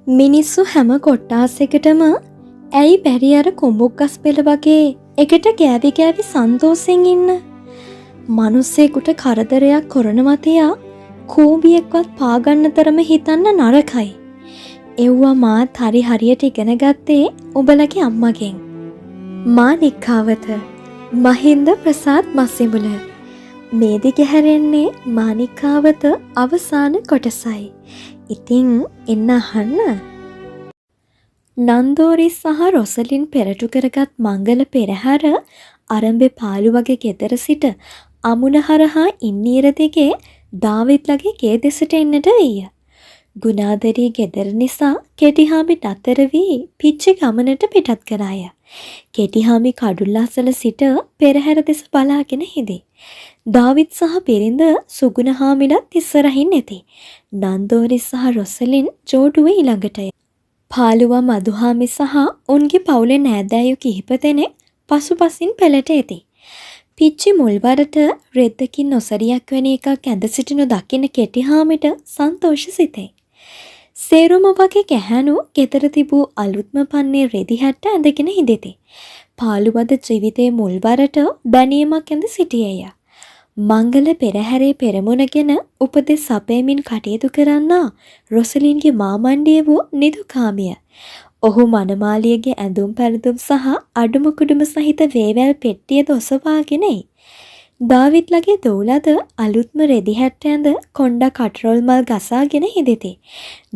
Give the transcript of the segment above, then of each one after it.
මිනිස්සු හැම කොට්ටාසෙකටම ඇයි බැරි අර කොඹුක්ගස් පෙළ වගේ එකට ගෑවි ගෑවි සන්තෝසෙන් ඉන්න. මනුස්සෙකුට කරදරයක් කරනවා තියා කූඹියෙක්වත් පාගන්න තරම හිතන්න නරකයි. එව්වා මාත් හරියට ඉගෙන ගත්තේ උඹලගේ අම්මගෙන්. මානික්කාවත මහින්ද ප්‍රසාද් මස්සිඹුල. මේදි ගැහැරෙන්නේ මානික්කාවත අවසාන කොටසයි. ඉතින් එන්න අහන්න. නන්දෝරි සහ රොසලින් පෙරටු කරගත් මංගල පෙරහැර අරඹේ පාළු වගේ ගෙදර සිට අමුණ හරහා ඉන්නීර දෙකේ දාවිත්ලගේ ගේ දෙසට එන්නට විය. ගුණාදරී ගෙදර නිසා කෙටිහාමි නතර වී පිච්චි ගමනට පිටත් කරාය. කෙටිහාමි කඩුල්ලාසල සිට පෙරහැර දෙස බලාගෙන හිඳි. දාවිත් සහ පිරිඳ සුගුණහාමිලත් ඉස්සරහින් නැති. නන්දෝරි සහ රොසලින් ජෝඩුවේ ඊළඟටය. පාළුවා මදුහාමි සහ උන්ගේ පවුලේ නෑදෑයෝ කිහිප දෙනෙක් පසුපසින් පෙළට ඇති. පිච්චි මුල්වරට රෙද්දකින් නොසරියක් වැනි එකක් ඇඳ සිටිනු දකින කෙටිහාමිට සන්තෝෂ සිතේ. සේරුම වගේ ගැහැණු ගෙදර තිබූ අලුත්ම පන්නේ රෙදි හැට්ට ඇඳගෙන හිඳිති. පාළුවද ජීවිතයේ මුල්වරට බැනීමක් ඇඳ සිටියේය. මංගල පෙරහැරේ පෙරමුණගෙන උපදෙස් සපයමින් කටයුතු කරන්නා රොසලින්ගේ මාමණ්ඩිය වූ නිදුකාමිය. ඔහු මනමාලියගේ ඇඳුම් පැළඳුම් සහ අඩුම කුඩුම සහිත වේවැල් පෙට්ටියද ඔසවාගෙනයි. දාවිත්ලගේ දූලද අලුත්ම රෙදි හැට්ට ඇඳ කොණ්ඩා කටරොල් මල් ගසාගෙන හිඳිති.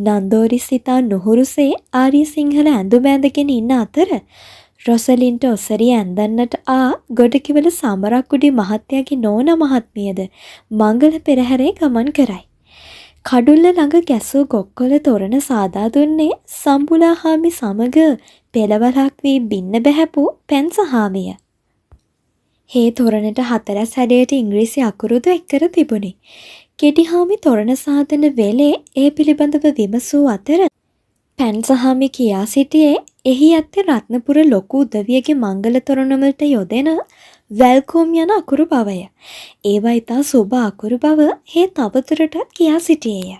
නන්දෝරි සිතා නුහුරුසේ ආර්ය සිංහල ඇඳුම ඇඳගෙන ඉන්න අතර රොසලින්ට ඔසරිය ඇඳන්නට ආ ගොඩකිවල සමරක්කුඩි මහත්තයාගේ නෝනා මහත්මියද මංගල පෙරහැරේ ගමන් කරයි. කඩුල්ල ළඟ ගැසූ ගොක්කොල තොරණ සාදා දුන්නේ සම්බුලාහාමි සමග පෙළවලක් වී බින්න බැහැපු පැන්සහාමිය. හේ තොරණට 4 හැඩයට ඉංග්‍රීසි අකුරුද එක්කර තිබුණි. කෙටිහාමි තොරණ සාදන වෙලේ ඒ පිළිබඳව විමසූ අතර පැන්සහාමි කියා සිටියේ එහි ඇත්තේ රත්නපුර ලොකු උදවියගේ මංගල තොරණවලට යොදෙන වැල්කෝම් යන අකුරු බවය. ඒවා ඉතා සුබ අකුරු බව හේ තවදුරටත් කියා සිටියේය.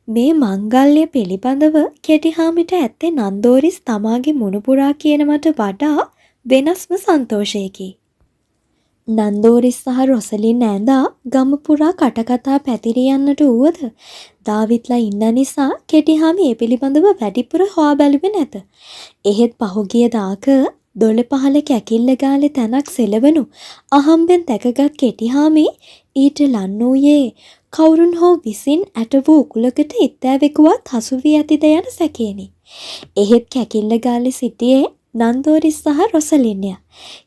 මේ මංගල්‍ය පිළිබඳව කෙටිහාමිට ඇත්තේ නන්දෝරිස් තමාගේ මුණුපුරා කියනවට වඩා වෙනස්ම සන්තෝෂයකි. නන්දෝරිස් සහ රොසලින් ඇඳා ගමපුරා කටකතා පැතිරී යන්නට වුවද දාවිත්ලා ඉන්න නිසා කෙටිහාමි ඒ පිළිබඳව වැඩිපුර හොයා බැලුවේ නැත. එහෙත් පහුගිය දාක දොළ පහල කැකිල්ල ගාලේ තැනක් සෙලවනු අහම්බෙන් දැකගත් කෙටිහාමි ඊට ලන්නූයේ කවුරුන් හෝ විසින් ඇට වූ උකුලකට ඉත්තෑවෙකුවත් හසු වී ඇතිද යන සැකේනි. එහෙත් කැකිල්ල ගාලේ සිටියේ නන්දෝරිස් සහ රොසලින්ය.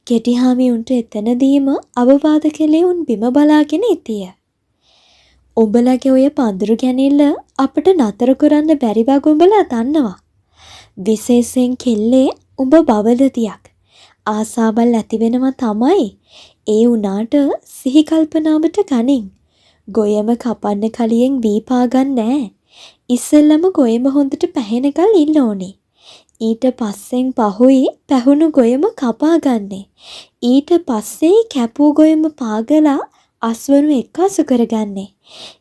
කෙටිහාමි උන්ට එතනදීම අවවාද කළේ උන් බිම බලාගෙන ඉතිය. උඹලගේ ඔය පඳුරු ගැනිල්ල අපට නතර කරන්න බැරි වගේ උඹලා දන්නවා. විශේෂයෙන් කෙල්ලේ උඹ බවලතියක්. ආසාවල් ඇති වෙනවා තමයි. ඒ උනාට සිහි කල්පනාවට ගනින්. ගොයම කපන්න කලියෙන් වී පාගන්න නෑ. ඉස්සෙල්ලම ගොයම හොඳට පැහෙනකල් ඉන්න ඕනේ. ඊට පස්සෙන් පහුයි පැහුණු ගොයම කපා ගන්නේ. ඊට පස්සේ කැපූ ගොයම පාගලා අස්වනු එක්කාසු කරගන්නේ.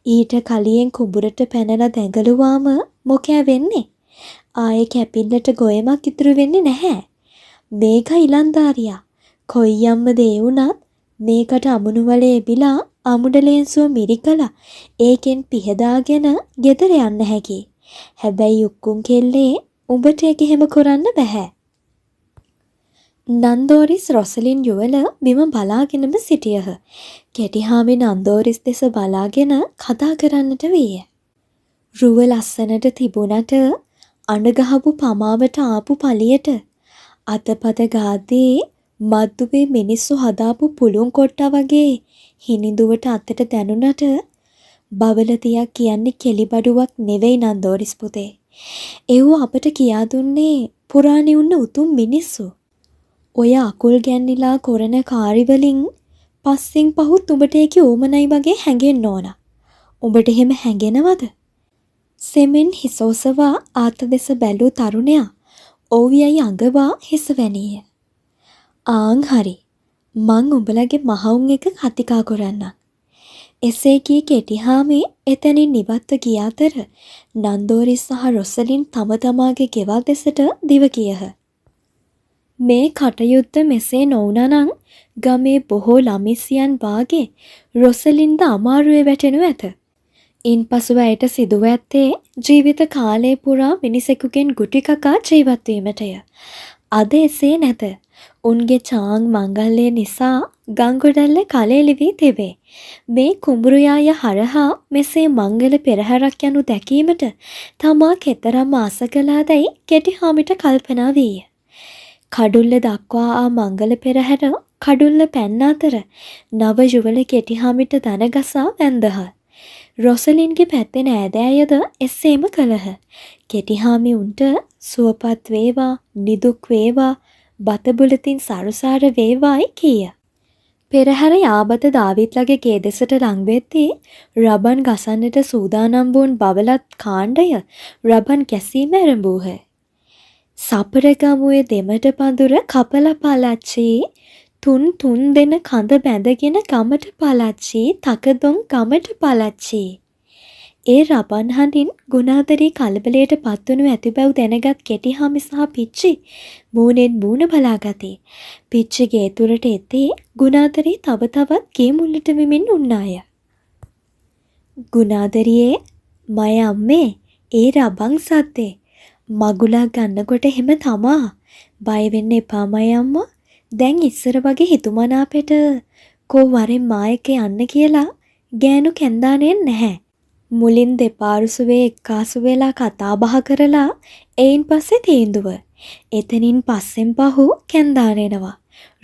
ඊට කලියෙන් කුඹුරට පැනලා දැඟලුවාම මොකෑ වෙන්නේ? ආයේ කැපින්නට ගොයමක් ඉතුරු වෙන්නේ නැහැ. මේක ඉලන්දාරියා. කොයියම්ම දේ වුණත් මේකට අමුණු වලේ එබිලා අමුඩලෙන්සුව මිරිකලා ඒකෙන් පිහදාගෙන ගෙදර යන්න හැකි. හැබැයි උක්කුම් කෙල්ලේ උඹට ඒක එහෙම කරන්න බෑ. නන්දෝරිස් රොසලින් යුවල බිම බලාගෙනම සිටියහ. කෙටිහාමි නන්දෝරිස් දෙස බලාගෙන කතා කරන්නට විය. රුව ලස්සනට තිබුණට අඬගහපු පමාවට ආපු පලියට අතපත ගාදී මද්දුවේ මිනිස්සු හදාපු පුළුන් කොට්ටා වගේ හිනිදුවට අතට දැනුණට බවලතියක් කියන්නේ කෙලිබඩුවක් නෙවෙයි නන්දෝරිස් පුතේ. ඒව අපට කියා දුන්නේ පුරාණේ උන්න උතුම් මිනිස්සු. ඔය අකුල් ගැන්නිලා කරන කාරිවලින් පස්සෙන් පහුත් උඹට ඒකේ ඕමනයි වගේ හැඟෙන්න ඕන. උඹට එහෙම හැඟෙනවද? සෙමෙන් හිසෝසවා ආත දෙස බැලූ තරුණයා ඕවියයි අඟවා හිස වැනීය. ආන් හරි. මං උඹලගේ මහවුන් එක කතිකා කරන්නම්. එසේ කී කෙටිහාමි එතනින් නිවත්ව ගිය අතර නන්දෝරිස් සහ රොසලින් තම තමාගේ ගෙවල් දෙසට දිව ගියහ. මේ කටයුත්ත මෙසේ නොවුනනම් ගමේ බොහෝ ළමිස්සියන් වාගේ රොසලින්ද අමාරුවේ වැටෙනු ඇත. ඉන්පසුව ඇයට සිදුව ඇත්තේ ජීවිත කාලය පුරා මිනිසෙකුගෙන් ගුටි කකා ජීවත් වීමටය. අද එසේ නැත. උන්ගේ චාං මංගල්‍ය නිසා ගංගොඩැල්ල කලෙලි වී තිබේ. මේ කුඹුරු යාය හරහා මෙසේ මංගල පෙරහැරක් යනු දැකීමට තමා කෙතරම් ආස කළාදැයි කෙටිහාමිට කල්පනා වීය. කඩුල්ල දක්වා ආ මංගල පෙරහැර කඩුල්ල පැන්න අතර නව යුවල කෙටිහාමිට දනගසා වැන්දහ. රොසලින්ගේ පැත්තෙන ඈදෑයද එසේම කළහ. කෙටිහාමි උන්ට සුවපත් වේවා, නිදුක් වේවා, බතබුලතින් සරුසාර වේවායි කීය. පෙරහැර යාබත දාවිත්ලගේ ගේ දෙසට ලං වෙද්දී රබන් ගසන්නට සූදානම් වූන් බවලත් කාණ්ඩය රබන් කැසීම ආරම්භවූහ. සපරගමුවේ දෙමට පඳුර කපල පලච්චි තුන් දෙන කඳ බැඳගෙන ගමට පලච්චි තකදොන් ගමට පලච්චි. ඒ රබන් හඬින් ගුණාදරී කලබලයට පත්වනු ඇති බව දැනගත් කෙටිහාමි සහ පිච්චි මූණෙන් මූණ බලාගති. පිච්චි ගේ තුරට එතේ ගුණාදරී තව තවත් ගේ මුල්ලට වෙමින් උන්නාය. ගුණාදරියේ මය අම්මේ ඒ රබන් සද්දේ මගුලා ගන්නකොට එහෙම තමා. බය වෙන්න එපා මය අම්මා. දැන් ඉස්සර වගේ හිතුමනාපෙට කෝ වරෙන් මායක යන්න කියලා ගෑනු කැන්දානේ නැහැ. මුලින් දෙපාරුසුවේ එක්කාසු වෙලා කතා බහ කරලා එයින් පස්සේ තීන්දුව. එතනින් පස්සෙන් පහු කැන්දානෙනවා.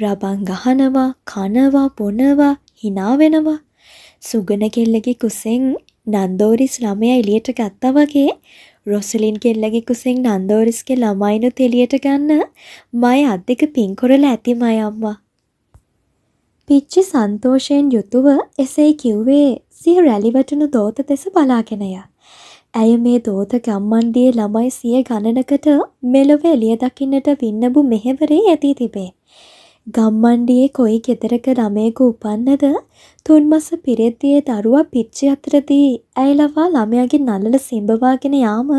රබන් ගහනවා, කනවා, බොනවා, hina වෙනවා. සුගන කෙල්ලගේ කුසෙන් නන්දෝරිස් ළමයා එළියට ගත්තා වගේ රොසලින් කෙල්ලගේ කුසෙන් නන්දෝරිස්ගේ ළමයිනුත් එළියට ගන්න මය අද්දක පින් කරලා ඇති මය අම්මා. පිච්චි සන්තෝෂයෙන් යුතුව එසේ කිව්වේ සිය රැලිවටුණු දෝත දෙස බලාගෙනය. ඇය මේ දෝත ගම්මණ්ඩියේ ළමයි සිය ගණනකට මෙලොව එළිය දකින්නට වින්නබු මෙහෙවරේ ඇති තිබේ. ගම්මණ්ඩියේ කොයි ගෙදරක ළමයෙකු උපන්නද තුන්මස පිරෙද්දියේ දරුවා පිච්චි අතරදී ඇය ලවා ළමයාගේ නළල සිඹවාගෙන යාම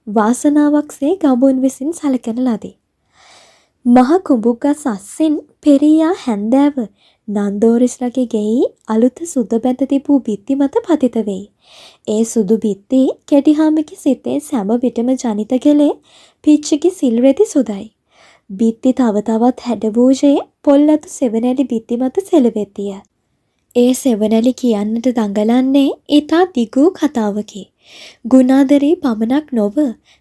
වාසනාවක්සේ ගඹුන් විසින් සැලකන ලදී. මහ කුඹුගස් අස්සෙන් පෙරියා හැන්දෑව නන්දෝරිස්ලගේ ගෙයි අලුත සුද බැඳ තිබූ බිත්ති මත පතිත වෙයි. ඒ සුදු බිත්ති කෙටිහාමිගේ සිතේ සෑම විටම ජනිත කළේ පිච්චිගේ සිල්රෙදි සුදයි. බිත්ති තව තවත් හැඩවූයේ පොල්ලතු සෙවණැලි බිත්ති මත සෙලවෙතිය. ඒ සෙවණැලි කියන්නට දඟලන්නේ ඊටා දිගු කතාවකි. ගුණාදරී පමණක් නොව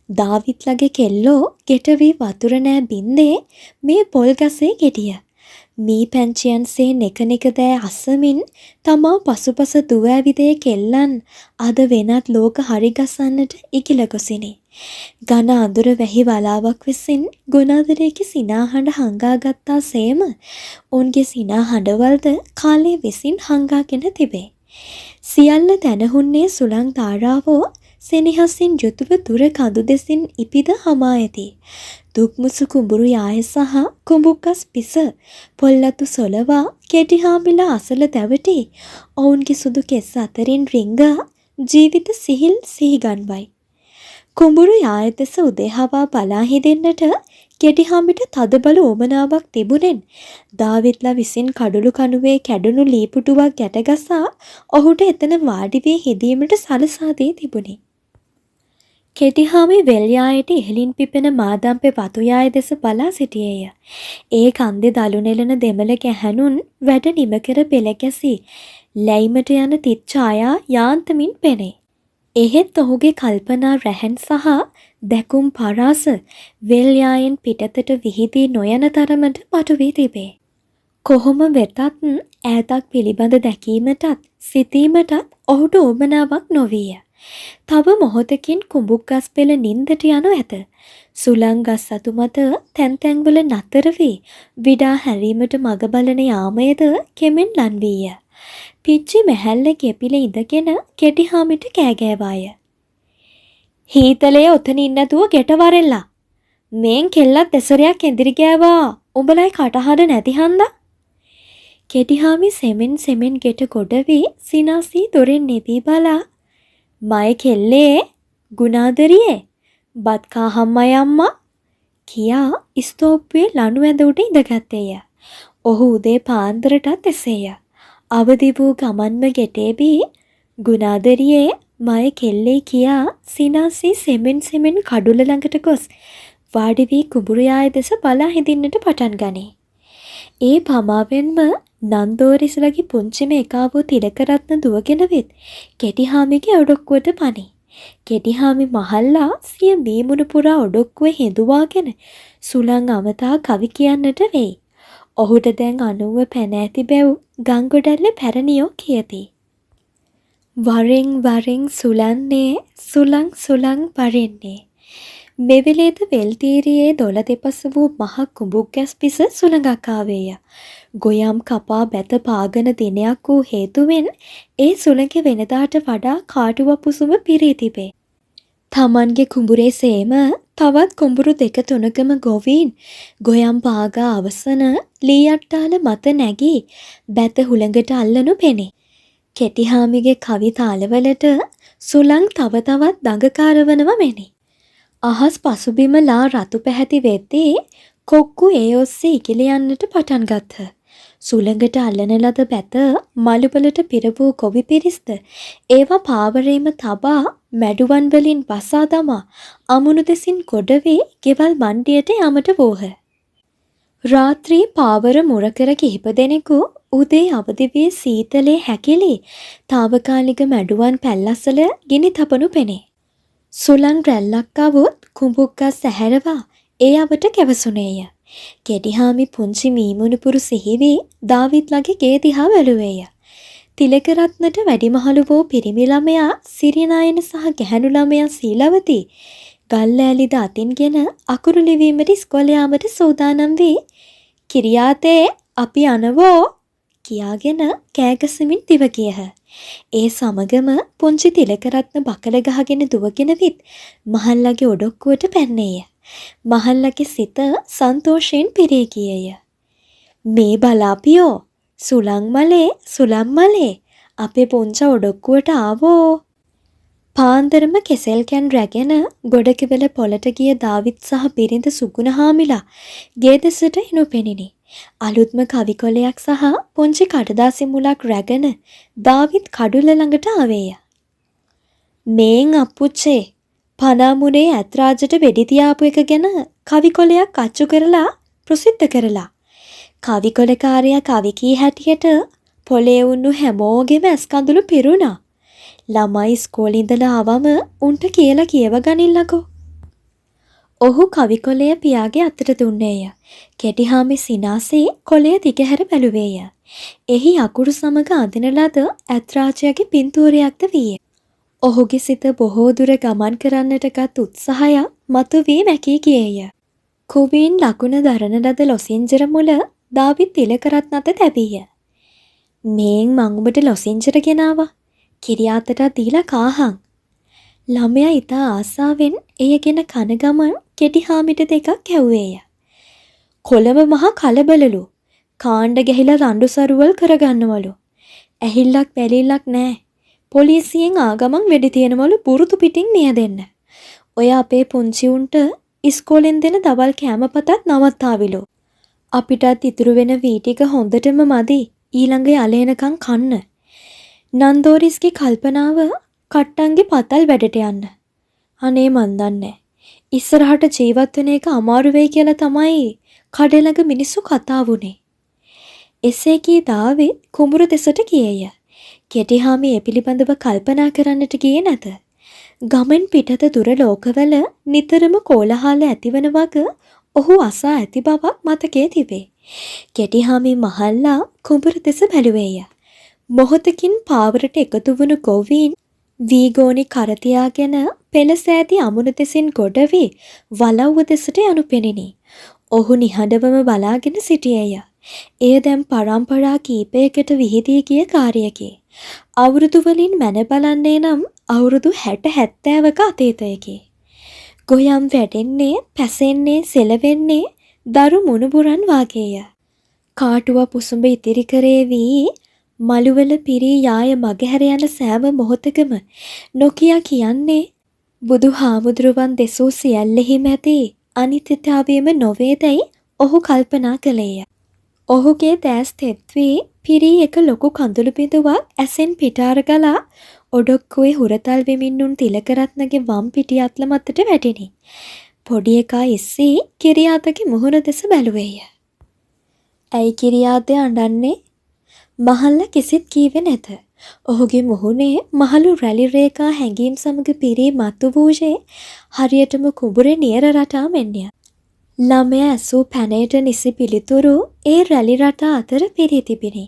දාවිත්ලගේ කෙල්ලෝ ගෙට වී වතුර නෑ බින්දේ මේ පොල් ගසේ ගෙඩිය. මී පැංචියන්සේ නෙකනෙක දෑ අසමින් තමා පසුපස දුව ඇවිදේ කෙල්ලන් අද වෙනත් ලෝක හරි ගසන්නට ඉකිල ගොසිනි. ඝන අඳුර වැහි වලාවක් විසින් ගුණාදරේගේ සිනාහඬ හංගාගත්තා සේම ඔවුන්ගේ සිනාහඬවල්ද කාලය විසින් හංගාගෙන තිබේ. සියල්ල දැනහුන්නේ සුළං තාරාවෝ සෙනෙහසින් යුතුව දුර කඳු දෙසින් ඉපිද හමා ඇති. දුක්මුසු කුඹුරු යාය සහ කුඹුකස් පිස පොල්ලතු සොලවා කෙටිහාමිලා අසල දැවටි ඔවුන්ගේ සුදු කෙස් අතරින් රිංගා ජීවිත සිහිල් සිහිගන්වයි. කුඹුරු යාය දෙස උදේහවා බලා හිඳෙන්නට කෙටිහාමිට තදබල උවමනාවක් තිබුණෙන් දාවිත්ලා විසින් කඩුළු කණුවේ කැඩුණු ලීපුටුවක් ගැටගසා ඔහුට එතන වාඩි වී හිඳීමට සලසා දී තිබුණි. කෙටිහාමි වෙල්යායට ඉහළින් පිපෙන මාදම්පේ වතු යාය දෙස බලා සිටියේය. ඒ කන්දේ දළු නෙලන දෙමළ ගැහැණුන් වැඩ නිම කර පෙළ ගැසී ලැයිමට යන තිත් ඡායා යාන්තමින් පෙනේ. එහෙත් ඔහුගේ කල්පනා රැහැන් සහ දැකුම් පරාස වෙල්යායෙන් පිටතට විහිදී නොයන තරමට පටු වී තිබේ. කොහොම වෙතත් ඈතක් පිළිබඳ දැකීමටත් සිතීමටත් ඔහුට උවමනාවක් නොවිය. තව මොහොතකින් කුඹුක්ගස් පෙළ නින්දට යනු ඇත. සුළං ගස් අතු මත තැන් තැන්වල නතර වී විඩා හැරීමට මග බලන යාමයද කෙමෙන් ලන් වීය. පිච්චි මැහැල්ල කෙපිල ඉඳගෙන කෙටිහාමිට කෑගෑවාය. හීතලේ ඔතන ඉන්නතුව ගෙට වරෙල්ලා. මේන් කෙල්ලත් දෙසරයක් එදිරි ගෑවා. උඹලයි කටහඬ නැති හන්දා. කෙටිහාමි සෙමෙන් සෙමෙන් ගෙට ගොඩ වී සිනාසී දොරෙන් නෙවී බලා "මය කෙල්ලේ ගුණාදරියේ බත් කාහම්මයි අම්මා" කියා ස්තෝප්පුවේ ලණු ඇඳ උඩ ඉඳගත්තේය. ඔහු උදේ පාන්දරටත් එසේය. අවදි වූ ගමන්ම ගෙටේබී "ගුණාදරියේ මය කෙල්ලේ" කියා සිනාසී සෙමෙන් සෙමෙන් කඩුල ළඟට ගොස් වාඩි වී කුඹුරුයාය දෙස බලා හිඳින්නට පටන් ගනී. ඒ පමාවෙන්ම නන්දෝරිස්ලගේ පුංචිම එකා වූ තිලකරත්න දුවගෙන වෙත් කෙටිහාමිගේ ඔඩොක්කුවට පනී. කෙටිහාමි මහල්ලා සිය මීමුණ පුරා ඔඩොක්කුවේ හිඳුවාගෙන සුළං අමතා කවි කියන්නට වෙයි. ඔහුට දැන් 90 පැන ඇති බැව් ගංගොඩැල්ල පැරණියෝ කියති. වරෙන් වරෙන් සුලන්නේ සුළං සුළං වරෙන්නේ. මෙවෙලේද වෙල්තීරියේ දොළ දෙපස වූ මහ කුඹුක් ගැස් පිස සුළඟක් ආවේය. ගොයම් කපා බැත පාගන දිනයක් වූ හේතුවෙන් ඒ සුළඟ වෙනදාට වඩා කාටුව පුසුම පිරී තිබේ. තමන්ගේ කුඹුරේ සේම තවත් කුඹුරු දෙක තුනකම ගොවීන් ගොයම් පාගා අවසන ලී අට්ටාල මත නැගී බැත හුළඟට අල්ලනු පෙනේ. කෙටිහාමිගේ කවි තාලවලට සුළං තව තවත් දඟකාරවනව මෙනි. අහස් පසුබිම ලා රතු පැහැති වෙද්දී කොක්කු ඒ ඔස්සේ ඉකිල යන්නට පටන් ගත්හ. සුළඟට අල්ලන ලද බැත මළුවලට පිර වූ ගොවි පිරිස්ද ඒවා පාවරේම තබා මැඩුවන් වලින් බසා දමා අමුණු දෙසින් ගොඩ වී ගෙවල් මණ්ඩියට යමට වූහ. රාත්‍රී පාවර මුරකර කිහිප දෙනෙකු උදේ අවදි වී සීතලේ හැකිලි තාවකාලික මැඩුවන් පැල්ලස්සල ගිනි තපනු පෙනේ. සුළං රැල්ලක් අවුත් කුඹුක්ගස් සැහැරවා ඒ අවට කැවසුනේය. කෙටිහාමි පුංචි මීමුණුපුරු සිහිවී දාවිත්ලගේ ගේ දිහා බැලුවේය. තිලකරත්නට වැඩිමහලු වූ පිරිමි ළමයා සිරිනායන සහ ගැහැණු ළමයා සීලවති ගල්ලෑලිද අතින්ගෙන අකුරු ලිවීමට ඉස්කෝලේ යාමට සූදානම් වී "කිරියාතේ අපි යනවෝ" කියාගෙන කෑගසමින් දිව ගියහ. ඒ සමගම පුංචි තිලකරත්න බකල ගහගෙන දුවගෙන විත් මහල්ලගේ ඔඩොක්කුවට පැන්නේය. මහල්ලගේ සිත සන්තෝෂයෙන් පිරී ගියේය. "මේ බලාපියෝ සුළං මලේ අපේ පුංචා ඔඩොක්කුවට ආවෝ." පාන්දරම කෙසෙල් කැන් රැගෙන ගොඩකිවල පොලට ගිය දාවිත් සහ බිරිඳ සුගුණ හාමිලා ගේ දෙසට එනු පෙනිනි. අලුත්ම කවිකොලයක් සහ පුංචි කඩදාසි මුලක් රැගෙන දාවිත් කඩුල ළඟට ආවේය. "මේන් අප්පුච්චේ පනාමුනේ ඇත්රාජට වෙඩි තියාපු එක ගැන කවිකොලයක් අච්චු කරලා ප්‍රසිද්ධ කරලා. කවිකොලකාරයා කවි කී හැටියට පොලේ උන්නු හැමෝගෙම ඇස්කඳුළු පිරුණා. ළමයි ඉස්කෝලේ ඉඳලා ආවම උන්ට කියලා කියව ගනින්නකෝ." ඔහු කවිකොලය පියාගේ අතට දුන්නේය. කෙටිහාමි සිනාසේ කොලය දිගහැර බැලුවේය. එහි අකුරු සමග අඳින ලද ඇත්රාජයාගේ පින්තූරයක්ද විය. ඔහුගේ සිත බොහෝ දුර ගමන් කරන්නට ගත් උත්සාහයක් මතුවී මැකී ගියේය. කුවීන් ලකුණ දරන ලද ලොසින්ජර මුල දාවිත් තිලකරත්න අත තැබීය. "මේන් මං උඹට ලොසින්ජර ගෙනාවා. කිරියාතට දීලා කාහන්." ළමයා ඉතා ආසාවෙන් එය ගෙන කන ගමන් කෙටිහාමිට දෙකක් ඇව්වේය. "කොළඹ මහා කලබලලු. කාණ්ඩ ගැහිලා රණ්ඩු සරුවල් කරගන්නවලු. ඇහිල්ලක් බැලිල්ලක් නෑ. පොලිසියෙන් ආගමන් වෙඩි තියනවලු පුරුතු පිටින් නියදෙන්න. ඔය අපේ පුංචි උන්ට ඉස්කෝලෙන් දෙන දවල් කෑමපතත් නවත්තාවිලු. අපිටත් ඉතුරු වෙන වී ටික හොඳටම මදි ඊළඟ යලේනකන් කන්න." නන්දෝරිස්ගේ කල්පනාව කට්ටන්ගේ පතල් වැඩට යන්න. "අනේ මන් දන්නේ. ඉස්සරහට ජීවත් වෙන එක අමාරු වෙයි කියලා තමයි කඩලඟ මිනිස්සු කතා වුනේ." එසේ කී දාවිත් කුඹුර දෙසට ගියේය. කෙටිහාමි ඒ පිළිබඳව කල්පනා කරන්නට ගියේ නැත. ගමෙන් පිටත දුර ලෝකවල නිතරම කෝලහල ඇතිවන වග ඔහු අසා ඇති බවක් මතකයේ තිබේ. කෙටිහාමි මහල්ලා කුඹුර දෙස බැලුවේය. මොහොතකින් පාවරට එකතු වුණු ගොවීන් වීගෝනි කරතියාගෙන පෙළසෑති අමුණු දෙසින් ගොඩ වී වලව්ව දෙසට යනු පෙනිනි. ඔහු නිහඬවම බලාගෙන සිටියේය. එය දැන් පරම්පරා කීපයකට විහිදී ගිය කාර්යයකි. අවුරුදු වලින් මැන බලන්නේ නම් අවුරුදු 60-70ක අතීතයකි. ගොයම් වැඩෙන්නේ, පැසෙන්නේ, සෙලවෙන්නේ දරු මුණුබුරන් වාගේය. කාටුව පුසුඹ ඉතිරි කරේවි මළුවල පිරී යාය මගහැර යන සෑම මොහොතකම නොකියා කියන්නේ බුදු හාමුදුරුවන් දෙසූ සියල්ලෙහිම ඇති අනිත්‍යතාවයම නොවේදැයි ඔහු කල්පනා කළේය. ඔහුගේ දැස් තෙත් වී පිරී එක ලොකු කඳුළු බිඳුවක් ඇසෙන් පිටාර ගලා ඔඩොක්කුවේ හුරතල් වෙමින් උන් තිලකරත්නගේ වම් පිටි අත්ල මතට වැටිනි. පොඩි එකා ඉස්සී කිරියාතගේ මුහුණ දෙස බැලුවේය. ඇයි කිරියාතේ අඬන්නේ? මහල්ල කිසිත් කීවේ නැත. ඔහුගේ මුහුණේ මහලු රැලි රේඛා හැඟීම් සමග පිරී මතු වූයේ හරියටම කුඹුරේ නියර රටා මෙන්ය. ළමයා ඇසූ පැනයට නිසි පිළිතුරු ඒ රැලි රටා අතර පිරී තිබිනි.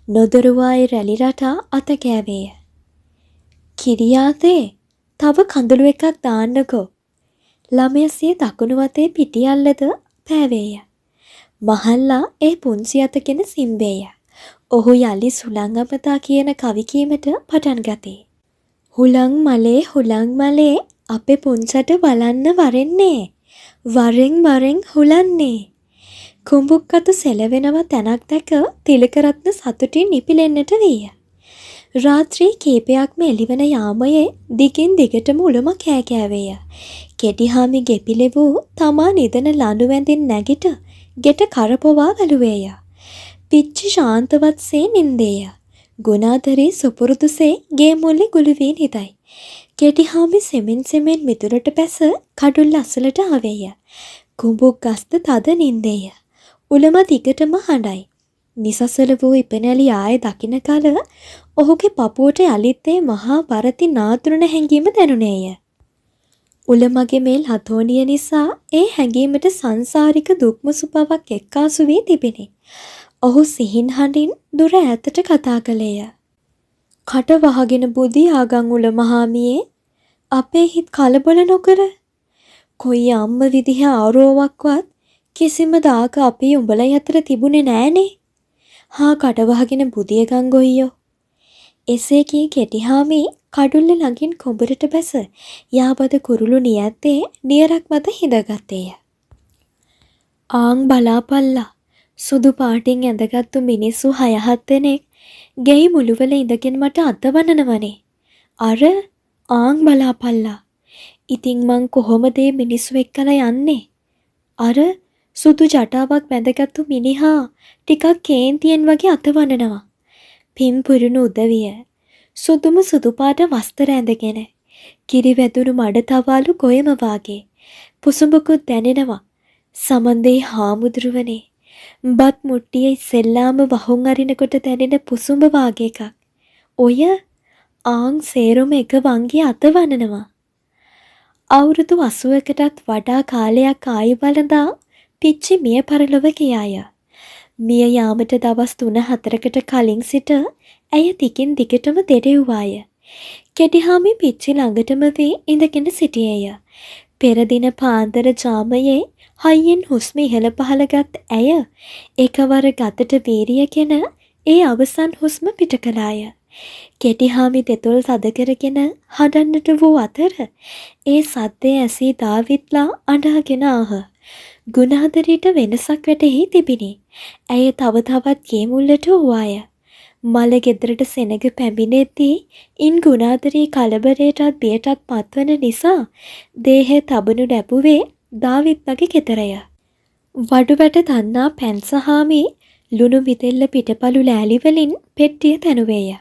නොදොරුවා ඒ රැලි රටා අත කෑවේය. කිරියාතේ තව කඳුළු එකක් දාන්නකෝ. ළමයා සිය දකුණු අතේ පිටියල්ලද පෑවේය. මහල්ලා ඒ පුංචි අතගෙන සිම්බේය. ඔහු යලි සුළං අපතා කියන කවි කීමට පටන් ගතේ. හුළං මලේ අපේ පුංචට බලන්න වරෙන්නේ. වරෙන් වරෙන් හුලන්නේ. කුඹුක් අතු සෙලවෙනව තැනක් දැක තිලකරත්න සතුටින් නිපිලෙන්නට විය. රාත්‍රී කීපයක්ම එළිවන යාමයේ දිගින් දිගටම උළුම කෑකෑවේය. කෙටිහාමි ගෙපිලෙ වූ තමා නිදන ලනු වැඳින් නැගිට ගෙට කරපොවා වැළුවේය. පිච්චි ශාන්තවත්සේ නින්දේය. ගුණාදරී සුපුරුදුසේ ගේ මුල්ලි ගුළු වී නිදයි. කෙටිහාමි සෙමෙන් මිදුලට පැස කඩුල්ල අසලට ආවේය. කුඹුක් ගස්ද තද නින්දේය. උළම දිගටම හඬයි. නිසසල වූ ඉපනැලි ආය දකින කල ඔහුගේ පපුවට යළිත් ඒ මහා බරති නාතුරන හැඟීම දැනුනේය. උළමගේ මේල් හතෝනිය නිසා ඒ හැඟීමට සංසාරික දුක්මුසු බවක් එක්කාසු වී තිබිනි. ඔහු සිහින් හඬින් දුර ඈතට කතා කළේය. කට වහගෙන බුදි ආගන් උළමහාමියේ අපේ හිත් කලබල නොකර කොයි අම්ම විදිහ ආරෝවක්වත් කිසිම දාක අපේ උඹලා අතර තිබුණේ නෑනේ. හා කටවහගෙන බුදිය ගන් ගොයියෝ. එසේ කී කෙටිහාමි කඩුල්ල ළඟින් කොඹරට බැස යාබද කුරුළු නියැත්තේ නියරක් මත හිඳගත්තේය. ආන් බලාපල්ලා සුදු පාටින් ඇඳගත්තු මිනිස්සු 6-7 දෙනෙක් ගෙයි මුළුවල ඉඳගෙන මට අතවනනවනේ. අර ආන් බලාපල්ලා. ඉතින් මං කොහොමද මේ මිනිස්සු එක්කලා යන්නේ? අර සුදු ජටාවක් බැඳගත්තු මිනිහා ටිකක් කේන්තියෙන් වගේ අතවනනවා. පින් පුරුණු උදවිය. සුදුම සුදු පාට වස්ත්‍ර ඇඳගෙන. කිරි වැදුණු මඩ තවාලු ගොයම වාගේ. පුසුඹකුත් දැනෙනවා. සමන්දේ හාමුදුරුවනේ. බත් මුට්ටියේ ඉස්සෙල්ලාම වහුන් අරිනකොට දැනෙන පුසුඹ වාගේ එකක්. ඔය ආන් සේරුම එක වංගිය අතවනනවා. අවුරුදු 80කටත් වඩා කාලයක් ආයු බලඳා පිච්චි මිය පරලොව ගියාය. මිය යාමට දවස් 3-4කට කලින් සිට ඇය ටිකින් දිගටම දෙරෙව්වාය. කෙටිහාමි පිච්චි ළඟටම වී ඉඳගෙන සිටියේය. පෙර දින පාන්දර ජාමයේ හයියෙන් හුස්ම ඉහළ පහළගත් ඇය එකවර ගතට වීරියගෙන ඒ අවසන් හුස්ම පිට කළාය. කෙටිහාමි දෙතොල් තද කරගෙන හඬන්නට වූ අතර ඒ සද්දේ ඇසී දාවිත්ලා අඬාගෙන ආහ. ගුණාදරීට වෙනසක් වැටහි තිබිනි. ඇය තව තවත් ගේ මුල්ලට වූවාය. මල ගෙදරට සෙනග පැමිණෙද්දී ඉන් ගුණාදරී කලබලයටත් බියටත් පත්වන නිසා දේහය තබනු ලැබුවේ දාවිත්ලගේ ගෙදරය. වඩුවැට දන්නා පැන්සහාමි ලුණු මිදෙල්ල පිටපලු ලෑලිවලින් පෙට්ටිය තැනුවේය.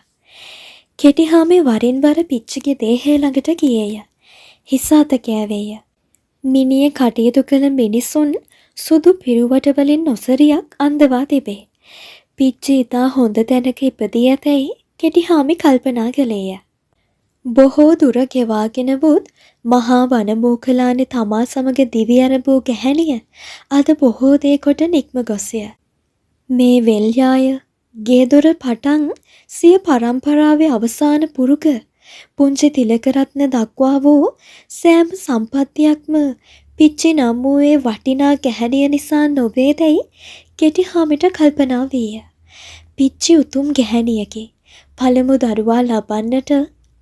කෙටිහාමි වරින් වර පිච්චිගේ දේහය ළඟට ගියේය. හිස අත කෑවේය. මිනිය කටයුතු කළ මිනිසුන් සුදු පිරුවටවලින් නොසරියක් අන්දවා තිබේ. පිච්චි ඉතා හොඳ තැනක ඉපදී ඇතැයි කෙටිහාමි කල්පනා කළේය. බොහෝ දුර ගෙවාගෙන වුත් මහා වනමූකලානේ තමා සමග දිවි අරඹූ ගැහැණිය අද බොහෝ දේ කොට නික්ම ගොස්ය. මේ වෙල්යාය ගේදොර පටන් සිය පරම්පරාවේ අවසාන පුරුක පුංචි තිලකරත්න දක්වා වූ සෑම සම්පත්තියක්ම පිච්චි නම් වූයේ වටිනා ගැහැණිය නිසා නොවේදැයි කෙටිහාමිට කල්පනා විය. පිච්චි උතුම් ගැහැණියකි. පළමු දරුවා ලබන්නට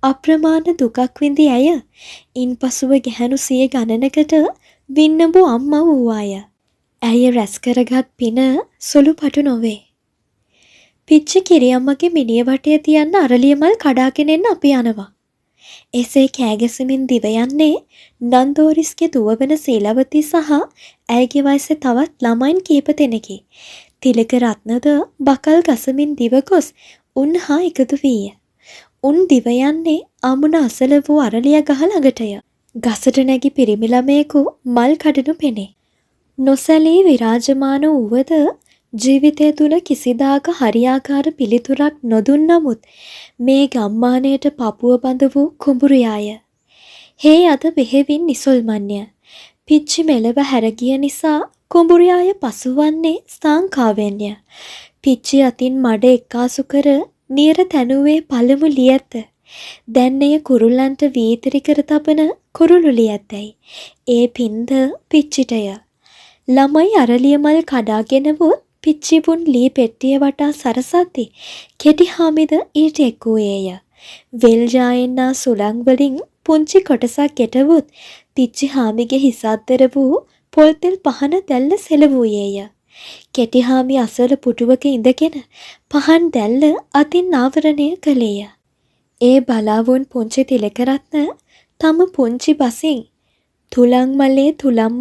අප්‍රමාණ දුකක් විඳි ඇය ඉන්පසුව ගැහැණු සිය ගණනකට වින්නඹු අම්මා වූවාය. ඇය රැස් කරගත් පින සුළු පටු නොවේ. පිච්චි කිරියම්මගේ මිනිය වටේ තියන්න අරලිය මල් කඩාගෙන එන්න අපි යනවා. එසේ කෑගැසමින් දිව යන්නේ නන්දෝරිස්ගේ දුව වෙන සීලවතී සහ ඇයගේ වයසේ තවත් ළමයින් කීප දෙනෙකි. තිලක රත්නද බකල් ගසමින් දිව ගොස් උන් හා එකතු වීය. උන් දිව යන්නේ අමුණ අසල වූ අරලිය ගහ ළඟටය. ගසට නැගි පිරිමි ළමයෙකු මල් කඩනු පෙනේ. නොසැලී විරාජමාන වූවද ජීවිතය තුළ කිසිදාක හරියාකාර පිළිතුරක් නොදුන් නමුත් මේ ගම්මානයට පපුව බඳ වූ කුඹුරියාය. හේ අද බෙහෙවින් නිසල්මන්ය. පිච්චි මෙලව හැරගිය නිසා කුඹුරියාය පසුවන්නේ ස්ථාංකාවෙන්ය. පිච්චි අතින් මඩ එක්කාසු කර නියර තැනුවේ පළමු ලියැත්ත. දැන් එය කුරුල්ලන්ට වීතිරි කර තබන කුරුළු ලියැත්තයි. ඒ පින්ද පිච්චිටය. ළමයි අරලිය මල් කඩාගෙනවොත් පිච්චිපුන් ලී පෙට්ටිය වටා සරසද්දි කෙටිහාමිද ඊට එක්වූයේය. වෙල්ජායෙන්නා සුළං වලින් පුංචි කොටසක් ගෙටවොත් පිච්චිහාමිගේ හිස අතර වූ පොල්තෙල් පහන දැල්ල සෙලවූයේය. කෙටිහාමි අසල පුටුවක ඉඳගෙන පහන් දැල්ල අතින් ආවරණය කළේය. ඒ බලාවුන් පුංචි තිලකරත්න තම පුංචි බසින් තුලං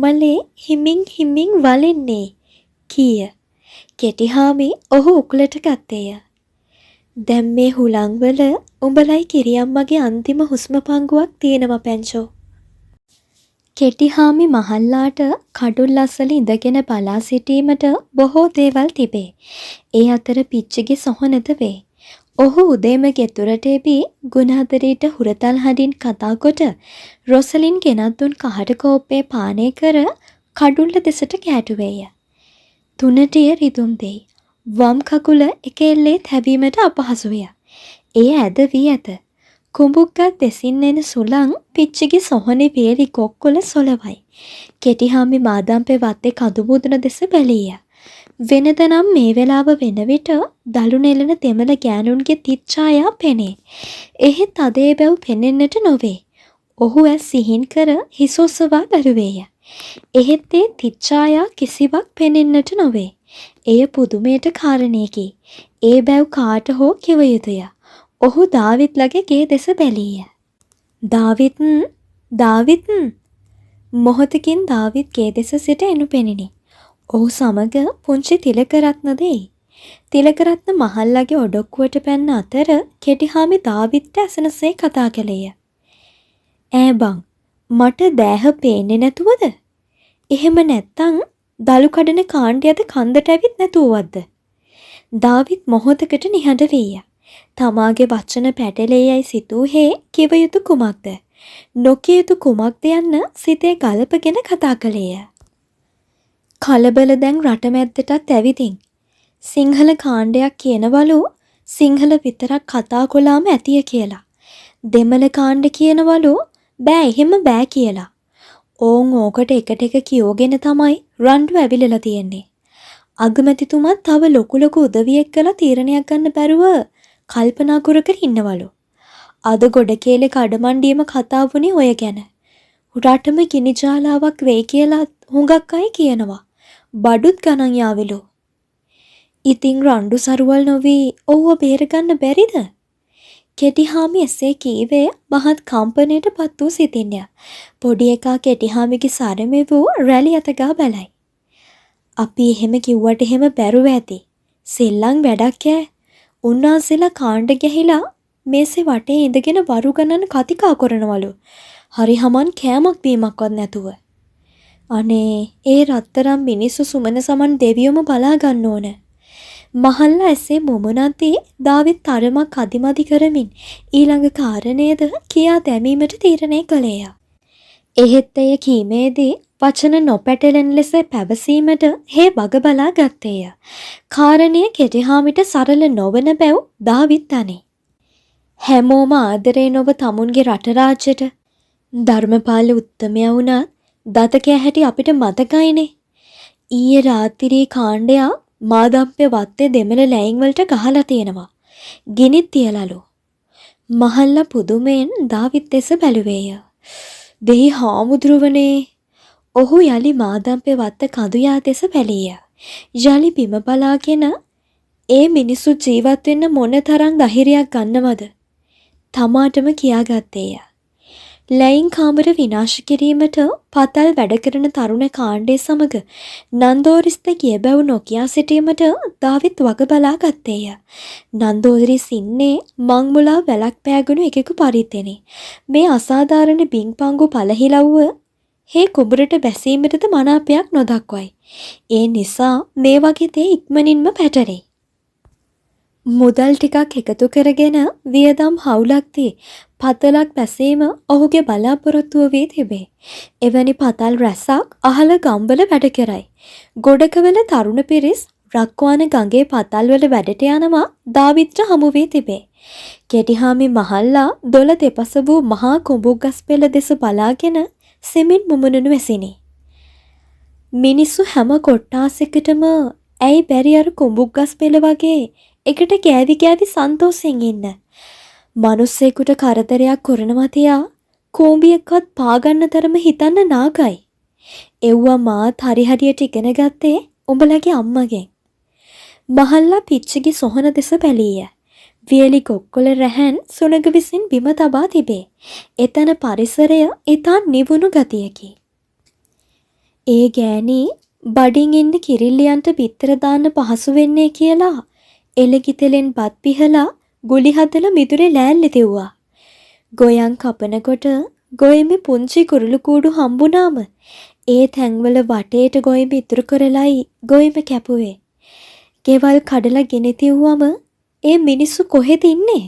මලේ හිමින් හිමින් වලෙන්නේ කීය. කෙටිහාමි ඔහු උකුලට ගත්තේය. දැන් මේ හුලංවල උඹලයි කිරියම්මගේ අන්තිම හුස්ම පංගුවක් තියෙනවා පැංචෝ. කෙටිහාමි මහල්ලාට කඩුල් අස්සල ඉඳගෙන බලා සිටීමට බොහෝ දේවල් තිබේ. ඒ අතර පිච්චිගේ සොහොනද වේ. ඔහු උදේම ගෙතුරට එබී ගුණහදරීට හුරතල් හඬින් කතා කොට රොසලින් ගෙනත් දුන් කහට කෝප්පේ පානය කර කඩුල්ල දෙසට කෑටුවේය. තුනටිය රිදුම් දෙයි. වම් කකුල එක එල්ලේ තැබීමට අපහසුය. ඒ ඇද වී ඇත. කුඹුක්ගත් දෙසින් එන සුළං පිච්චිගේ සොහොනේ වියලි කොක්කොල සොලවයි. කෙටිහාමි මාදම්පේ වත්තේ කඳු මුදුන දෙස බැලීය. වෙනදනම් මේ වෙලාව වෙන විට දළු නෙලන දෙමළ ගෑනුන්ගේ තිත් ඡායා පෙනේ. එහෙත් අද ඒ බැව් පෙනෙන්නට නොවේ. ඔහු ඇස් සිහින් කර හිස ඔසවා බැලුවේය. එහෙත් ඒ තිත් ඡායා කිසිවක් පෙනෙන්නට නොවේ. එය පුදුමයට කාරණයකි. ඒ බැව් කාට හෝ කිව යුතුය. ඔහු දාවිත්ලගේ ගේ දෙස බැලීය. දාවිත් මොහොතකින් දාවිත් ගේ දෙස සිට එනු පෙනිනි. ඔහු සමග පුංචි තිලකරත්න දෙයි. තිලකරත්න මහල්ලගේ ඔඩොක්කුවට පැන්න අතර කෙටිහාමි දාවිත්ට ඇසෙනසේ කතා කළේය. ඈ බං මට දෑහ පේන්නේ නැතුවද? එහෙම නැත්තං දළු කඩන කාණ්ඩයද කන්දට ඇවිත් නැතුවවද්ද? දාවිත් මොහොතකට නිහඬ වීය. තමාගේ වචන පැටලෙයයි සිතූහේ කිව යුතු කුමක්ද? නොකිය යුතු කුමක්ද යන්න සිතේ ගලපගෙන කතා කළේය. කලබල දැන් රට මැද්දටත් ඇවිදින්. සිංහල කාණ්ඩයක් කියනවලු සිංහල විතරක් කතා කොලාම ඇතිය කියලා. දෙමළ කාණ්ඩ කියනවලු බෑ එහෙම බෑ කියලා. ඕන් ඕකට එකට එක කියෝගෙන තමයි රණ්ඩු ඇවිලලා තියෙන්නේ. අගමැතිතුමත් තව ලොකු උදවියෙක් කළා තීරණයක් ගන්න බැරුව කල්පනා කර ඉන්නවලු. අද ගොඩකේලේ කඩමණ්ඩියම කතා වුණේ ඔය ගැන. රටම ගිනි ජාලාවක් වෙයි කියලා හුඟක් අය කියනවා. බඩුත් ගණන් යාවිලු. ඉතින් රණ්ඩු සරුවල් නොවී ඔහුව බේරගන්න බැරිද? කෙටිහාමි එසේ කීවේ මහත් කම්පනයට පත් වූ සිතින්ය. පොඩි එකා කෙටිහාමිගේ සරමෙ වූ රැලි අතගා බැලයි. අපි එහෙම කිව්වට එහෙම බැරුව ඇති. සෙල්ලම් වැඩක් ඈ. උන්වහන්සේලා කාණ්ඩ ගැහිලා මේසේ වටේ ඉඳගෙන වරු ගණන් කතිකා කරනවලු. හරි හමන් කෑමක් බීමක්වත් නැතුව. අනේ ඒ රත්තරම් මිනිස්සු සුමන සමන් දෙවියොම බලා ගන්න ඕන. මහල්ලා ඇසේ මොමුණන්දී දාවිත් තරමක් අදිමදි කරමින් ඊළඟ කාරණේද කියා දැමීමට තීරණය කළේය. එහෙත් එය කීමේදී වචන නොපැටලෙන ලෙස පැවසීමට හේ බග බලා ගත්තේය. කාරණය කෙටිහාමිට සරල නොවන බැව් දාවිත් අනේ. හැමෝම ආදරේ නොව තමුන්ගේ රට රාජ්‍යට ධර්මපාල උත්තමයා වුණත් දතකෑ හැටි අපිට මතකයිනේ. ඊයේ රාත්‍රියේ කාණ්ඩයා මාදම්පේ වත්තේ දෙමළ ලෑයින් වලට ගහලා තියෙනවා. ගිනිත් තියලලු. මහල්ලා පුදුමෙන් දාවිත් දෙස බැලුවේය. දෙහි හාමුදුරුවනේ ඔහු යලි මාදම්පේ වත්ත කඳුයා දෙස බැලීය. යලි බිම බලාගෙන ඒ මිනිස්සු ජීවත් වෙන්න මොන තරම් ධෛර්යයක් ගන්නවද? තමාටම කියාගත්තේය. ලැයින් කාමර විනාශ කිරීමට පතල් වැඩ කරන තරුණ කාණ්ඩය සමග නන්දෝරිස්ත කිය බැව් නොකියා සිටීමට දාවිත් වග බලා ගත්තේය. නන්දෝරිස් ඉන්නේ මංමුලා වැලක් පෑගුණු එකෙකු පරිද්දෙනි. මේ අසාධාරණ බිංපංගු පළහිලව්ව හේ කුඹරට බැසීමටද මනාපයක් නොදක්වයි. ඒ නිසා මේ වගේ දේ ඉක්මනින්ම පැටරෙයි. මුදල් ටිකක් එකතු කරගෙන වියදම් හවුලක් දී පතලක් පැසීම ඔහුගේ බලාපොරොත්තුව වී තිබේ. එවැනි පතල් රැසක් අහල ගම්වල වැඩ කරයි. ගොඩකවල තරුණ පිරිස් රක්වාන ගඟේ පතල්වල වැඩට යනවා දාවිත්‍ර හමු වී තිබේ. කෙටිහාමි මහල්ලා දොළ දෙපස වූ මහා කුඹුක් ගස් පෙළ දෙස බලාගෙන සෙමින් මුමුණුනු වැසිනි. මිනිස්සු හැම කොට්ටාසෙකටම ඇයි බැරි අර කුඹුක් ගස් පෙළ වගේ එකට කෑවි කෑවි සන්තෝෂෙන් ඉන්න. මනුස්සයෙකුට කරදරයක් කරනවා තියා කූඹියක්වත් පාගන්න තරම හිතන්න නාගයි. එව්වා මාත් හරි හරියට ඉගෙන ගත්තේ උඹලගේ අම්මගෙන්. මහල්ලා පිච්චිගේ සොහන දෙස බැලීය. වියලි කොක්කොල රැහැන් සුනග විසින් බිම තබා තිබේ. එතන පරිසරය ඉතා නිවුණු ගතියකි. ඒ ගෑණි බඩින් ඉන්න කිරිල්ලියන්ට බිත්තර දාන්න පහසු වෙන්නේ කියලා එළගිතෙලෙන් බත් පිහලා ගුලි හදලා මිදුරේ ලෑල්ලි දෙව්වා. ගොයන් කපනකොට ගොයමේ පුංචි කුරුළු කූඩු හම්බුනාම ඒ තැන්වල වටේට ගොයම ඉතුරු කරලයි ගොයම කැපුවේ. ගෙවල් කඩලා ගෙන තිව්වම ඒ මිනිස්සු කොහෙද ඉන්නේ?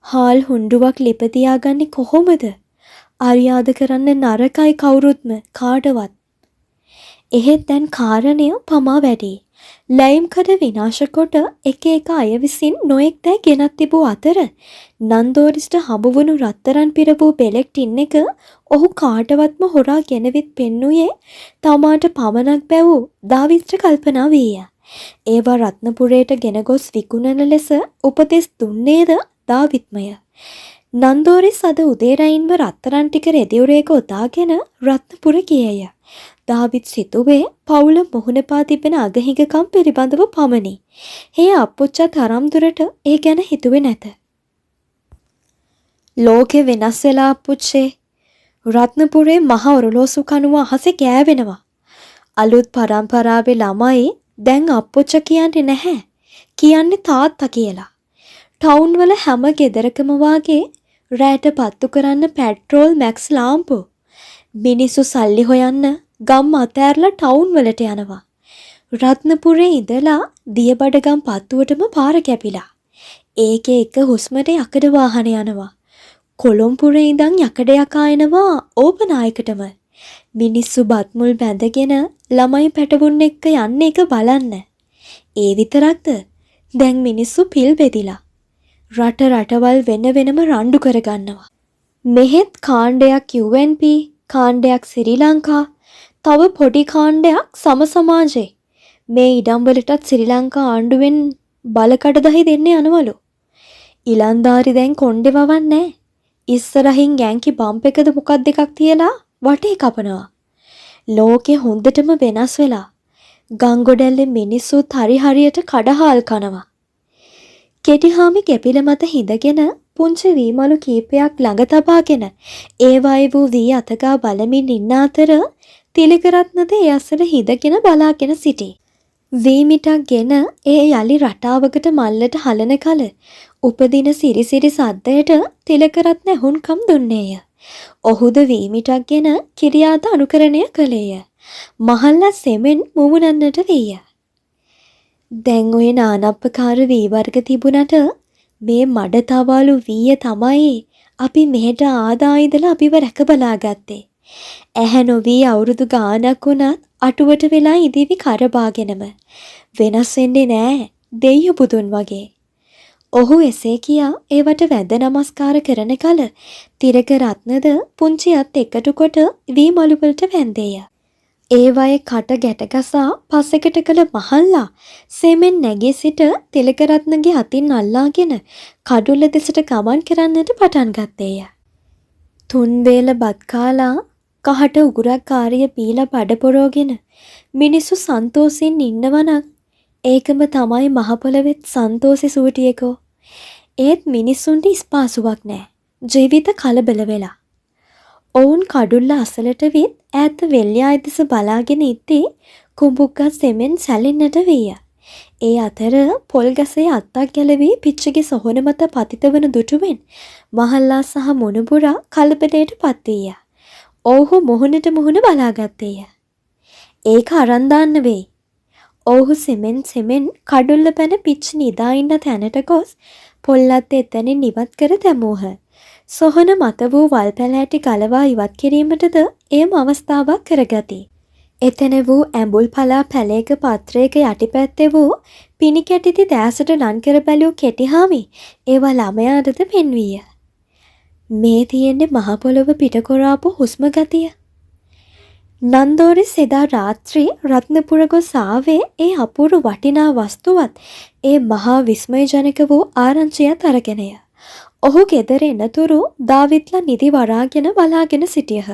හාල් හුණ්ඩුවක් ලිප තියාගන්නේ කොහොමද? අරියාද කරන්න නරකයි කවුරුත්ම කාටවත්. එහෙත් දැන් කාරණය පමා වැඩි. ලැයිම්කඩ විනාශ කොට එක එක අය විසින් නොයෙක් දෑ ගෙනත් තිබූ අතර නන්දෝරිස්ට හමුවුණු රත්තරන් පිරවූ බෙලෙක් ටින් එක ඔහු කාටවත්ම හොරා ගෙනවිත් පෙන්නුයේ තමාට පමණක් බැවූ දාවිත්‍ර කල්පනා වීය. ඒවා රත්නපුරයට ගෙන ගොස් විකුණන ලෙස උපදෙස් දුන්නේද දාවිත්මය. නන්දෝරිස් අද උදේරයින්ම රත්තරන් ටික රෙදිවුරේක ඔතාගෙන රත්නපුර ගියේය. දාවිත් සිතුවේ පවුල මුහුණ පා තිබෙන අගහිඟකම් පිළිබඳව පමණි. හේ අප්පුච්චා තරම් දුරට ඒ ගැන හිතුවේ නැත. ලෝකෙ වෙනස් වෙලා අප්පුච්චේ. රත්නපුරේ මහ ඔරලෝසු කනුව අහසේ ගෑවෙනවා. අලුත් පරම්පරාවේ ළමයි දැන් අප්පුච්චා කියන්නේ නැහැ. කියන්නේ තාත්තා කියලා. ටවුන් වල හැම ගෙදරකම වාගේ රැට පත්තු කරන්න පෙට්‍රෝල් මැක්ස් ලාම්පු. මිනිස්සු සල්ලි හොයන්න ගම් අතෑරලා ටවුන් වලට යනවා. රත්නපුරේ ඉඳලා දියබඩගම් පත්තුවටම පාර කැපිලා. ඒකේ එක හුස්මට යකඩ වාහන යනවා. කොළොම්පුරේ ඉඳන් යකඩ යකා එනවා ඕපනායකටම. මිනිස්සු බත්මුල් බැඳගෙන ළමයි පැටවුන් එක්ක යන්න එක බලන්න. ඒ විතරක්ද? දැන් මිනිස්සු පිල් බෙදිලා. රට රටවල් වෙන වෙනම රණ්ඩු කරගන්නවා. මෙහෙත් කාණ්ඩයක් UNP, කාණ්ඩයක් ශ්‍රී ලංකා, තව පොඩි කාණ්ඩයක් සම සමාජේ. මේ ඉඩම්වලටත් ශ්‍රී ලංකා ආණ්ඩුවෙන් බලකඩදහි දෙන්න යනවලු. ඉලන්දාරි දැන් කොණ්ඩේ වවන්නේ. ඉස්සරහින් යැන්කි බම්ප් එකද මොකක්ද එකක් තියලා වටේ කපනවා. ලෝකෙ හොඳටම වෙනස් වෙලා. ගංගොඩැල්ලේ මිනිස්සුත් හරි හරියට කඩහාල් කනවා. කෙටිහාමි කෙපිල මත හිඳගෙන පුංචි වීමලු කීපයක් ළඟ තබාගෙන ඒවායි වූ වී අතගා බලමින් ඉන්න අතර තිලකරත්නද ඒ අසල හිඳගෙන බලාගෙන සිටි. වී මිටක් ගෙන ඒ යලි රටාවකට මල්ලට හලන කල උපදින සිරිසිරි සද්දයට තිලකරත්න ඇහුම්කම් දුන්නේය. ඔහුද වී මිටක් ගෙන කිරියාද අනුකරණය කළේය. මහල්ලා සෙමෙන් මුමුණන්නට වීය. දැන් ඔය නානප්පකාර වී වර්ග තිබුණට මේ මඩ තවාලු වීය තමයි අපි මෙහෙට ආදා ඉඳලා අපිව රැක බලාගත්තේ. ඇහැ නොවී අවුරුදු ගාණක් වුණත් අටුවට වෙලා ඉදිවි කරබාගෙනම වෙනස් වෙන්නේ නෑ දෙයියෝ බුදුන් වගේ. ඔහු එසේ කියා ඒවට වැඳ නමස්කාර කරන කල තිරක රත්නද පුංචි අත් එකතු කොට වී මලු වලට වැඳේය. ඒවයේ කට ගැටගසා පස්සෙකට කළ මහල්ලා සෙමෙන් නැගී සිට තිලකරත්නගේ අතින් අල්ලාගෙන කඩුල්ල දෙසට ගමන් කරන්නට පටන් ගත්තේය. තුන් වේල බත් කාලා කහට උගුරක් කාරිය පීලා බඩ පොරෝගෙන මිනිස්සු සන්තෝෂෙන් ඉන්නවනම් ඒකම තමයි මහ පොළොවෙත් සන්තෝෂේ සූටියකෝ. ඒත් මිනිස්සුන්ට ස්පාසුවක් නැහැ. ජීවිත කලබල වෙලා. ඔවුන් කඩුල්ල අසලට විත් ඈත වෙල්යාය දෙස බලාගෙන ඉද්දී කුඹුක්ගත් සෙමෙන් සැලෙන්නට විය. ඒ අතර පොල් ගසේ අත්තක් ගැලවී පිච්චගේ සොහොන මත පතිත වන දුටුවෙන් මහල්ලා සහ මුණුබුරා කලබලයට පත් වීය. ඔවුහු මුහුණට මුහුණ බලාගත්තේය. ඒක අරන් දාන්න වෙයි. ඔවුහු සෙමෙන් කඩුල්ල පැන පිච්ච නිදා ඉන්න තැනට ගොස් පොල්ලත් එතනින් ඉවත් කර දැමූහ. සොහොන මත වූ වල් පැලෑටි ගලවා ඉවත් කිරීමටද එයම අවස්ථාවක් කරගති. එතන වූ ඇඹුල් පලා පැලයක පත්‍රයක යටිපැත්තේ වූ පිණි කැටිති දෑසට ලං කර බැලූ කෙටිහාමි ඒවා ළමයාටද පෙන්වීය. මේ තියෙන්නේ මහ පොළොව පිටකොරාපු හුස්ම ගතිය. නන්දෝරිස් එදා රාත්‍රී රත්නපුර ගොස් ආවේ ඒ අපූරු වටිනා වස්තුවත් ඒ මහා විස්මයජනක වූ ආරංචියත් අරගෙනය. ඔහු ගෙදර එනතුරු දාවිත්ලා නිදි වරාගෙන බලාගෙන සිටියහ.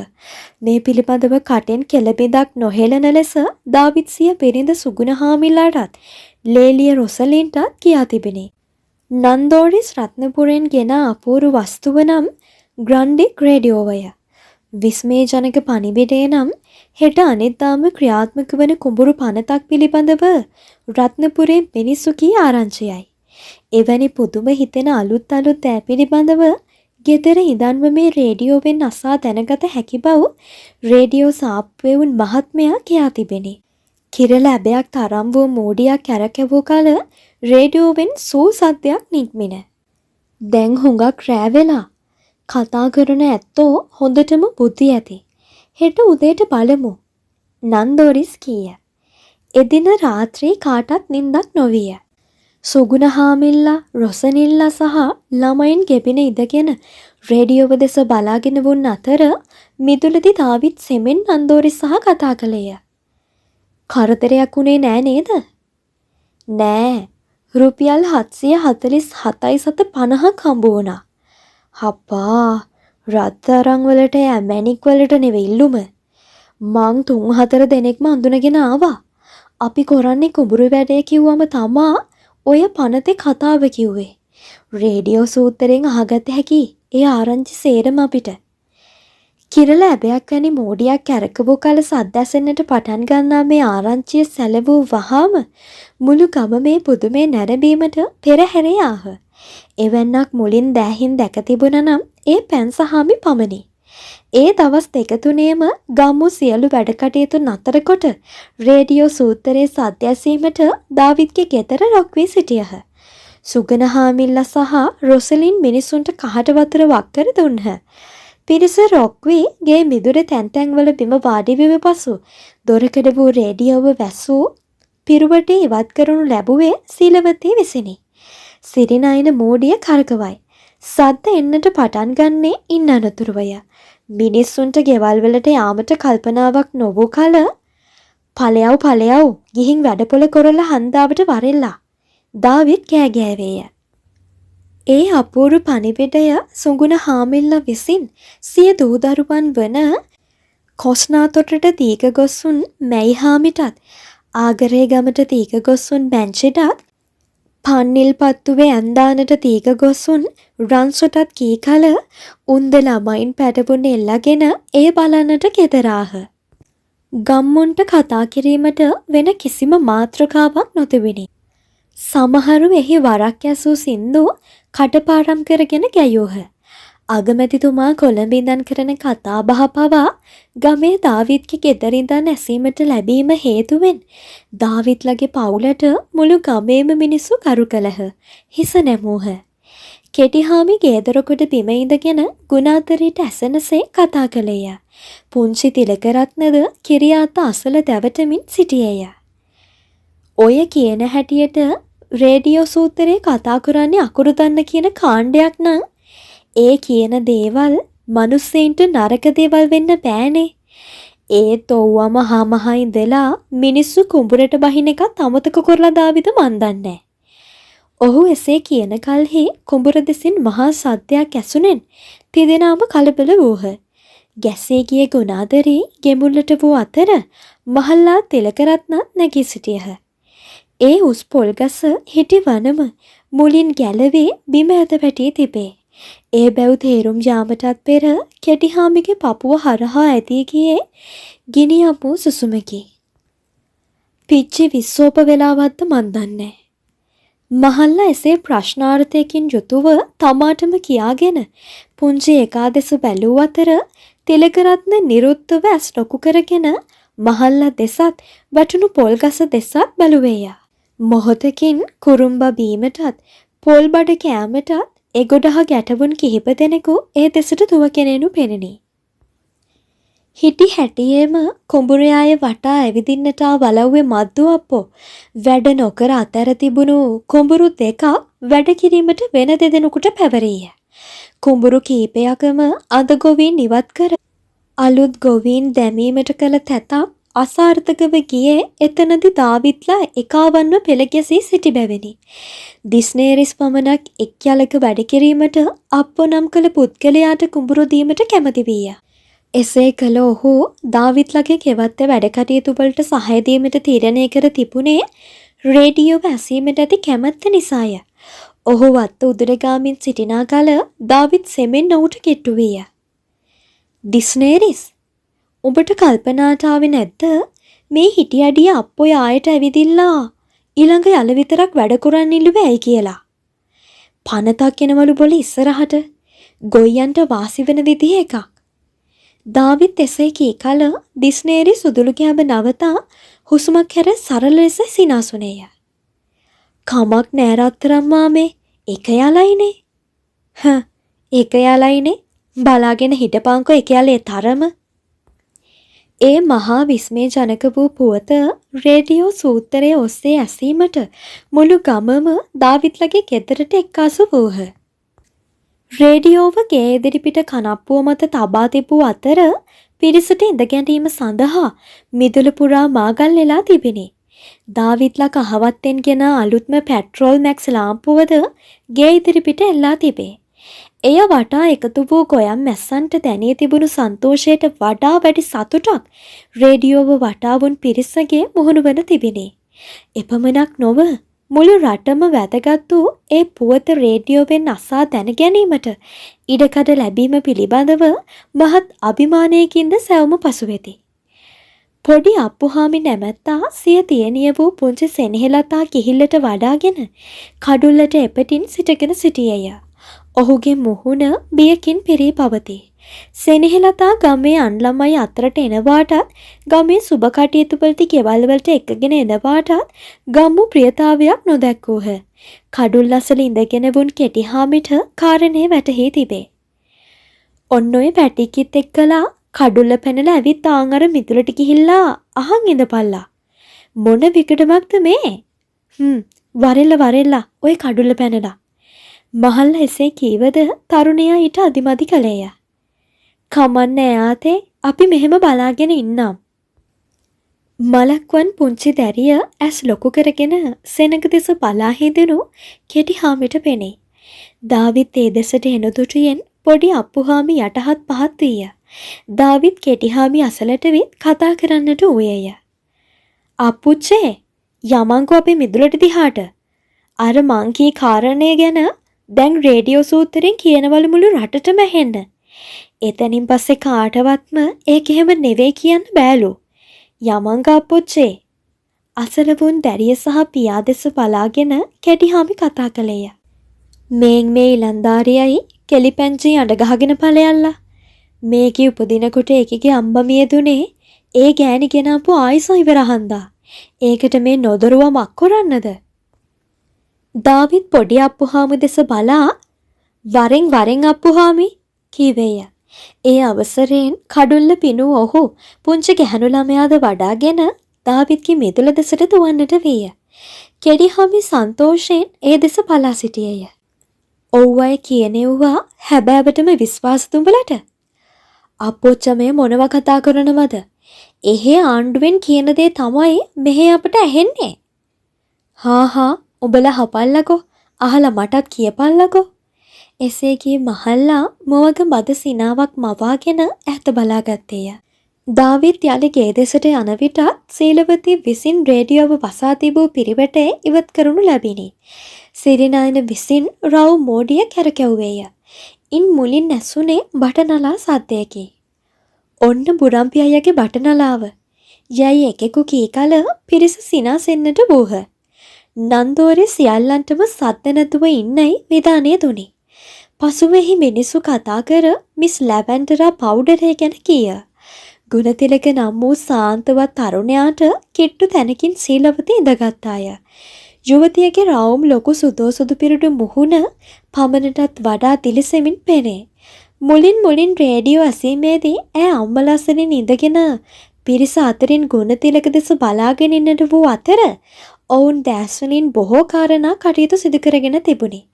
මේ පිළිබඳව කටෙන් කෙළබිඳක් නොහෙළන ලෙස දාවිත් සිය බිරිඳ සුගුණහාමිලාටත් ලේලිය රොසලින්ටත් කියා තිබිණි. නන්දෝරිස් රත්නපුරෙන් ගෙන අපූරු වස්තුව නම් ග්‍රන්ඩික් රේඩියෝවය. විස්මයජනක පණිවිඩය නම් හෙට අනිද්දාම ක්‍රියාත්මක වන කුඹුරු පනතක් පිළිබඳව රත්නපුරේ මිනිස්සු කී ආරංචියයි. එවැනි පුදුම හිතෙන අලුත් දෑ පිළිබඳව ගෙදර ඉඳන්ම මේ රේඩියෝවෙන් අසා දැනගත හැකි බව රේඩියෝ සාප්පුවෙවුන් මහත්මයා කියා තිබෙනි. කිරල ඇබයක් තරම් වූ මූඩියක් කැරකැවූ කල රේඩියෝවෙන් සූ සද්දයක් නික්මින. දැන් හුඟක් රෑ වෙලා. කතා කරන ඇත්තෝ හොඳටම බුද්ධි ඇති. හෙට උදේට බලමු. නන්දෝරිස් කීය. එදින රාත්‍රී කාටත් නින්දක් නොවිය. සුගුණහාමිල්ලා රොසනිල්ලා සහ ළමයින් ගෙබින ඉඳගෙන රේඩියෝව දෙස බලාගෙන වුන් අතර මිදුලදී දාවිත් සෙමෙන් නන්දෝරිස් සහ කතා කළේය. කරදරයක් උනේ නෑ නේද? නෑ. රුපියල් 747.50ක් හම්බ වුණා. හප්පා රත්තරන් වලට මැණික් වලට නෙවෙයි ඉල්ලුම. මං 3-4 දෙනෙක්ම අඳුනගෙන ආවා. අපි කරන්නේ කුඹුරු වැඩේ කිව්වම තමා ඔය පනතේ කතාව කිව්වේ. රේඩියෝ සූත්‍රයෙන් අහගත හැකි ඒ ආරංචි සේරම අපිට. කිරල ඇබයක් වැනි මෝඩියක් කැරකවූ කල සද්දැසෙන්නට පටන් ගන්නා මේ ආරංචිය සැලවූ වහාම මුළු ගම මේ පුදුමේ නැරඹීමට පෙරහැරේ ආහ. එවැන්නක් මුලින් දැහින් දැක තිබුණ නම් ඒ පැන්සහාමි පමණි. ඒ දවස් 2-3ම ගම්මු සියලු වැඩ කටයුතු නතර කොට රේඩියෝ සූත්‍රයේ සද්ද ඇසීමට දාවිත්ගේ ගෙදර රොක් වී සිටියහ. සුගණහාමිල්ලා සහ රොසලින් මිනිසුන්ට කහට වතුර වක් කර දුන්හ. පිරිස රොක් වී ගේ මිදුරේ තැන් තැන්වල බිම වාඩි වී පසු දොරකඩ වූ රේඩියෝව වැස්සූ පිරුවටේ ඉවත් කරනු ලැබුවේ සීලවතී විසිනි. සිරිනයින මෝඩිය කරකවයි. සද්ද එන්නට පටන් ගන්නේ ඉන්න අනතුරුවය. මිනිස්සුන්ට ගෙවල් වලට යාමට කල්පනාවක් නොවූ කල ඵලයව් ගිහින් වැඩපොළ කරලා හන්දාවට වරෙල්ලා. දාවිත් කෑ ගෑවේය. ඒ අපූරු පණිවිඩය සුගුණහාමිල්ලා විසින් සිය දූ දරුවන් වන කොස්නාතොටට දීක ගොස්සුන් මැයිහාමිටත් ආගරේ ගමට දීක ගොස්සුන් බැංචිටත් පන්නිල් පත්තුවේ ඇන්දානට දීක ගොස්සුන් රන්සොටත් කී කල උන්ද ළමයින් පැටපුන් එල්ලගෙන ඒ බලන්නට ගෙදරාහ. ගම්මුන්ට කතා කිරීමට වෙන කිසිම මාතෘකාවක් නොතිබිණි. සමහරු එහි වරක් ඇසූ සින්දු කටපාඩම් කරගෙන ගැයූහ. අගමැතිතුමා කොළඹ ඉඳන් කරන කතා බහ පවා ගමේ දාවිත්ගේ ගෙදර ඉඳන් ඇසීමට ලැබීම හේතුවෙන් දාවිත්ලගේ පවුලට මුළු ගමේම මිනිස්සු කරු කළහ. හිස නැමූහ. කෙටිහාමි ගේදරකොට බිම ඉඳගෙන ගුණාතරයට ඇසෙනසේ කතා කළේය. පුංචි තිලකරත්නද කිරියාත අසල දැවටමින් සිටියේය. ඔය කියන හැටියට රේඩියෝ සූත්‍රයේ කතා කරන්නේ අකුරු දන්න කියන කාණ්ඩයක් නම් ඒ කියන දේවල් මිනිස්සෙන්ට නරක දේවල් වෙන්න බෑනේ. ඒත් ඔව්වම හමහා ඉඳලා මිනිස්සු කුඹුරට බහින එකත් අමතක කරලා දාවිද මන් දන්නේ. ඔහු එසේ කියන කල්හි කුඹුර දෙසින් මහා සද්දයක් ඇසුනෙන් තිදෙනාම කලබල වූහ. ගැසේ ගිය ගුණාදරී ගෙමුල්ලට වූ අතර මහල්ලා තිලකරත්නත් නැගී සිටියහ. ඒ උස් පොල්ගස හිටි වනම මුලින් ගැලවී බිම ඇද වැටී තිබේ. ඒ බැව් තේරුම් යාමටත් පෙර කෙටිහාමිගේ පපුව හරහා ඇදී ගියේ ගිනි අපූ සුසුමකි. පිච්චි විස්සෝප වෙලාවත්ද මන් දන්නේ. මහල්ලා එසේ ප්‍රශ්නාර්ථයකින් යුතුව තමාටම කියාගෙන පුංචි එකාදෙස බැලූ අතර තිලකරත්න නිරුත්තව ඇස් ලොකු කරගෙන මහල්ලා දෙසත් වැටුණු පොල්ගස දෙසත් බැලුවේය. මොහොතකින් කුරුම්බා බීමටත් පොල් බඩ කෑමටත් එගොඩහ ගැටවුන් කිහිප දෙනෙකු ඒ දෙසට දුවකෙනෙනු පෙනිනි. හිටි හැටියේම කුඹුරයාය වටා ඇවිදින්නට වලව්වේ මද්දු අප්පෝ වැඩ නොකර අතර තිබුණු කුඹුරු දෙකක් වැඩ කිරීමට වෙන දෙදෙනෙකුට පැවරීය. කුඹුරු කීපයකම අද ගොවීන් ඉවත් කර අලුත් ගොවීන් දැමීමට කළ තැතක් අසාර්ථකව ගියේ එතනදි දාවිත්ලා එකාවන්ව පෙළ ගැසී සිටි බැවිනි. දිස්නේරිස් පමණක් එක් යලක වැඩ කිරීමට අප්පෝ නම් කළ පුද්ගලයාට කුඹුරු දීමට කැමති වීය. එසේ කළ ඔහු දාවිත්ලාගේ ගෙවත්තේ වැඩ කටයුතු වලට සහාය දීමට තීරණය කර තිබුණේ රේඩියෝව ඇසීමට ඇති කැමැත්ත නිසාය. ඔහු වත්ත උදුරගාමින් සිටිනා කල දාවිත් සෙමෙන් ඔහුට කිට්ටු වීය. දිස්නේරිස්, ඔබට කල්පනාට ආවේ නැද්ද මේ හිටි අඩිය අප්පොය ආයට ඇවිදිල්ලා ඊළඟ යල විතරක් වැඩ කරන් ඉල්ලුවේ ඇයි කියලා? පනතක් එනවලු බොල ඉස්සරහට ගොයියන්ට වාසි වෙන විදිහ එකක්. දාවිත් එසේ කී කල දිස්නේරි සුදුළු කැබ නවතා හුස්මක් හැර සරල ලෙස සිනාසුනේය. කමක් නෑ රත්තරන් මාමේ, එක යලයිනේ. එක යලයිනේ. බලාගෙන හිටපංකෝ එක යලේ තරම. ඒ මහා විස්මයජනක වූ පුවත රේඩියෝ සූත්‍රයේ ඔස්සේ ඇසීමට මුළු ගමම දාවිත්ලගේ ගෙදරට එක්කාසු වූහ. රේඩියෝව ගේ ඉදිරිපිට කනප්පුව මත තබා තිබූ අතර පිරිසට ඉඳ ගැනීම සඳහා මිදුළු පුරා මාගල් වෙලා තිබිණි. දාවිත්ලා කහවත්තෙන් ගෙන අලුත්ම පෙට්‍රෝල් මැක්ස් ලාම්පුවද ගේ ඉදිරිපිට එල්ලා තිබේ. එය වටා එකතු වූ ගොයම් මැස්සන්ට දැනී තිබුණු සන්තෝෂයට වඩා වැඩි සතුටක් රේඩියෝව වටා වුන් පිරිසගේ මුහුණුවන තිබිණි. එපමණක් නොව මුළු රටම වැදගත් වූ ඒ පුවත රේඩියෝවෙන් අසා දැන ගැනීමට ඉඩකඩ ලැබීම පිළිබඳව මහත් අභිමානයකින්ද සැවුම පසුවෙති. පොඩි අප්පුහාමි නැමැත්තා සිය තියනිය වූ පුංචි සෙනෙහෙලතා කිහිල්ලට වඩාගෙන කඩුල්ලට එපටින් සිටගෙන සිටියේය. ඔහුගේ මුහුණ බියකින් පිරී පවතී. සෙනෙහෙලතා ගමේ අන් ළමයි අතරට එනවාටත් ගමේ සුබ කටයුතු වලට ගෙවල් වලට එක්කගෙන එනවාටත් ගම්මු ප්‍රියතාවයක් නොදැක්වූහ. කඩුල් අසල ඉඳගෙන වුන් කෙටිහාමිට කාරණේ වැටහි තිබේ. ඔන්න ඔය පැටිකිත් එක්කලා කඩුල්ල පැනලා ඇවිත් ආන් අර මිදුලට ගිහිල්ලා අහන් ඉඳපල්ලා. මොන විකටමක්ද මේ? වරෙල්ලා ඔය කඩුල්ල පැනලා. මහල්ලා එසේ කීවද තරුණයා ඊට අදිමදි කළේය. කමන්නේ යාතේ, අපි මෙහෙම බලාගෙන ඉන්නම්. මලක්වන් පුංචි දැරිය ඇස් ලොකු කරගෙන සෙනඟ දෙස බලා හිඳුණු කෙටිහාමිට පෙනේ. දාවිත් ඒ දෙසට එන දුටුයෙන් පොඩි අප්පුහාමි යටහත් පහත් වීය. දාවිත් කෙටිහාමි අසලට විත් කතා කරන්නට ඌයේය. අප්පුච්චේ, යමන්කෝ අපේ මිදුලට දිහාට. අර මං කී කාරණේ ගැන දැන් රේඩියෝ සූත්‍රයෙන් කියනවලු මුළු රටටම ඇහෙන්න. එතනින් පස්සේ කාටවත්ම ඒක එහෙම නෙවෙයි කියන්න බෑලු. යමං අප්පුච්චේ. අසලවුන් දැරිය සහ පියා දෙස බලාගෙන කෙටිහාමි කතා කළේය. මේ ඉලන්දාරියයි කෙලිපැංචි අඬ ගහගෙන ඵලයල්ලා. මේකේ උපදිනකොට ඒකගේ අම්බා මියදුනේ ඒ ගෑණි ගෙනාපු ආයිසෝ ඉවරහන්දා. ඒකට මේ නොදරුව මක් කරන්නද? දාවිත් පොඩි අප්පුහාමි දෙස බලා වරෙන් අප්පුහාමි කීවේය. ඒ අවසරයෙන් කඩුල්ල පිනූ ඔහු පුංචි ගැහණු ළමයාද වඩාගෙන දාවිත්ගේ මිදුල දෙසට දුවන්නට වීය. කෙටිහාමි සන්තෝෂයෙන් ඒ දෙස බලා සිටියේය. ඔව් අය කියනෙව්වා හැබෑවටම විශ්වාස තුඹලට. අප්පොච්චමේ මොනවා කතා කරනවද? එහෙ ආණ්ඩුවෙන් කියන දේ තමයි මෙහෙ අපට ඇහෙන්නේ. හා උඹලා හපල්ලකෝ, අහලා මටත් කියපල්ලකෝ. එසේ කී මහල්ලා මුවග මද සිනාවක් මවාගෙන ඇත බලාගත්තේය. දාවිත් යළි ගේ දෙසට යන විටත් සීලවතී විසින් රේඩියෝව වසා තිබූ පිරිවැටේ ඉවත් කරනු ලැබිණි. සිරිනායන විසින් රව් මෝඩිය කැරකැව්වේය. ඉන් මුලින් ඇසුනේ බටනලා සද්දයකි. ඔන්න බුරම්පි අයගේ බටනලාව. යයි එකෙකු කී කල පිරිස සිනාසෙන්නට වූහ. නන්දෝරේ සියල්ලන්ටම සද්ද නැතුව ඉන්නයි විධානය දුනි. පසුවෙහි මිනිස්සු කතා කර මිස් ලැවැන්ඩරා පවුඩරේ ගැන කීය. ගුණතිලක නම් වූ සාන්තවත් තරුණයාට කිට්ටු තැනකින් සීලවතී ඉඳගත්තාය. යුවතියගේ රවුම් ලොකු සුදෝසුදු පිරුඩු මුහුණ පමණටත් වඩා දිලිසෙමින් පෙනේ. මුලින් රේඩියෝ ඇසීමේදී ඇය අම්මලස්සනින් ඉඳගෙන පිරිස අතරින් ගුණතිලක දෙස බලාගෙන ඉන්නට වූ අතර ඔවුන් දැස්වලින් බොහෝ කාරණා කටයුතු සිදු කරගෙන තිබුණි.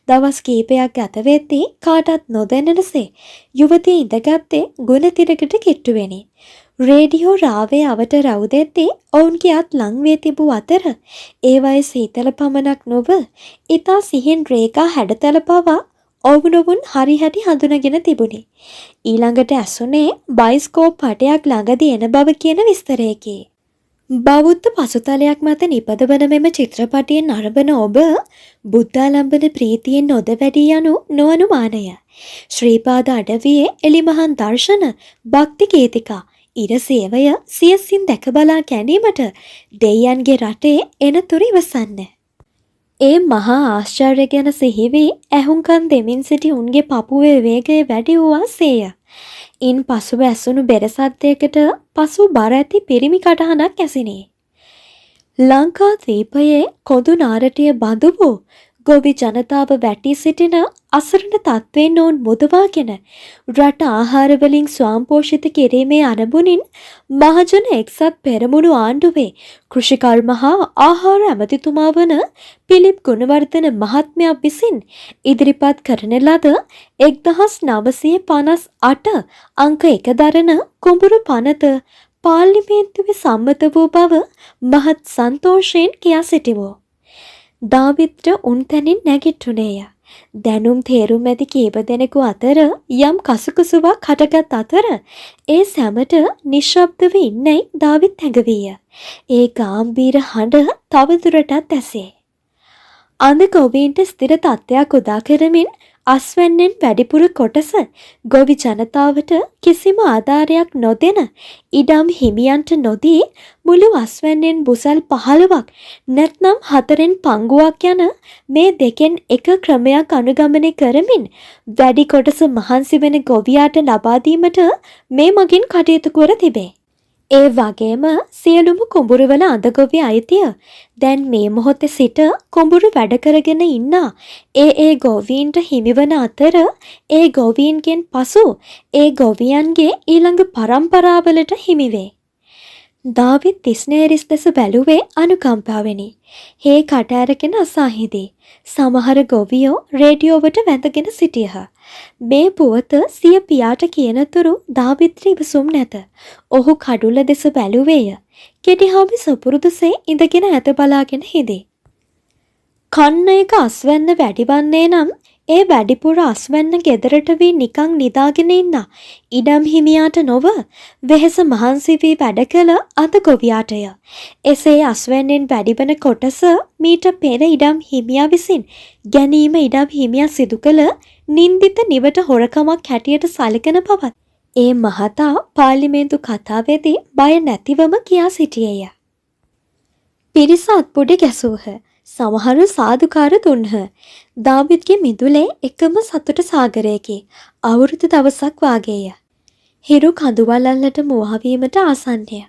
දවස් කීපයක් ගත වෙද්දී කාටත් නොදැනෙනසේ යුවතිය ඉඳගත්තේ ගුණතිලකට කිට්ටුවෙනි. රේඩියෝ රාවේ අවට රව් දෙද්දී ඔවුන්ගේ අත් ලං වී තිබූ අතර ඒවයේ සීතල පමණක් නොව ඉතා සිහින් රේඛා හැඩතල පවා ඔවුන් හරි හැටි හඳුනගෙන තිබුණි. ඊළඟට ඇසුනේ බයිස්කෝප් පටයක් ළඟදී එන බව කියන විස්තරයකි. බෞද්ධ පසුතලයක් මත නිපදවන මෙම චිත්‍රපටයෙන් අරබන ඔබ බුද්ධාලම්බන ප්‍රීතියෙන් නොද වැඩි යනු නොඅනුමානය. ශ්‍රීපාද අඩවියේ එලිමහන් දර්ශන භක්ති ගීතිකා ඉරසේවය සියසින් දැක බලා ගැනීමට දෙයයන්ගේ රටේ එනතුරු ඉවසන්න. ඒ මහා ආශ්චර්ය ගැන සිහිවී ඇහුම්කන් දෙමින් සිටි උන්ගේ පපුවේ වේගය වැඩි වූවා සේය. ඉන් පසුව ඇසුණු බෙරසද්දයකට පසු බර ඇති පිරිමි කටහඬක් ඇසිනි. ලංකා ද්වීපයේ කොඳු නාරටිය බඳු වූ ගොවි ජනතාව වැටී සිටින අසරණ තත්ත්වයෙන් ඔවුන් මුදවාගෙන රට ආහාරවලින් ස්වාම්පෝෂිත කිරීමේ අරමුණින් මහජන එක්සත් පෙරමුණු ආණ්ඩුවේ කෘෂිකර්ම හා ආහාර ඇමතිතුමා වන පිලිප් ගුණවර්ධන මහත්මයා විසින් ඉදිරිපත් කරන ලද 1958 අංක 1 දරන කුඹුරු පනත පාර්ලිමේන්තුවේ සම්මත වූ බව මහත් සන්තෝෂයෙන් කියා සිටිමු. දාවිත්ට උන් තැනින් නැගිට්ටුනේය. දැනුම් තේරුම් ඇති කීප දෙනෙකු අතර යම් කසුකුසුවක් හටගත් අතර ඒ සැමට නිශ්ශබ්දව ඉන්නයි දාවිත් හැඟවීය. ඒ ගාම්භීර හඬ තවදුරටත් ඇසේ. අඳ ගොවීන්ට ස්ථිර තත්ත්වයක් උදා කරමින් අස්වැන්නෙන් වැඩිපුර කොටස ගොවි ජනතාවට කිසිම ආධාරයක් නොදෙන ඉඩම් හිමියන්ට නොදී මුළු අස්වැන්නෙන් බුසල් 15ක් නැත්නම් 4න් පංගුවක් යන මේ දෙකෙන් එක ක්‍රමයක් අනුගමනය කරමින් වැඩි කොටස මහන්සි වෙන ගොවියාට ලබා දීමට මේ මගින් කටයුතු කර තිබේ. ඒ වගේම සියලුම කුඹුරුවල අඳගොවි අයිතිය දැන් මේ මොහොතේ සිට කුඹුරු වැඩ කරගෙන ඉන්න ඒ ගොවීන්ට හිමිවන අතර ඒ ගොවීන්ගෙන් පසු ඒ ගොවියන්ගේ ඊළඟ පරම්පරාවලට හිමි වේ. දාවිත් තිස්නේරිස් දෙස බැලුවේ අනුකම්පාවෙනි. හේ කට ඇරගෙන අසාහිදී. සමහර ගොවියෝ රේඩියෝවට වැඳගෙන සිටියහ. මේ පුවත සිය පියාට කියනතුරු දාවිත්‍රි ඉවසුම් නැත. ඔහු කඩුල දෙස බැලුවේය. කෙටිහාමි සුපුරුදුසේ ඉඳගෙන ඇත බලාගෙන හිදී. කන්න එක අස්වැන්න වැඩිවන්නේ නම් ඒ වැඩිපුර අස්වැන්න ගෙදරට වී නිකං නිදාගෙන ඉන්න ඉඩම් හිමියාට නොව වෙහෙස මහන්සි වී වැඩ කළ අද ගොවියාටය. එසේ අස්වැන්නෙන් වැඩිවන කොටස මීට පෙර ඉඩම් හිමියා විසින් ගැනීම ඉඩම් හිමියා සිදු කළ නින්දිත නිවට හොරකමක් හැටියට සලකන බවත් ඒ මහතා පාර්ලිමේන්තු කතාවේදී බය නැතිවම කියා සිටියේය. පිරිස අත්පොඩි ගැසූහ. සමහරු සාදුකාර දුන්හ. දාවිත්ගේ මිදුලේ එකම සතුට සාගරයකි. අවුරුදු දවසක් වාගේය. හිරු කඳුවලල්ලට මුවහවීමට ආසන්නය.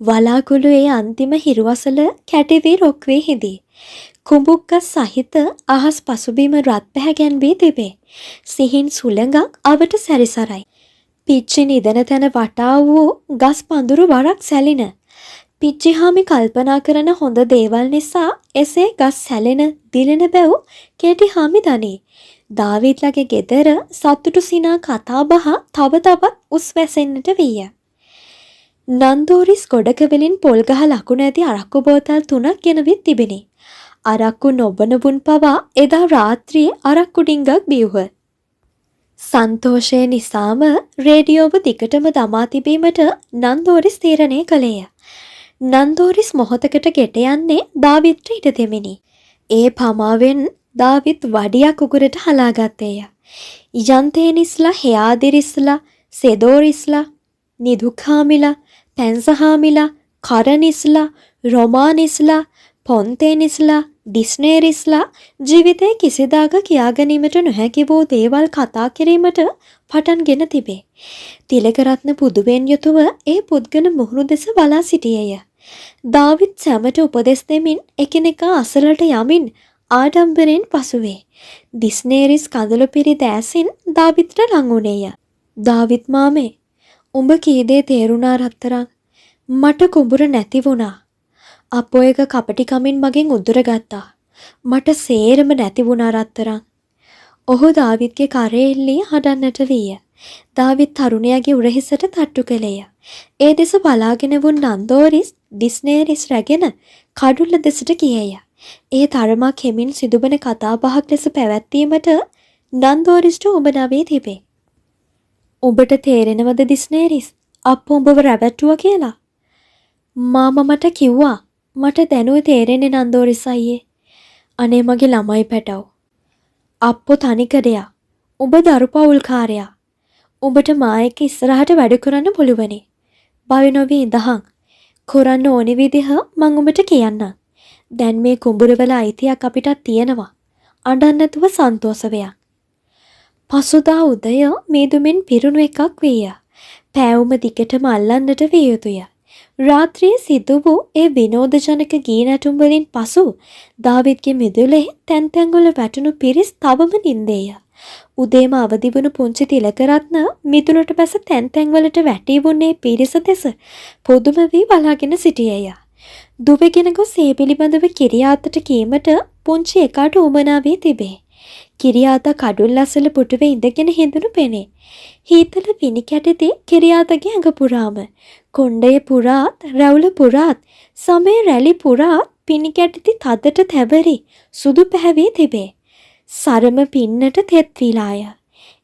වලාකුළු ඒ අන්තිම හිරුවසල කැටිවී රොක්වී හිදී. කුඹුක්ක සහිත අහස් පසුබිම රත් පැහැගැන්වී තිබේ. සිහින් සුළඟක් අවට සැරිසරයි. පිච්චි නිදන තැන වටා වූ ගස් පඳුරු වරක් සැලින. පිච්චිහාමි කල්පනා කරන හොඳ දේවල් නිසා එසේ ගස් සැලෙන දිලෙන බැව් කෙටිහාමි දනී. දාවිත්ලගේ ගෙදර සතුටු සිනා කතාබහ තව තවත් උස්වැසෙන්නට වීය. නන්දෝරිස් ගොඩකවලින් පොල්ගහ ලකුණ ඇති අරක්කු බෝතල් 3ක් ගෙනවිත් තිබිණි. අරක්කු නොබනවුන් පවා එදා රාත්‍රියේ අරක්කු ඩිංගක් බිව්හ. සන්තෝෂය නිසාම රේඩියෝව දිගටම දමා තිබීමට නන්දෝරිස් තීරණය කළේය. නන්දෝරිස් මොහොතකට ගෙට යන්නේ දාවිත්ට ඉඩ දෙමිනි. ඒ පමාවෙන් දාවිත් වඩියක් උගුරට හලාගත්තේය. යන්තේනිස්ලා හෙයාදිරිස්ලා සෙදෝරිස්ලා නිදුකාමිලා පැන්සහාමිලා කරනිස්ලා රොමානිස්ලා පොන්තේනිස්ලා ඩිස්නේරිස්ලා ජීවිතයේ කිසිදාක කියාගැනීමට නොහැකි වූ දේවල් කතා කිරීමට පටන්ගෙන තිබේ. තිලකරත්න පුදුවෙන් යුතුව ඒ පුද්ගල මුහුණු දෙස බලා සිටියේය. දාවිත් සැමට උපදෙස් දෙමින් එකිනෙකා අසලට යමින් ආඩම්බරෙන් පසුවේ. ඩිස්නේරිස් කඳුළු පිරි දෑසින් දාවිත්ට ලං වුණේය. දාවිත් මාමේ, උඹ කීදේ තේරුණා රත්තරන්? මට කුඹුර නැති වුණා. අපෝ එක කපටිකමින් මගෙන් උදුර ගත්තා. මට සේරම නැති වුණා රත්තරන්. ඔහු දාවිත්ගේ කරේ එල්ලී හඬන්නට විය. දාවිත් තරුණයාගේ උරහිසට තට්ටු කළේය. ඒ දෙස බලාගෙන වුන් නන්දෝරිස් ඩිස්නේරිස් රැගෙන කඩුල්ල දෙසට ගියේය. ඒ තරමක් හෙමින් සිදුවන කතාබහක් ලෙස පැවැත්වීමට නන්දෝරිස්ට උඹ තිබේ. උඹට තේරෙනවද ඩිස්නේරිස්? අප්පු උඹව රැවට්ටුවා කියලා. මාමා මට කිව්වා. මට දැනුවේ තේරෙන්නේ නන්දෝරිස් අයියේ. අනේ මගේ ළමයි පැටව. අප්පු තනිකඩයා. උඹ දරු පවුල්කාරයා. උඹට මා එක්ක ඉස්සරහට වැඩ කරන්න පුළුවනි. බය නොවී ඉඳහන්. කරන්න ඕනි විදිහ මං උඹට කියන්නම්. දැන් මේ කුඹුරවල අයිතියක් අපිටත් තියෙනවා. අඬන්න නැතුව සන්තෝෂ වෙයක්. පසුදා උදය මේදුමින් පිරුණු එකක් විය. පෑවුම දිගටම අල්ලන්නට විය යුතුය. රාත්‍රියේ සිදු වූ ඒ විනෝදජනක ගී නැටුම් වලින් පසු දාවිත්ගේ මිදුලේ තැන් තැන්වල වැටුණු පිරිස් තවම නින්දේය. උදේම අවදි වුණු පුංචි තිලකරත්න මිදුලට බැස තැන් තැන්වලට වැටී වුණේ පිරිස දෙස පුදුම වී බලාගෙන සිටියේය. දුවගෙන ගොස් ඒ පිළිබඳව කිරියාතට කීමට පුංචි එකාට උමනා වී තිබේ. කිරියාතා කඩුල් අසල පුටුවේ ඉඳගෙන හිඳුණු පෙනේ. හීතල පිණි කැටෙති කිරියාතගේ ඇඟ පුරාම. කොණ්ඩය පුරාත් රැවුල පුරාත් සමේ රැලි පුරාත් පිණි කැටෙති තදට තැවරි සුදු පැහැවී තිබේ. සරම පින්නට තෙත් විලාය.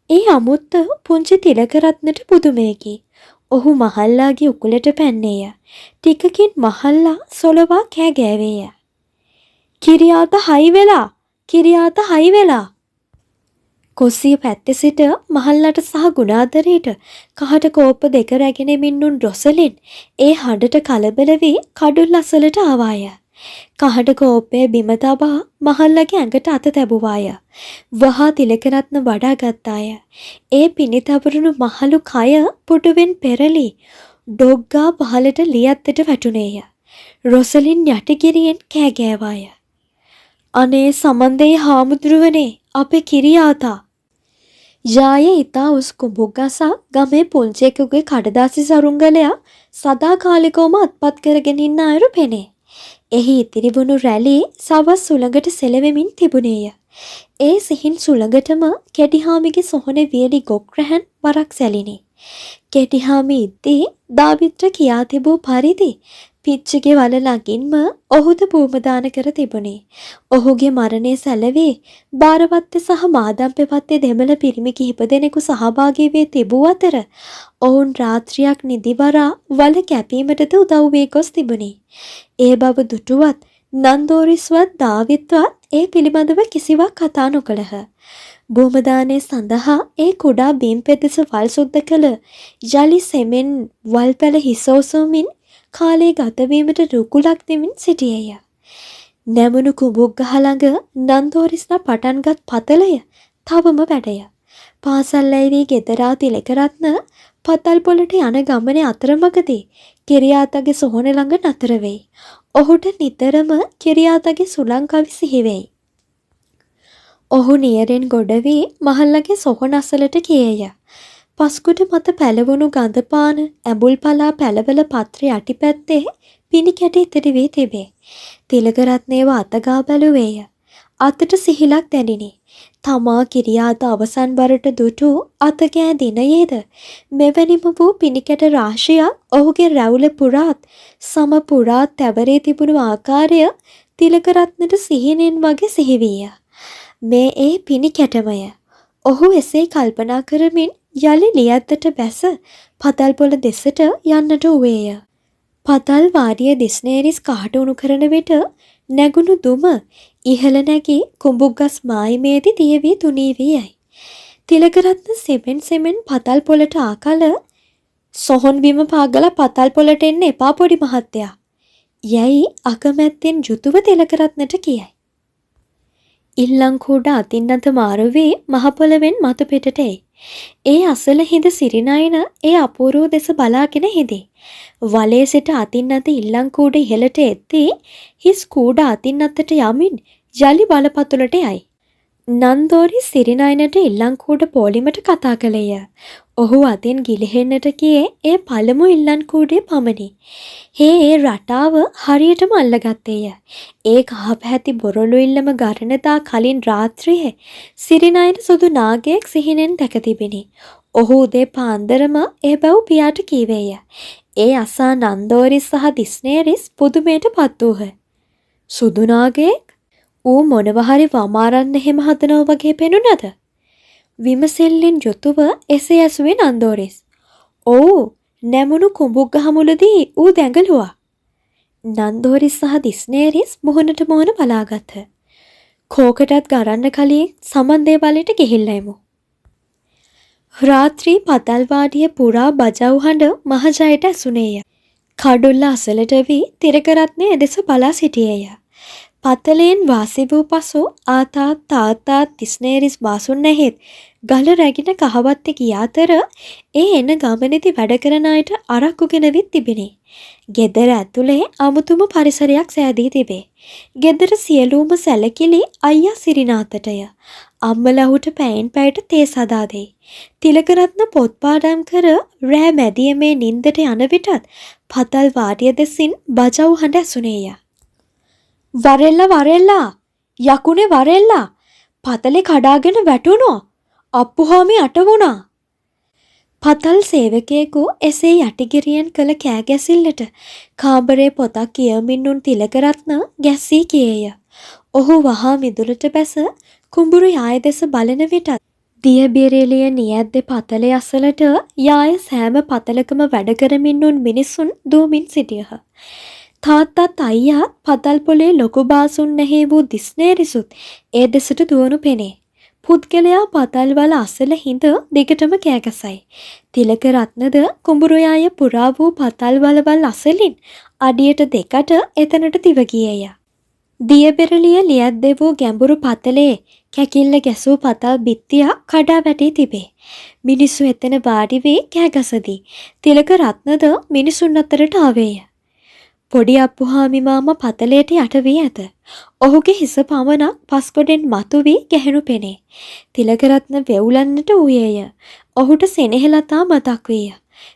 ඒ අමුත්ත පුංචි තිලකරත්නට පුදුමයකි. ඔහු මහල්ලාගේ උකුලට පැන්නේය. ටිකකින් මහල්ලා සොලවා කෑ ගෑවේය. කිරියාත හයි වෙලා! කිරියාත හයි වෙලා! කොස්සිය පැත්තේ සිට මහල්ලට සහ ගුණාදරයට කහට කෝප්ප දෙක රැගෙන මින්නුන් රොසලින් ඒ හඬට කලබල වී කඩුල් අසලට ආවාය. කහට කෝප්පය බිම තබා මහල්ලගේ ඇඟට අත තැබුවාය. වහා තිලකරත්න වඩා ගත්තාය. ඒ පිණි තවරුණු මහලු කය පුටුවෙන් පෙරලි ඩොග්ගා පහලට ලියත්තට වැටුණේය. රොසලින් යටිගිරියෙන් කෑ ගෑවාය. අනේ සමන්දේ හාමුදුරුවනේ, අපේ කිරියාතා! යාය ඉතා උස් කුඹුගසා ගමේ පුංචෙකුගේ කඩදාසි සරුංගලයා සදාකාලිකවම අත්පත් කරගෙන ඉන්න අයුරු පෙනේ. එහි ඉතිරි වුණු රැළි සවස් සුළඟට සෙලවෙමින් තිබුණේය. ඒ සිහින් සුළඟටම කෙටිහාමිගේ සොහොනේ වියලි ගොක් රැහන් වරක් සැලිනි. කෙටිහාමි ඉද්දී දාවිත්‍ර කියා තිබූ පරිදි පිච්චිගේ වල ළඟින්ම ඔහුද භූමදාන කර තිබුණේ. ඔහුගේ මරණය සැලවී බාරවත්තේ සහ මාදම්පෙපත්තේ දෙමළ පිරිමි කිහිප දෙනෙකු සහභාගී වී තිබූ අතර ඔවුන් රාත්‍රියක් නිදිවරා වල කැපීමටද උදව් වී ගොස් තිබුණි. ඒ බව දුටුවත් නන්දෝරිස්වත් දාවිත්වත් ඒ පිළිබඳව කිසිවක් කතා නොකළහ. භූමදානය සඳහා ඒ කුඩා බීම් පෙදෙස වල් සුද්ධ කළ යලි සෙමෙන් වල් පැල හිසෝසුමින් කාලේ ගතවීමට රුකුලක් දෙමින් සිටියේය. නැමුණු කුඹුක් ගහ ළඟ නන්දෝරිස්ලා පටන්ගත් පතලය තවම වැඩය. පාසල් ඇයවී ගෙදරා තිලකරත්න පතල් පොළට යන ගමනේ අතරමඟදී කිරියාතගේ සොහොන ළඟ නතර වෙයි. ඔහුට නිතරම කිරියාතගේ සුළං කවි සිහි වෙයි. ඔහු නියරෙන් ගොඩ වී මහල්ලගේ සොහොන අසලට ගියේය. පස්කුඩ මත පැලවුණු ගඳපාන ඇඹුල් පලා පැලවල පත්‍රය යටිපැත්තේ පිණි කැට ඉතිරි වී තිබේ. තිලකරත්නේව අතගා බැලුවේය. අතට සිහිලක් දැනිනි. තමා කිරියාත අවසන් වරට දුටු අතකෑ දිනයේද මෙවැනිම වූ පිණි කැට රාශියක් ඔහුගේ රැවුල පුරාත් සම පුරාත් තැවරී තිබුණු ආකාරය තිලකරත්නට සිහිනෙන් වගේ සිහිවිය. මේ ඒ පිණි කැටමය. ඔහු එසේ කල්පනා කරමින් යලි ලියද්දට බැස පතල් පොළ දෙසට යන්නට වූවේය. පතල් වාඩිය දිස්නේරිස් කහට උණු කරන විට නැගුණු දුම ඉහළ නැගී කුඹුග්ගස් මායිමේදී දියවී තුනී වී යයි. තිලකරත්න සෙමෙන් පතල් පොළට ආකල සොහොන් බිම පාගලා පතල් පොළට එන්න එපා පොඩි මහත්තයා. යැයි අකමැත්තෙන් යුතුව තිලකරත්නට කියයි. ඉල්ලංකූඩ අතින් අත මාරු වී මහ පොළවෙන් මතු පිටට එයි. ඒ අසල හිඳ සිරිනයන ඒ අපූර්ව දෙස බලාගෙන හිඳි. වලේ සිට අතින් අත ඉල්ලංකූඩ ඉහළට එද්දී හිස් කූඩ අතින් අතට යමින් යලි බලපතුලට යයි. නන්දෝරි සිරිනයනට ඉල්ලංකූඩ පෝලිමට කතා කළේය. ඔහු අතින් ගිලිහෙන්නට ගියේ ඒ පළමු ඉල්ලංකූඩේ පමණි. ඒ රටාව හරියටම අල්ලගත්තේය. ඒ කහපැහැති බොරළු ඉල්ලම ගරණදා කලින් රාත්‍රියේ සිරිනයන සුදු නාගයෙක් සිහිනෙන් දැක තිබිණි. ඔහු උදේ පාන්දරම ඒ බැව් පියාට කීවේය. ඒ අසා නන්දෝරිස් සහ දිස්නේරිස් පුදුමයට පත් වූහ. සුදු නාගයෙක්? ඌ මොනවහරි වමාරන්න එහෙම හදනව වගේ පෙනුනද? විමසෙල්ලෙන් යුතුව එසේ ඇසුවේ නන්දෝරිස්. ඔව්, නැමුණු කුඹුග්ග හමුලදී ඌ දැඟලුවා. නන්දෝරිස් සහ දිස්නේරිස් මුහුණට මුහුණ බලාගත්හ. කෝකටත් ගරන්න කලින් සමන්දේ බලයට ගිහිල්ලා එමු. රාත්‍රී පතල් වාඩිය පුරා බජව් හඬ මහජයට ඇසුනේය. කඩුල්ල අසලට වී තිලකරත්නය එදෙස බලා සිටියේය. පතලයෙන් වාසි වූ පසු තාත්තාත් දිස්නේරිස් බාසුන් නැහෙත් ගල රැගෙන කහවත්තේ ගිය අතර ඒ එන ගමනේදී වැඩ කරන අයට අරක්කු ගෙනවිත් තිබිණි. ගෙදර ඇතුලේ අමුතුම පරිසරයක් සෑදී තිබේ. ගෙදර සියලුම සැලකිලි අයියා සිරිනාතටය. අම්මලහුට පැයෙන් පැයට තේ සදා දෙයි. තිලකරත්න පොත් පාඩම් කර රෑ මැදියමේ නින්දට යන විටත් පතල් වාඩිය දෙසින් බජව් හඬ ඇසුනේය. වරෙල්ලා යකුනේ වරෙල්ලා පතලේ කඩාගෙන වැටුණෝ අප්පුහාමි අට වුණා. පතල් සේවකයෙකු එසේ යටිගිරියෙන් කළ කෑගැසිල්ලට කාමරේ පොතක් කියමින් උන් තිලකරත්න ගැස්සී කියේය. ඔහු වහා මිදුලට බැස කුඹුරු යාය දෙස බලන විටත් දියබිරෙලිය නියැද්දේ පතලේ අසලට යාය සෑම පතලකම වැඩ කරමින් උන් මිනිසුන් දුවමින් සිටියහ. තාත්තත් අයියාත් පතල් පොලේ ලොකු බාසුන් නැහැ වූ දිස්නේරිසුත් ඒ දෙසට දුවනු පෙනේ. පුද්ගලයා පතල් වල අසල හිඳ දිගටම කෑගසයි. තිලකරත්නද කුඹුරුයාය පුරා වූ පතල් වලවල් අසලින් අඩියට දෙකට එතනට දිව ගියේය. දියබෙරළිය ලියද්දේ වූ ගැඹුරු පතලේ කැකිල්ල ගැසූ පතල් බිත්තියක් කඩා වැටී තිබේ. මිනිස්සු එතන වාඩි වී කෑගසදී තිලකරත්නද මිනිසුන් අතරට ආවේය. පොඩි අප්පුහාමි මාමා පතලයට යට වී ඇත. ඔහුගේ හිස පමණක් පස්කොඩෙන් මතු වී ගැහෙනු පෙනේ. තිලකරත්න වෙවුලන්නට වූයේය. ඔහුට සෙනෙහලතා මතක් වීය.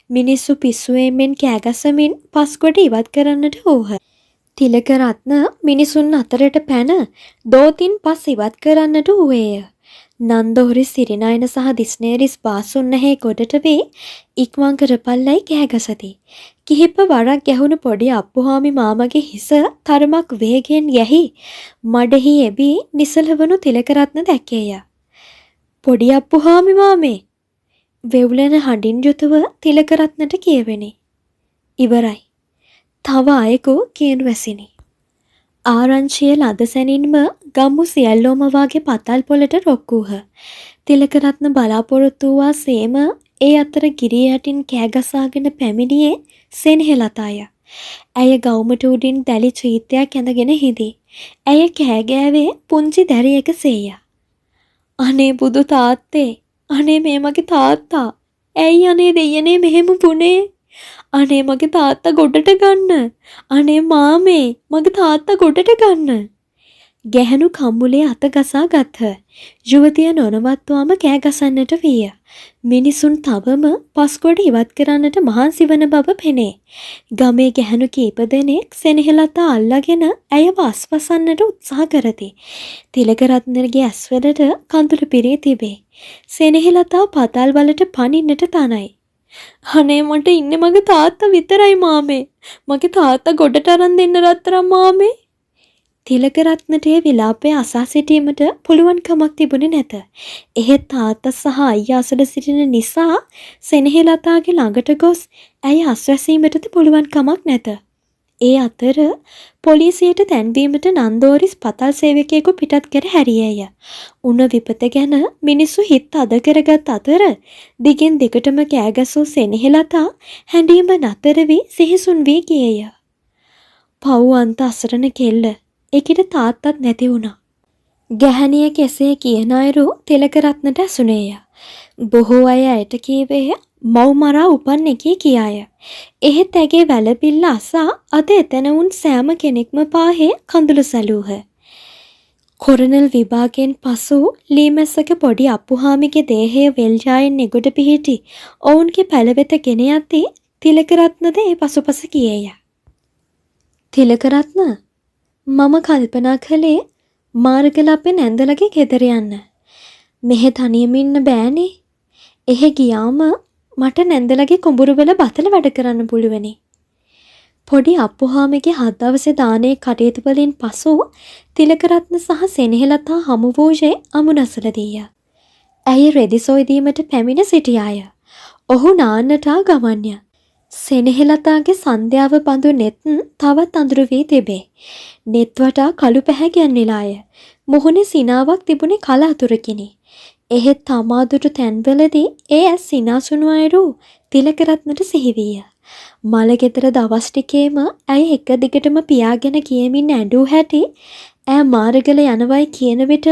මිනිස්සු පිස්සුවෙන් කෑගසමින් පස්කොඩ ඉවත් කරන්නට වූහ. තිලකරත්න මිනිසුන් අතරට පැන දෝතින් පස් ඉවත් කරන්නට වූයේය. නන්දෝරි සිරිනයන සහ දිස්නේරිස් බාසුන් නැහැ ගොඩට වී ඉක්මන් කරපල්ලයි කෑගසති. කිහිප වරක් ගැහුණු පොඩි අප්පුහාමි මාමගේ හිස තරමක් වේගෙන් යැහි මඩෙහි එබී නිසලවනු තිලකරත්න දැක්කේය. පොඩි අප්පුහාමි මාමේ වෙවුලන හඬින් යුතුව තිලකරත්නට කියවෙනි. ඉවරයි. තව අයෙකු කියනු ඇසිනි. ආරංචිය ලදසැනින්ම ගම්මු සියල්ලෝම වාගේ පතල් පොළට රොක්කූහ. තිලකරත්න බලාපොරොත්තු වූවා සේම ඒ අතර ගිරිය යටින් කෑගසාගෙන පැමිණියේ සෙනෙහලතාය. ඇය ගවුමට උඩින් දැලි චීත්තයක් ඇඳගෙන හිඳි. ඇය කෑගෑවේ පුංචි දැරියක සේය. අනේ බුදු තාත්තේ, අනේ මේ මගේ තාත්තා, ඇයි අනේ දෙයනේ මෙහෙම පුනේ? අනේ මගේ තාත්තා ගොඩට ගන්න. අනේ මාමේ මගේ තාත්තා ගොඩට ගන්න. ගැහැණු කම්බුලේ අත ගසා ගත්හ. යුවතිය නොනවත්වාම කෑ ගසන්නට විය. මිනිසුන් තවම පස්කොඩ ඉවත් කරන්නට මහන්සි වන බව පෙනේ. ගමේ ගැහැණු කීප දෙනෙක් සෙනෙහලතා අල්ලගෙන ඇයව අස්වසන්නට උත්සාහ කරති. තිලකරත්නගේ ඇස්වලට කඳුළු පිරී තිබේ. සෙනෙහලතා පතල් වලට පනින්නට තනයි. අනේ මට ඉන්නේ මගේ තාත්තා විතරයි මාමේ. මගේ තාත්තා ගොඩට අරන් දෙන්න රත්තරන් මාමේ. තිලකරත්නට ඒ විලාපය අසා සිටීමට පුළුවන් කමක් තිබුණේ නැත. එහෙත් තාත්තා සහ අයියා අසල සිටින නිසා සෙනෙහෙලතාගේ ළඟට ගොස් ඇය අස්වැසීමටද පුළුවන් කමක් නැත. ඒ අතර පොලිසියට දැන්වීමට නන්දෝරිස් පතල් සේවකයෙකු පිටත් කර හැරියේය. උණ විපත ගැන මිනිස්සු හිත අද කරගත් අතර දිගින් දිගටම කෑගසූ සෙනෙහෙලතා හැඬීම නතර වී සිහිසුන් වී ගියේය. පව් අන්ත අසරණ කෙල්ල. ඒකිට තාත්තත් නැති වුණා. ගැහැණිය කෙසේ කියන අයුරු තිලකරත්නට ඇසුනේය. බොහෝ අය ඇයට කීවේය මව් මරා උපන් එකී කියාය. එහෙත් ඇගේ වැළපිල්ල අසා අද එතන වුන් සෑම කෙනෙක්ම පාහේ කඳුළු සැලූහ. කොරනල් විභාගයෙන් පසු ලීමැස්සක පොඩි අප්පුහාමිගේ දේහය වෙල්ජායෙන් නෙගොඩ පිහිටි ඔවුන්ගේ පැළවෙත ගෙන යද්දී තිලකරත්නද ඒ පසුපස ගියේය. තිලකරත්න, මම කල්පනා කළේ මාර්ගල අපේ නැන්දලගේ ගෙදර යන්න. මෙහෙ තනියම ඉන්න බෑනේ. එහෙ ගියාම මට නැන්දලගේ කුඹුරුවල බතල වැඩ කරන්න පුළුවනි. පොඩි අප්පුහාමිගේ 7 දවසේ දානේ කටයුතු වලින් පසු තිලකරත්න සහ සෙනෙහෙලතා හමු වූයේ අමුණසලදීය. ඇය රෙදි සොයදීමට පැමිණ සිටියාය. ඔහු නාන්නට ගමන්ය. සෙනෙහෙලතාගේ සන්ධ්‍යාව බඳු නෙත් තවත් අඳුරු වී තිබේ. නෙත් වටා කළු පැහැගැන් වෙලාය. මුහුණේ සිනාවක් තිබුණේ කලාතුරකිනි. එහෙත් තමාදුටු තැන්වලදී ඒ ඇස් සිනාසුණු අයුරු තිලකරත්නට සිහිවිය. මලගෙදර දවස් ටිකේම ඇය එක දිගටම පියාගෙන කියමින් ඇඬූ හැටි ඈ මාර්ගල යනවයි කියන විට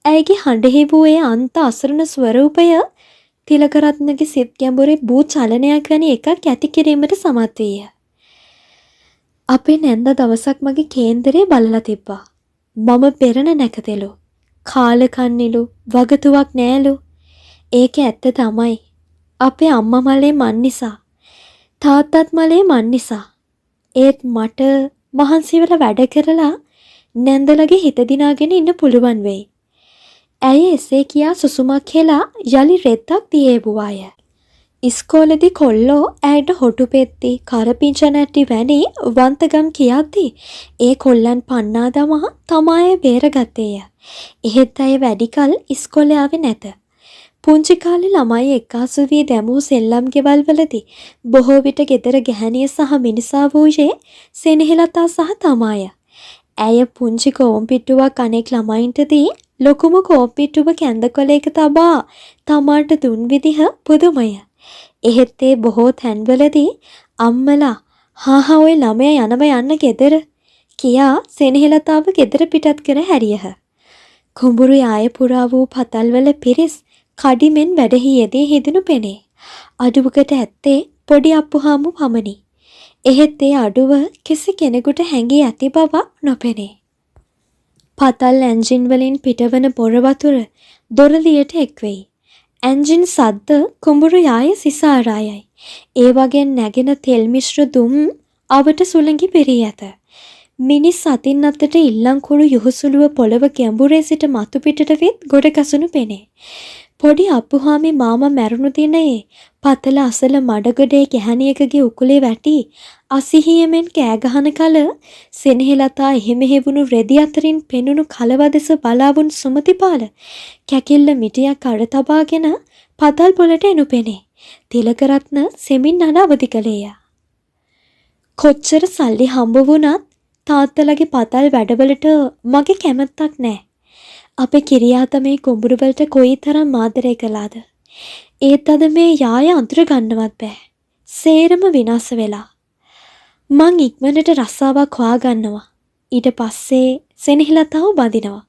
ඇයගේ හඬෙහි වූ ඒ අන්ත අසරණ ස්වරූපය තිලකරත්නගේ සිත් ගැඹුරේ බූ චලනයක් වැනි එකක් ඇති කිරීමට සමත් වීය. අපේ නැන්ද දවසක් මගේ කේන්දරේ බලලා තිබ්බා. මම පෙරණ නැකතෙලු. කාල කන්නිලු වගතුවක් නෑලු. ඒක ඇත්ත තමයි. අපේ අම්මා මලේ මන් නිසා. තාත්තත් මලේ මන් නිසා. ඒත් මට මහන්සි වෙලා වැඩ කරලා නැන්දලගේ හිත දිනාගෙන ඉන්න පුළුවන් වෙයි. ඇය එසේ කියා සුසුමක් හෙලා යලි රෙද්දක් දියේබුවාය. ඉස්කෝලේදී කොල්ලෝ ඇයට හොටු පෙත්ති කරපිංචා නැටි වැනි වන්තගම් කියද්දී ඒ කොල්ලන් පන්නා දමා තමයි බේරගත්තේය. එහෙත් ඇය වැඩිකල් ඉස්කෝලේ ආවේ නැත. පුංචි කාලේ ළමයි එක්කාසු වී දැමූ සෙල්ලම් ගෙවල් වලදී බොහෝ විට ගෙදර ගැහැණිය සහ මිනිසා වූයේ සෙනෙහෙලතා සහ තමාය. ඇය පුංචි කෝම්පිට්ටුවක් අනෙක් ළමයින්ටදී ලොකුම කෝම්පිට්ටුව කැඳකොලයක තබා තමාට දුන් විදිහ පුදුමය. එහෙත් ඒ බොහෝ තැන්වලදී අම්මලා හා ඔය ළමයා යන්න ගෙදර කියා සෙනෙහෙලතාව ගෙදර පිටත් කර හැරියහ. කුඹුරු යාය පුරා වූ පතල්වල පිරිස් කඩිමෙන් වැඩහි යෙදී හිඳුණු පෙනේ. අඩුවකට ඇත්තේ පොඩි අප්පුහාමු පමණි. එහෙත් ඒ අඩුව කිසි කෙනෙකුට හැඟී ඇති බව නොපෙනේ. පතල් එන්ජින් වලින් පිටවන බොර වතුර දොරලියට එක්වෙයි. එන්ජින් සද්ද කුඹුරු යාය සිසාරායයි. ඒ වගේ නැගෙන තෙල් මිශ්‍ර දුම් අවට සුළඟි පෙරී ඇත. මිනිස් අතින් අතට ඉල්ලංකුරු යොහුසුලුව පොළව ගැඹුරේ සිට මතු පිටට විත් ගොඩ කසුණු පෙනේ. පොඩි අප්පුහාමි මාමා මැරුණු දිනේ පතල අසල මඩගොඩේ ගැහණියකගේ උකුලේ වැටි අසිහියමෙන් කෑ ගහන කල සෙනෙහෙලතා එහෙමෙහෙ වුණු රෙදි අතරින් පෙනුණු කලවදෙස බලාවුන් සුමතිපාල කැකිල්ල මිටියක් අර තබාගෙන පතල් පොළට එනු පෙනේ. තිලකරත්න සෙමින් නඩ අවදි කළේය. කොච්චර සල්ලි හම්බ වුණත් තාත්තලගේ පතල් වැඩවලට මගේ කැමැත්තක් නෑ. අපේ කිරියාත මේ කුඹුරු වලට කොයිතරම් ආදරය කළාද. ඒත් අද මේ යාය අඳුර ගන්නවත් බෑ. සේරම විනාශ වෙලා. මං ඉක්මනට රස්සාවක් හොයාගන්නවා. ඊට පස්සේ සෙනෙහෙලතාව බඳිනවා.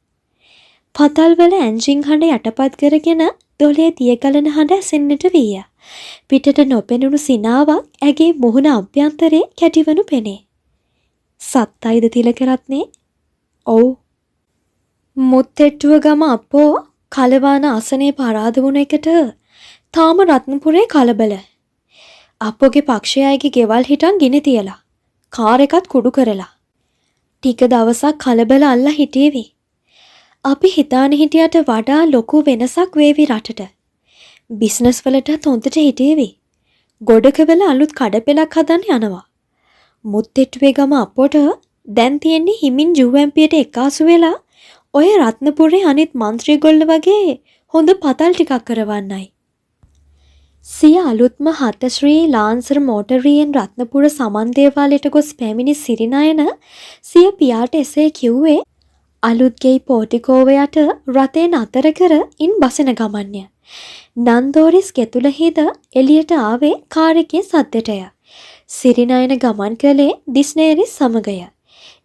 පතල් වල එන්ජින් හඬ යටපත් කරගෙන දොලේ තියකලන හඬ ඇසෙන්නට විය. පිටට නොපෙනුණු සිනාවක් ඇගේ මුහුණ අභ්‍යන්තරේ කැටිවනු පෙනේ. සත්තයිද තිලකරත්නේ? ඔව්. මුත්තෙට්ටුව ගම අපෝ කලවාන ආසනේ පරාද වුණ එකට තාම රත්නපුරේ කලබල. අපෝගේ පක්ෂයේ අයගේ ගෙවල් හිටන් ගිනි තියලා. කාර් එකත් කුඩු කරලා. ටික දවසක් කලබල අල්ලා හිටියේවි. අපි හිතාන හිටියට වඩා ලොකු වෙනසක් වේවි රටට. බිස්නස් වලටත් හොඳට හිටියේවි. ගොඩක වෙල අලුත් කඩපෙලක් හදන්න යනවා. මුත්තෙට්ටුවේ ගම අපෝට දැන් තියෙන්නේ හිමින් UMPට එකාසු වෙලා ඔය රත්නපුරේ අනිත් මන්ත්‍රීගොල්ල වගේ හොඳ පතල් ටිකක් කරවන්නයි. සිය අලුත්ම හත ශ්‍රී ලාන්සර් මෝටරයෙන් රත්නපුර සමන් දේවාලයට ගොස් පැමිණි සිරිනයන සිය පියාට එසේ කිව්වේ අලුත් ගෙයි පෝටිකෝව යට රථේ නතර කර ඉන් බසෙන ගමන්ය. නන්දෝරිස් ගෙතුළ හිද එළියට ආවේ කාර් එකේ සද්දටය. සිරිනයන ගමන් කළේ දිස්නේරිස් සමගය.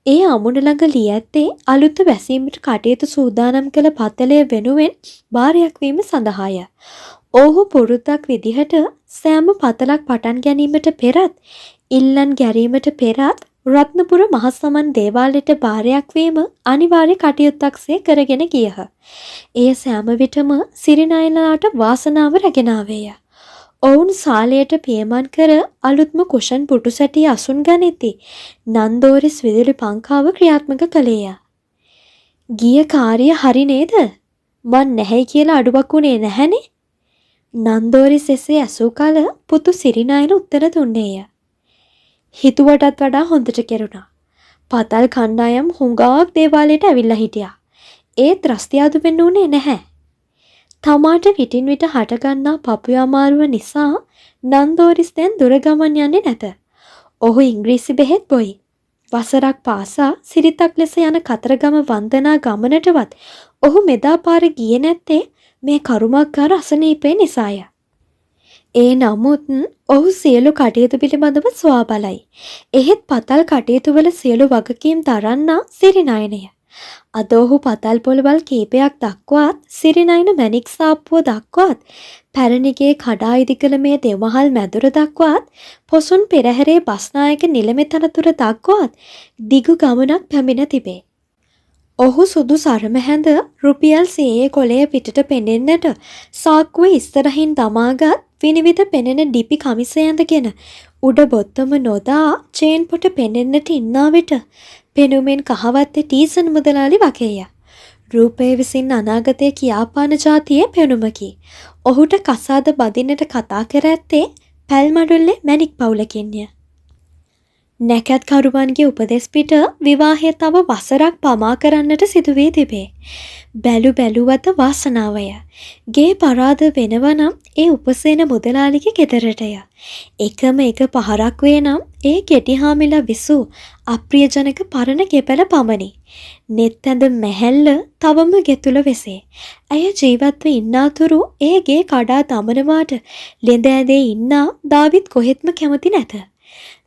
ඒ අමුණ ළඟ ලී ඇත්තේ අලුත වැසීමට කටයුතු සූදානම් කළ පතලය වෙනුවෙන් භාරයක් වීම සඳහාය. ඔහු පුරුද්දක් විදිහට සෑම පතලක් පටන් ගැනීමට පෙරත් ඉල්ලන් ගැරීමට පෙරත් රත්නපුර මහසමන් දේවාලයට භාරයක් වීම අනිවාර්ය කටයුත්තක්සේ කරගෙන ගියහ. එය සෑම විටම සිරිනයනලාට වාසනාව රැගෙන ආවේය. ඔවුන් සාලයට පියමන් කර අලුත්ම කුෂන් පුටු සැටිය අසුන් ගනිති නන්දෝරිස් විදුලි පංකාව ක්‍රියාත්මක කළේය. ගිය කාර්ය හරි නේද? මන් නැහැයි කියලා අඩුවක් උනේ නැහැනේ. නන්දෝරිස් එසේ ඇසූ කල පුතු සිරිනයන උත්තර දුන්නේය. හිතුවටත් වඩා හොඳට කෙරුණා. පතල් කණ්ඩායම් හුඟාක් දේවාලයට ඇවිල්ලා හිටියා. ඒත් රස්තිය අඩු වෙන්න උනේ නැහැ. තමාට විටින් විට හටගන්නා පපුව අමාරුව නිසා නන්දෝරිස් දැන් දුර ගමන් යන්නේ නැත. ඔහු ඉංග්‍රීසි බෙහෙත් බොයි. වසරක් පාසා සිරිතක් ලෙස යන කතරගම වන්දනා ගමනටවත් ඔහු මෙදා පාර ගියේ නැත්තේ මේ කරුමක්කාර අසනීපේ නිසාය. ඒ නමුත් ඔහු සියලු කටයුතු පිළිබඳව ස්වාබලයි. එහෙත් පතල් කටයුතු වල සියලු වගකීම් දරන්නා සිරිනයනය. අද ඔහු පතල් පොළවල් කීපයක් දක්වාත් සිරිනයන මැණික් සාප්පුව දක්වාත් පැරණිගේ කඩා ඉදිකළ මේ දෙවහල් මැදුර දක්වාත් පොසොන් පෙරහැරේ බස්නායක නිලමේ තනතුර දක්වාත් දිගු ගමනක් පැමිණ තිබේ. ඔහු සුදු සරමැහැඳ රුපියල් 100 කොලය පිටට පෙනෙන්නට සාක්කුව ඉස්සරහින් දමාගත් විනිවිද පෙනෙන ඩිපි කමිසය ඇඳගෙන උඩ බොත්තම නොදා චේන් පොට පෙනෙන්නට ඉන්නා විට පෙනුමෙන් කහවත්තේ ටීසන් මුදලාලි වගේය. රූපය විසින් අනාගතය කියාපාන ජාතියේ පෙනුමකි. ඔහුට කසාද බදින්නට කතා කර ඇත්තේ පැල්මඩුල්ලේ මැණික් පවුලකින්ය. නැකත් කරුවන්ගේ උපදෙස් පිට විවාහය තව වසරක් පමා කරන්නට සිදුවී තිබේ. බැලු බැලුවත වාසනාවය. ගේ පරාද වෙනවනම් ඒ උපසේන මුදලාලිගේ ගෙදරටය. එකම එක පහරක් වේ නම් ඒ කෙටිහාමිලා විසූ අප්‍රියජනක පරණ ගෙපල පමණි. නෙත් ඇඳ මැහැල්ල තවම ගෙතුල වෙසේ. ඇය ජීවත්ව ඉන්නාතුරු ඒ ගේ කඩා දමනවාට ළෙඳ ඇඳේ ඉන්නා දාවිත් කොහෙත්ම කැමති නැත.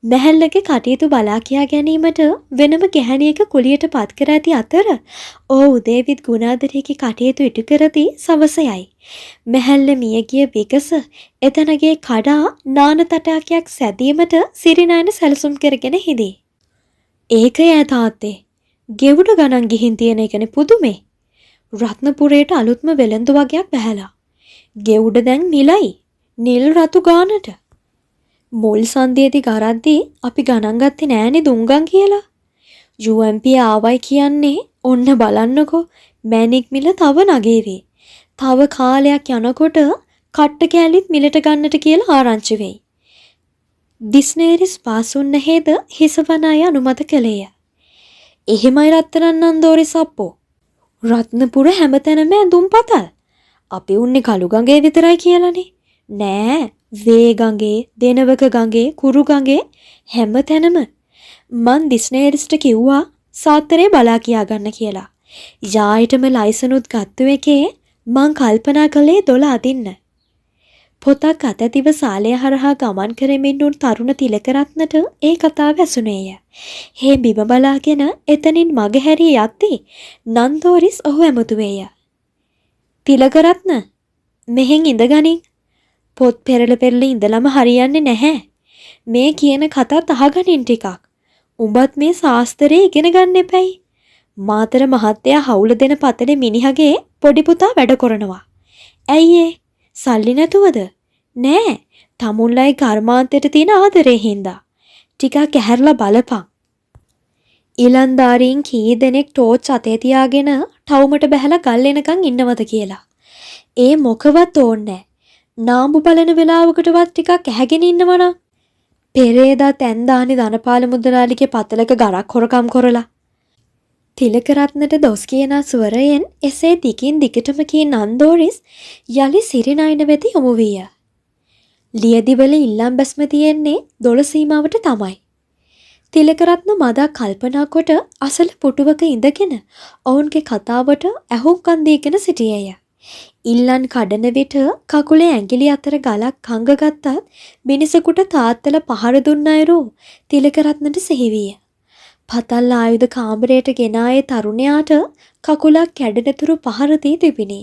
මැහැල්ලගේ කටයුතු බලා කියා ගැනීමට වෙනම ගැහැණියක කුලියට පත් කර ඇති අතර ඔහු උදේවිත් ගුණාදරයේ කටයුතු ඉටු කරදී සවසයයි. මැහැල්ල මියගිය විගස එතනගේ කඩා නාන තටාකයක් සැදීමට සිරිනයන සැලසුම් කරගෙන හිඳී. ඒක ඈ තාත්තේ. ගෙවුඩ ගණන් ගිහින් තියෙන එකනේ පුදුමේ. රත්නපුරේට අලුත්ම වෙළඳ වගයක් බහැලා. ගෙවුඩ දැන් නිලයි. නිල් රතු ගානට. මුල් සන්දියේදී ගරද්දී අපි ගණන් ගත්තේ නෑනේ දුංගන් කියලා. UMP ආවයි කියන්නේ ඔන්න බලන්නකෝ මැණික් මිල තව නගේවි. තව කාලයක් යනකොට කට්ට කෑලිත් මිලට ගන්නට කියලා ආරංචි වෙයි. දිස්නේරිස් පාසුන්න හේද හිසවන අය අනුමත කළේය. එහෙමයි රත්තරන් නන්දෝරිස් අප්පෝ. රත්නපුර හැමතැනම ඇඳුම් පතල්. අපි උන්නේ කළු ගඟේ විතරයි කියලානේ. නෑ වේ ගඟේ, දෙනවක ගඟේ, කුරු ගඟේ හැම තැනම. මන් දිස්නේරිස්ට කිව්වා සාත්තරේ බලා කියා ගන්න කියලා. යායටම ලයිසනුත් ගත්තු එකේ මං කල්පනා කළේ දොළ අදින්න. පොතක් අතැතිව සාලය හරහා ගමන් කරමින් උන් තරුණ තිලකරත්නට ඒ කතාව ඇසුනේය. හේ බිම බලාගෙන එතනින් මග හැරී යද්දී නන්දෝරිස් ඔහු ඇමතුවේය. තිලකරත්න මෙහෙන් ඉඳගනින්. පොත් පෙරල ඉඳලම හරියන්නේ නැහැ. මේ කියන කතාත් අහගනින් ටිකක්. උඹත් මේ ශාස්ත්‍රයේ ඉගෙන ගන්න එපැයි. මාතර මහත්තයා හවුල දෙන පතලේ මිනිහගේ පොඩි පුතා වැඩ කරනවා. ඇයි ඒ? සල්ලි නැතුවද? නෑ. තමුන්ලයි කර්මාන්තයට තියෙන ආදරේ හින්දා. ටිකක් ඇහැරලා බලපන්. ඊලන්දාරීන් කී දෙනෙක් ටෝච් අතේ තියාගෙන ටවුමට බැහැලා ගල් එනකන් ඉන්නවද කියලා. ඒ මොකවත් ඕනේ නෑ. නාඹු බලන වෙලාවකටවත් ටිකක් ඇහැගෙන ඉන්නවනම් පෙරේදා තැන්දානි ධනපාල මුදලාලිගේ පතලක ගරක් හොරකම් කරලා. තිලකරත්නට දොස් කියන ස්වරයෙන් එසේ දිගින් දිගටම කී නන්දෝරිස් යලි සිරිනයන වෙත යොමු විය. ලියදිවල ඉල්ලම් බැස්ම තියෙන්නේ දොළ සීමාවට තමයි. තිලකරත්න මදා කල්පනා කොට අසල පුටුවක ඉඳගෙන ඔවුන්ගේ කතාවට ඇහුම්කන් දීගෙන සිටියේය. ඉල්ලන් කඩන විට කකුලේ ඇඟිලි අතර ගලක් කංගගත්තත් මිනිසෙකුට තාත්තලා පහර දුන්න අයරෝ තිලකරත්නට සිහිවිය. පතල් ආයුධ කාමරයට ගෙන ආයේ තරුණයාට කකුලක් කැඩෙනතුරු පහර දී තිබිණි.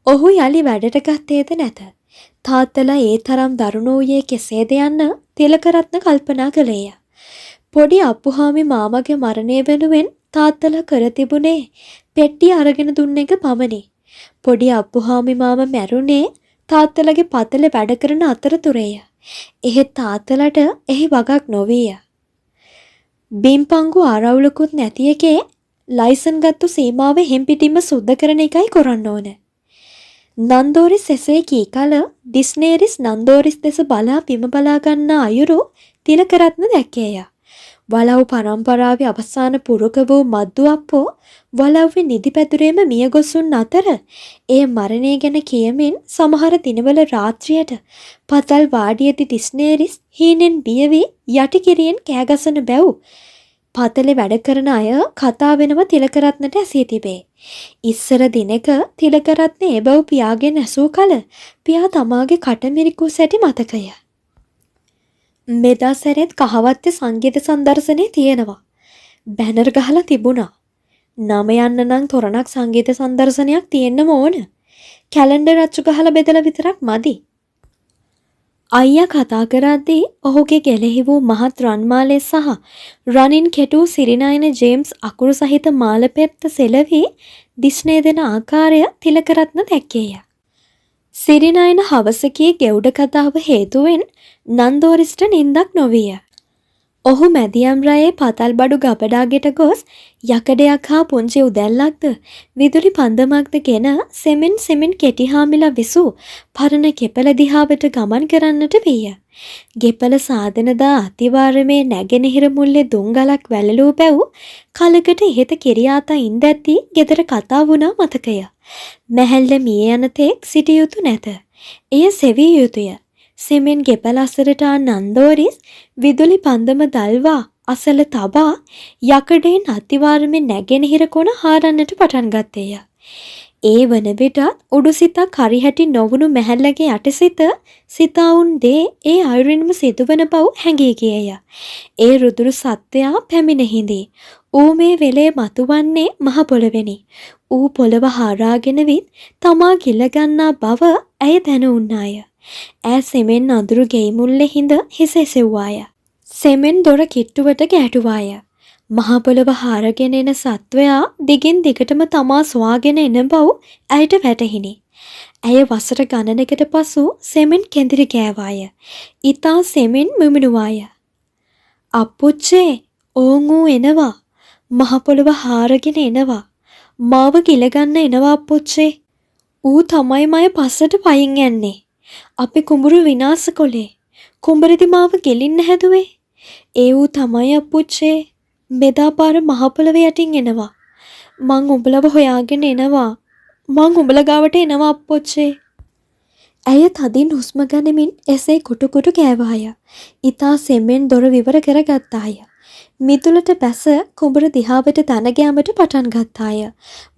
ඔහු යලි වැඩට ගත්තේද නැත. තාත්තලා ඒ තරම් දරුණු වූයේ කෙසේද යන්න තිලකරත්න කල්පනා කළේය. පොඩි අප්පුහාමි මාමගේ මරණය වෙනුවෙන් තාත්තලා කර තිබුණේ පෙට්ටිය අරගෙන දුන්න එක පමණි. පොඩි අප්පුහාමි මාම මැරුණේ තාත්තලගේ පතල වැඩ කරන අතරතුරේය. එහෙත් තාත්තලට එහි වගක් නොවිය. බිම්පංගු ආරවුලකුත් නැති එකේ ලයිසන් ගත්තු සීමාව හෙම්පිටින්ම සුද්ධ කරන එකයි කරන්න ඕන. නන්දෝරිස් එසේ කී කල ඩිස්නේරිස් නන්දෝරිස් දෙස බලා පිම බලා ගන්න අයුරු තිලකරත්න දැක්කේය. වලව් පරම්පරාවේ අවසාන පුරුක වූ මද්දු අප්පෝ වලව්වේ නිදි පැදුරේම මිය ගොසුන් අතර ඒ මරණය ගැන කියමින් සමහර දිනවල රාත්‍රියට පතල් වාඩියති ඩිස්නේරිස් හීනෙන් බියවි යටි කිරියෙන් කෑගසන බැව් පතලේ වැඩ කරන අය කතා වෙනව තිලකරත්නට ඇසී තිබේ. ඉස්සර දිනක තිලකරත්න ඒ බව පියාගෙන් ඇසූ කල පියා තමාගේ කටමිරිකූ සැටි මතකය. මෙදා සැරෙත් කහවත්තේ සංගීත සංදර්ශනයේ තියෙනවා. බැනර් ගහලා තිබුණා. නම යන්න නම් තොරණක් සංගීත සංදර්ශනයක් තියෙන්නම ඕන. කැලෙන්ඩර් අච්චු ගහලා බෙදලා විතරක් මදි. අයියා කතා කරද්දී ඔහුගේ ගැලෙහි වූ මහත් රන්මාලේ සහ රනින් කෙටූ සිරිනයන ජේම්ස් අකුරු සහිත මාලපෙත්ත සෙලවි දිස්නේ දෙන ආකාරය තිලකරත්න දැක්කේය. සිරිනයන හවසකී ගෙවුඩ කතාව හේතුවෙන් නන්දෝරිස්ට නින්දක් නොවිය. ඔහු මැදියම් රයේ පතල් බඩු ගබඩාගෙට ගොස් යකඩයක් හා පුංචි උදැල්ලක්ද විදුලි පන්දමක්ද ගෙන සෙමෙන් කෙටිහාමිලා විසූ පරණ ගෙපල දිහාවට ගමන් කරන්නට විය. ගෙපල සාධනදා අතිවාරමේ නැගෙනහිර මුල්ලේ දුංගලක් වැළලූ බැව් කලකට ඉහත කිරියාතා ඉන්දැත්ති ගෙදර කතා වුණා මතකය. මැහැල්ල මිය යන තෙක් සිටිය යුතු නැත. එය සෙවිය යුතුය. සෙමෙන් ගෙපල අසරට නන්දෝරිස් විදුලි පන්දම දල්වා අසල තබා යකඩෙන් අතිවාරමේ නැගෙනහිර කොන හාරන්නට පටන් ගත්තේය. ඒ වන විටත් උඩුසිතක් හරිහැටි නොවුණු මැහැල්ලගේ යටසිත සිතාවුන් දේ ඒ අයුරින්ම සිදුවන බව හැඟී ගියේය. ඒ රුදුරු සත්වයා පැමිණ හිඳි. ඌ මේ වෙලේ මතුවන්නේ මහ පොළවෙනි. ඌ පොළව හාරාගෙන විත් තමා ගිලගන්නා බව ඇය දැන උන්නාය. ඈ සෙමෙන් අඳුරු ගෙයි මුල්ලේ හිඳ හිස එසෙව්වාය. සෙමෙන් දොර කිට්ටුවට ගැටුවාය. මහ පොළව හාරගෙන එන සත්වයා දිගින් දිගටම තමා සොයාගෙන එන බව ඇයට වැටහිණි. ඇය වසර ගණනකට පසු සෙමෙන් කෙඳිරි ගෑවාය. ඉතා සෙමෙන් මුමිනුවාය. අප්පුච්චේ ඕන් ඌ එනවා. මහ පොළව හාරගෙන එනවා. මාව ගිලගන්න එනවා අප්පුච්චේ. ඌ තමයි මය පස්සට පයින් යන්නේ. අපි කුඹුරු විනාශ කොලේ. කුඹරදි මාව ගෙලින්න හැදුවේ. ඒ ඌ තමයි අප්පුච්චේ. මෙදා පාර මහ පොළව යටින් එනවා. මං උඹලව හොයාගෙන එනවා. මං උඹල ගාවට එනවා අප්පුච්චේ. ඇය තදින් හුස්ම ගනිමින් එසේ කුටු කුටු කෑවාය. ඉතා සෙමෙන් දොර විවර කරගත්තාය. මිදුලට බැස කුඹුර දිහාවට දන ගෑමට පටන් ගත්තාය.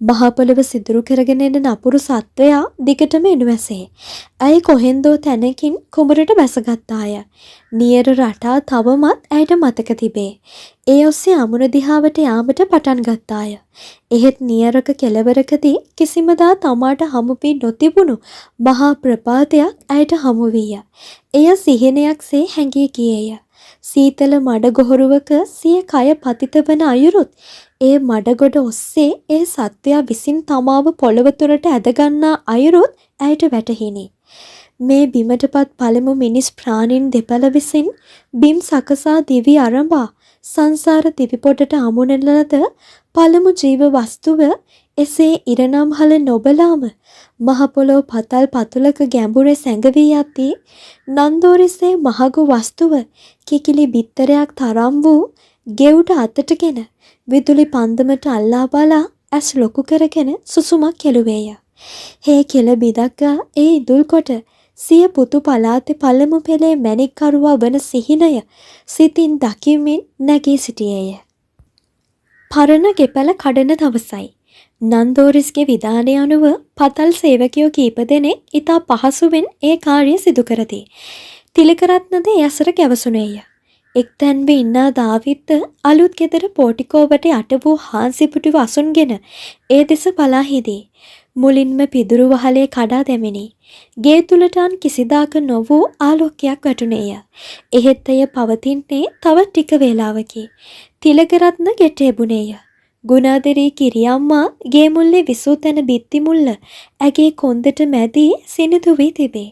මහ පොළව සිදුරු කරගෙන එන නපුරු සත්වයා දිගටම එනු ඇසේ. ඇය කොහෙන්දෝ තැනකින් කුඹුරට බැසගත්තාය. නියර රටා තවමත් ඇයට මතක තිබේ. ඒ ඔස්සේ අමුණ දිහාවට යාමට පටන් ගත්තාය. එහෙත් නියරක කෙළවරකදී කිසිමදා තමාට හමු වී නොතිබුණු මහා ප්‍රපාතයක් ඇයට හමු විය. එය සිහිනයක්සේ හැඟී ගියේය. සීතල මඩගොහරුවක සිය කය පතිත වන අයුරුත් ඒ මඩගොඩ ඔස්සේ ඒ සත්වයා විසින් තමාව පොළව තුරට ඇදගන්නා අයුරුත් ඇයට වැටහිණි. මේ බිමටපත් පළමු මිනිස් ප්‍රාණීන් දෙපළ විසින් බිම් සකසා දිවි අරඹා සංසාර දිවිපොඩට අමුණන ලද පළමු ජීව වස්තුව එසේ ඉරණම්හල නොබලාම මහ පොළොව පතල් පතුලක ගැඹුරේ සැඟවී යද්දී නන්දෝරිසේ මහගු වස්තුව කිකිලි බිත්තරයක් තරම් වූ ගෙවුට අතටගෙන විදුලි පන්දමට අල්ලා බලා ඇස් ලොකු කරගෙන සුසුමක් කෙළුවේය. හේ කෙල බිදක්ගා ඒ ඉදුල් කොට සිය පුතු පලාතේ පළමු පෙළේ මැණික්කරුවා වන සිහිනය සිතින් දකිමින් නැගී සිටියේය. පරණ ගෙපල කඩන දවසයි. නන්දෝරිස්ගේ විධානය අනුව පතල් සේවකයෝ කීප දෙනෙක් ඉතා පහසුවෙන් ඒ කාර්යය සිදු කරති. තිලකරත්නද ඒ අසර ගැවසුනේය. එක්තැන්ව ඉන්නා දාවිත්ත අලුත් ගෙදර පෝටිකෝවට යට වූ හාන්සිපුටුව අසුන්ගෙන ඒ දෙස බලා හිදී. මුලින්ම පිදුරු වහලේ කඩා දැමිනි. ගේ තුලටන් කිසිදාක නොවූ ආලෝකයක් වැටුනේය. එහෙත් එය පවතින්නේ තවත් ටික වේලාවකි. තිලකරත්න ගෙටේ බුනේය. ගුණාදරී කිරියම්මා ගේ මුල්ලේ විසූ තැන බිත්ති මුල්ල ඇගේ කොන්දට මැදී සිනිදු වී තිබේ.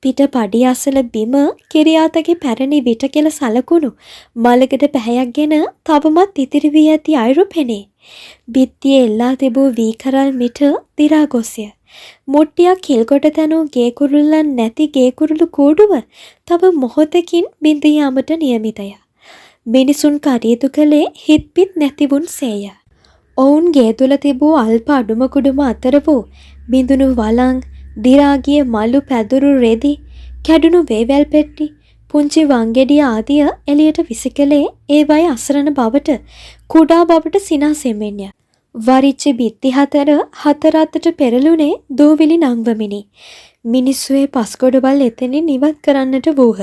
පිට පඩිය අසල බිම කිරියාතගේ පැරණි විට කෙල සලකුණු මලකට පැහැයක්ගෙන තවමත් ඉතිරි වී ඇති අයුරු පෙනේ. බිත්තියේ එල්ලා තිබූ වීකරල් මිට දිරා ගොස්ය. මුට්ටියක් කිල්කොට තැනූ ගේ කුරුල්ලන් නැති ගේ කුරුළු කූඩුව තව මොහොතකින් බිඳී යාමට නියමිතය. මිනිසුන් කටයුතු කළේ හිත්පිත් නැතිවුන් සේය. ඔවුන් ගේ තුල තිබූ අල්ප අඩුම කුඩුම අතර වූ බිඳුණු වලං, දිරාගිය මලු පැදුරු රෙදි, කැඩුණු වේවැල් පෙට්ටි, පුංචි වංගෙඩිය ආදිය එළියට විසිකලේ ඒවයි අසරණ බවට කුඩා බවට සිනාසෙමින්ය. වරිච්ච බිත්ති හතර අතට පෙරළුනේ දූවිලි නංවමිනි. මිනිස්සුවේ පස්කොඩවල් එතනින් ඉවත් කරන්නට වූහ.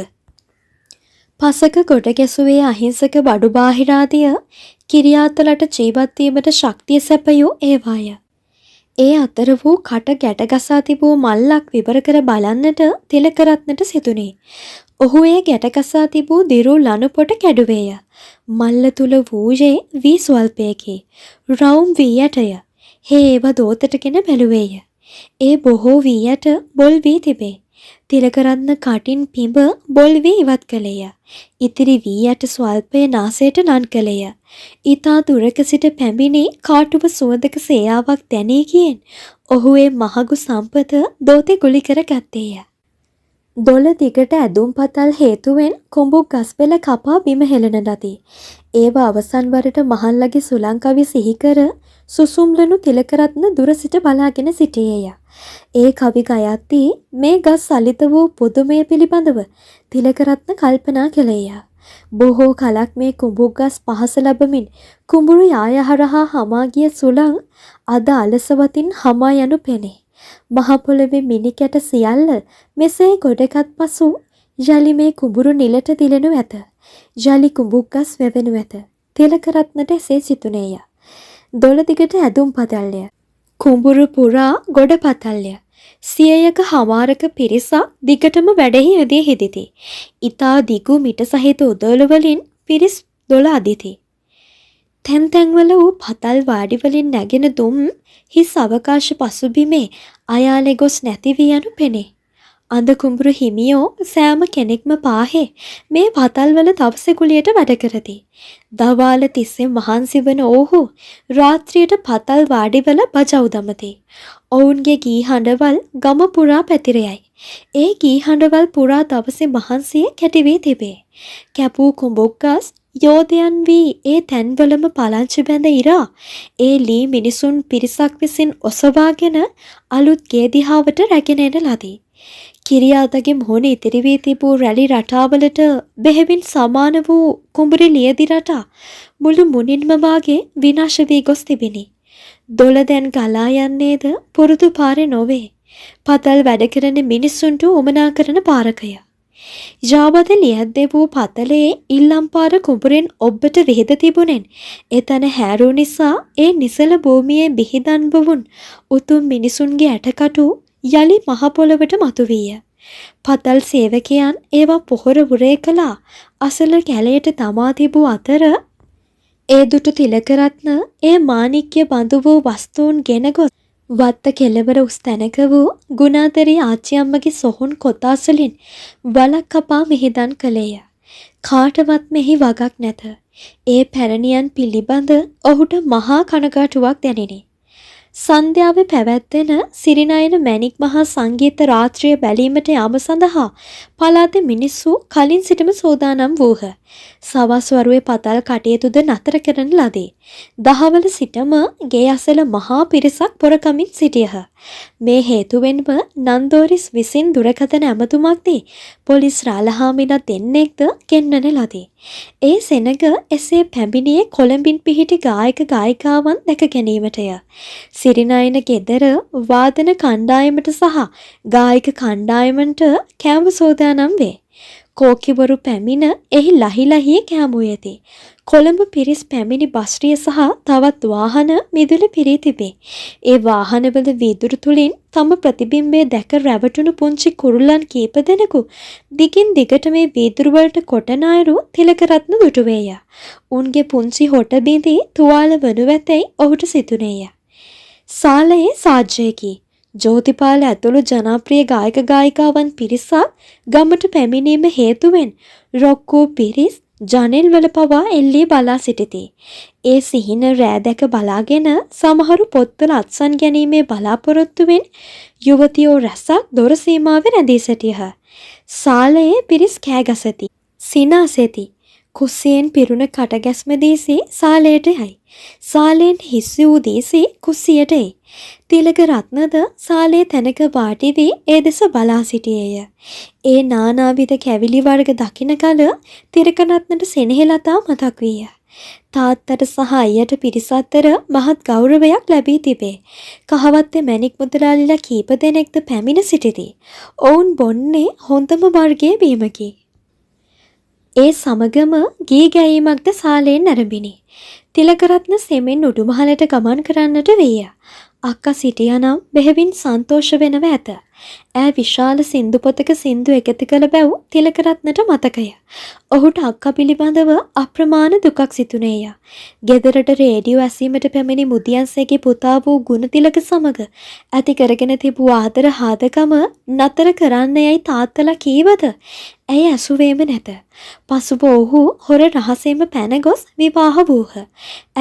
පසක ගොඩ ගැසුවේ අහිංසක බඩු බාහිරාදිය කිරියාතලට ජීවත් වීමට ශක්තිය සැපයූ ඒවාය. ඒ අතර වූ කට ගැටගසා තිබූ මල්ලක් විවර කර බලන්නට තිලකරත්නට සිතුනේ. ඔහු ඒ ගැටගසා තිබූ දිරු ලනු පොට කැඩුවේය. මල්ල තුල වූයේ වී ස්වල්පයකි. රවුම් වී ඇටය. හේ ඒව දෝතටගෙන බැලුවේය. ඒ බොහෝ වී ඇට බොල් වී තිබේ. තිලකරත්න කටින් පිඹ බොල් වී ඉවත් කළේය. ඉතිරි වී ඇට ස්වල්පය නාසයට නන් කළේය. ඊතා දුරක සිට පැමිණි කාටුව සුවඳක සේයාවක් දැනී ගියෙන් ඔහු ඒ මහගු සම්පත දෝතේ ගුලි කර ගත්තේය. දොළ දිගට ඇදුම් පතල් හේතුවෙන් කුඹුක් ගස්පෙළ කපා බිම හෙළන ලදී. ඒව අවසන් වරට මහල්ලගේ සුලංකවි සිහිකර සුසුම්ලනු තිලකරත්න දුර සිට බලාගෙන සිටියේය. ඒ කවි ගයද්දී මේ ගස් සලිත වූ පුදුමය පිළිබඳව තිලකරත්න කල්පනා කළේය. බොහෝ කලක් මේ කුඹුක් ගස් පහස ලැබමින් කුඹුරු යාය හරහා හමා ගිය සුළං අද අලසවතින් හමා යනු පෙනේ. මහ පොළවේ මිනිකැට සියල්ල මෙසේ ගොඩගත් පසු යලි මේ කුඹුරු නිලට දිලෙනු ඇත. යලි කුඹුක් ගස් වැවෙනු ඇත. තිලකරත්නට එසේ සිතුනේය. දොළ දිගට ඇදුම් පතල්ය. කුඹුරු පුරා ගොඩ පතල්ය. සියයක හමාරක පිරිසක් දිගටම වැඩෙහි යෙදී හිටිති. ඊතා දිගු මිට සහිත උදවල වලින් පිරිස් 12 අදිති. තැන් තැන්වල වූ පතල් වාඩි වලින් නැගෙන දුම් හිස් අවකාශ පසුබිමේ අයාලේ ගොස් නැති වී යනු පෙනේ. අඳ කුඹුරු හිමියෝ සෑම කෙනෙක්ම පාහේ මේ පතල් වල දවසේ කුලියට වැඩ කරති. දවාල තිස්සේ මහන්සි වන ඔහු රාත්‍රියට පතල් වාඩිවල බජව් දමති. ඔවුන්ගේ ගී හඬවල් ගම පුරා පැතිරෙයි. ඒ ගී හඬවල් පුරා දවසේ මහන්සිය කැටි වී තිබේ. කැපූ කුඹුක්ගස් යෝධයන් වී ඒ තැන්වලම පලංචි බැඳ ඉරා ඒ ලී මිනිසුන් පිරිසක් විසින් ඔසවාගෙන අලුත් ගේ දිහාවට රැගෙන එන ලදී. කිරියාතගේ මොහොන ඉතිරි වී තිබූ රැලි රටාවලට බෙහෙවින් සමාන වූ කුඹුරි ලියදි රටා මුළු මුනින්ම වාගේ විනාශ වී ගොස් තිබිනි. දොළ දැන් ගලා යන්නේද පුරුදු පාරේ නොවේ. පතල් වැඩ කරන මිනිසුන්ට උමනා කරන පාරකය. යාවද ලියද්දේ වූ පතලේ ඉල්ලම් පාර කුඹුරෙන් ඔබ්බට විහිද තිබුණෙන් එතන හැරූ නිසා ඒ නිසල භූමියේ බිහිදන් වුන් උතුම් මිනිසුන්ගේ ඇටකටු යලි මහ පොළවට මතුවීය. පතල් සේවකයන් ඒවා පොහොර වුරේ කළා අසල කැලයට තමා තිබූ අතර ඒ දුටු තිලකරත්න ඒ මාණික්‍ය බඳු වූ වස්තුන් ගෙන ගොස් වත්ත කෙළවර උස් තැනක වූ ගුණාතරී ආච්චියම්මගේ සොහොන් කොතාසලින් වලක් කපා මිහිදන් කළේය. කාටවත් මෙහි වගක් නැත. ඒ පැරණියන් පිළිබඳ ඔහුට මහා කනගාටුවක් දැනිනි. සන්ධ්‍යාවේ පැවැත්වෙන සිරිනයන මැණික් මහා සංගීත රාත්‍රිය බැලීමට යාම සඳහා පළාතේ මිනිස්සු කලින් සිටම සෝදානම් වූහ. සවස් වරුවේ පතල් කටයුතුද නතර කරන ලදී. දහවල සිටම ගේ අසල මහා පිරිසක් පොරකමින් සිටියහ. මේ හේතුවෙන්ම නන්දෝරිස් විසින් දුරකථන ඇමතුමක් දී පොලිස් රාලහාමිලා දෙන්නෙක්ද ගෙන්වන ලදී. ඒ සෙනග එසේ පැමිණියේ කොළඹින් පිහිටි ගායක ගායිකාවන් දැක ගැනීමටය. සිරිනයන ගෙදර වාදන කණ්ඩායමට සහ ගායක කණ්ඩායමට කෑම සෝදානම් වේ. කෝකිවරු පැමිණ එහි ලහිලහියේ කෑමුයති. කොළඹ පිරිස් පැමිණි බස්රිය සහ තවත් වාහන මිදුල පිරී තිබේ. ඒ වාහනවල වීදුරු තුලින් තම ප්‍රතිබිම්බය දැක රැවටුණු පුංචි කුරුල්ලන් කීප දෙනෙකු දිගින් දිගට මේ වීදුරු වලට කොටන අයුරු තිලකරත්න දුටුවේය. උන්ගේ පුංචි හොට බිඳී තුවාල වනු ඇතැයි ඔහුට සිතුනේය. සාලයේ සාජ්‍යයකි. ජෝතිපාල ඇතුළු ජනප්‍රිය ගායක ගායිකාවන් පිරිසක් ගමට පැමිණීම හේතුවෙන් රොක්කෝ පිරිස් ජනෙල් වල පවා එල්ලී බලා සිටිති. ඒ සිහින රෑ දැක බලාගෙන සමහරු පොත්වල අත්සන් ගැනීමේ බලාපොරොත්තුවෙන් යුවතියෝ රැසක් දොර සීමාවේ රැඳී සිටියහ. සාලයේ පිරිස් කෑගසති. සිනාසෙති. කුස්සියෙන් පිරුණ කටගැස්ම දීසි සාලයට යයි. සාලයෙන් හිස් වූ දීසි කුස්සියට එයි. තිලක රත්නද සාලේ තැනක වාඩි වී ඒ දෙස බලා සිටියේය. ඒ නානාවිධ කැවිලි වර්ග දකින කල තිලකරත්නට සෙනෙහලතා මතක් විය. තාත්තට සහ අයියට පිරිස අතර මහත් ගෞරවයක් ලැබී තිබේ. කහවත්තේ මැණික් මුදලාලිලා කීප දෙනෙක්ද පැමිණ සිටිති. ඔවුන් බොන්නේ හොඳම වර්ගයේ බීමකි. ඒ සමගම ගී ගැයීමක්ද සාලයෙන් නැරඹිනි. තිලකරත්න සෙමෙන් උඩුමහලට ගමන් කරන්නට වීය. අක්කා සිටියානම් බෙහෙවින් සන්තෝෂ වෙනව ඇත. ඈ විශාල සින්දු පොතක සින්දු එකතු කළ බැව් තිලකරත්නට මතකය. ඔහුට අක්කා පිළිබඳව අප්‍රමාණ දුකක් සිතුනේය. ගෙදරට රේඩියෝ ඇසීමට පැමිණි මුදියන්සේගේ පුතා වූ ගුණතිලක සමග ඇති කරගෙන තිබූ ආදර හාදකම නතර කරන්න යයි තාත්තලා කීවද? ඇය ඇසුවේම නැත. පසුව ඔහු හොර රහසෙම පැන ගොස් විවාහ වූහ.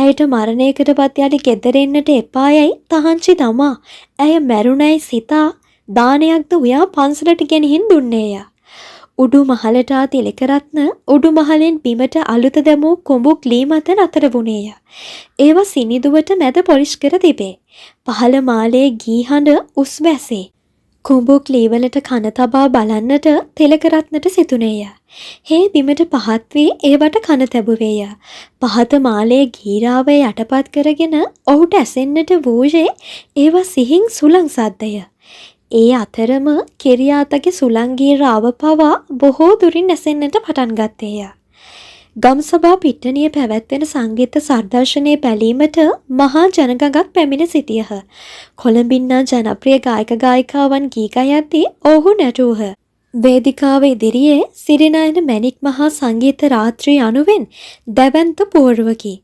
ඇයට මරණයකටපත් යටි ගෙදර එන්නට එපා යයි තහංචි දමා ඇය මැරුණයි සිතා දානයක්ද උයා පන්සලට ගෙනihin දුන්නේය. උඩු මහලට ආ තිලකරත්න උඩු මහලෙන් බිමට අලුත දැමූ කොඹුක් ලී මත නතර වුණේය. ඒවා සිනිදුවට මැද පොලිෂ් කර තිබේ. පහළ මාලයේ ගී හඬ උස් වැසේ. කුඹුක් ලී වලට කන තබා බලන්නට තිලකරත්නට සිතුනේය. හේ බිමට පහත් වී ඒවට කන තැබුවේය. පහත මාලයේ ගීරාවේ යටපත් කරගෙන ඔහුට ඇසෙන්නට වූයේ ඒවා සිහින් සුළං සද්දය. ඒ අතරම කිරියාතගේ සුළංගී රාව පවා බොහෝ දුරින් ඇසෙන්නට පටන් ගත්තේය. ගම්සභා පිට්ටනිය පැවැත්වෙන සංගීත සර්දර්ශනයේ බැලීමට මහා ජනගඟක් පැමිණ සිටියහ. කොළඹින්නා ජනප්‍රිය ගායක ගායිකාවන් ගී ගයද්දී ඔහු නැටූහ. වේදිකාව ඉදිරියේ සිරිනයන මැණික් මහා සංගීත රාත්‍රිය අනුවෙන් දැවැන්ත පුවරුවකි.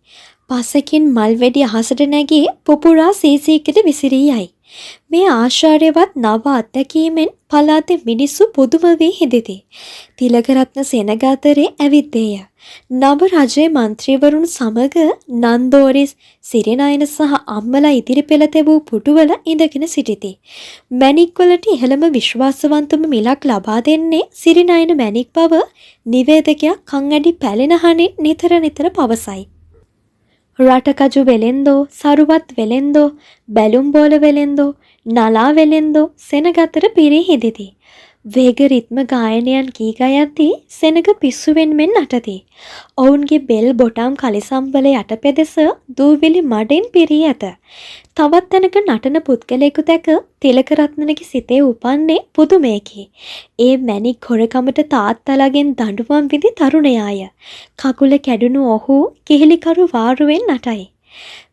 පසකින් මල් වෙඩි අහසට නැගී පුපුරා සීසීකට විසිරී යයි. මේ ආශ්චර්යවත් නව අත්දැකීමෙන් පළාතේ මිනිස්සු පුදුම වී හිඳිති. තිලකරත්න සෙනග අතරේ ඇවිද්දේය. නව රජයේ මන්ත්‍රීවරුන් සමග නන්දෝරිස් සිරිනයන සහ අම්මලා ඉදිරි පෙළ තැබූ පුටුවල ඉඳගෙන සිටිති. මැණික්වලට ඉහළම විශ්වාසවන්තම මිලක් ලබා දෙන්නේ සිරිනයන මැණික් බව නිවේදකයා කන් ඇඩි පැලෙන හඬින් නිතර නිතර පවසයි. රටකජු වෙලෙන්දෝ, සරුවත් වෙලෙන්දෝ, බැලුම් බෝල වෙලෙන්දෝ, නලා වෙලෙන්දෝ සෙනග අතර පිරී හිඳිති. වේග රිත්ම ගායනයන් කී ගයද්දී සෙනග පිස්සුවෙන් මෙන් නටති. ඔවුන්ගේ බෙල් බොටම් කලිසම්වල යටපෙදෙස දූවිලි මඩෙන් පිරී ඇත. තවත් තැනක නටන පුද්ගලයෙකු දැක තිලකරත්නගේ සිතේ උපන්නේ පුදුමයකි. ඒ මැණික් හොරකමට තාත්තලාගෙන් දඬුවම් විඳි තරුණයාය. කකුල කැඩුණු ඔහු කිහිලිකරු වාරුවෙන් නටයි.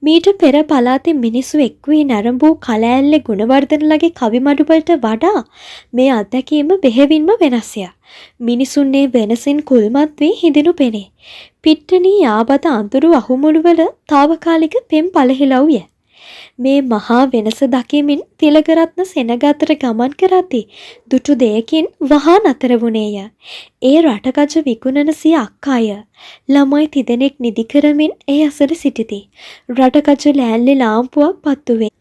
මීට පෙර පළාතේ මිනිස්සු එක් වී නැරඹූ කලෑල්ලේ ගුණවර්ධනලගේ කවිමඩුවලට වඩා මේ අත්දැකීම බෙහෙවින්ම වෙනස්ය. මිනිසුන්නේ වෙනසින් කුල්මත් වී හිඳිනු පෙනේ. පිට්ටනී යාබද අඳුරු අහුමුළුවල తాවකාලික පෙම් පළහිලව්ය. මේ මහා වෙනස දකිමින් තිලකරත්න සෙනග අතර ගමන් කරද්දී දුටු දෙයකින් වහා නතර වුණේය. ඒ රටකජ විකුණන සිය අක්කාය. ළමයි තිදෙනෙක් නිදි කරමින් ඒ අසල සිටිති. රටකජ ලෑල්ලේ ලාම්පුවක් පත්තු වේ.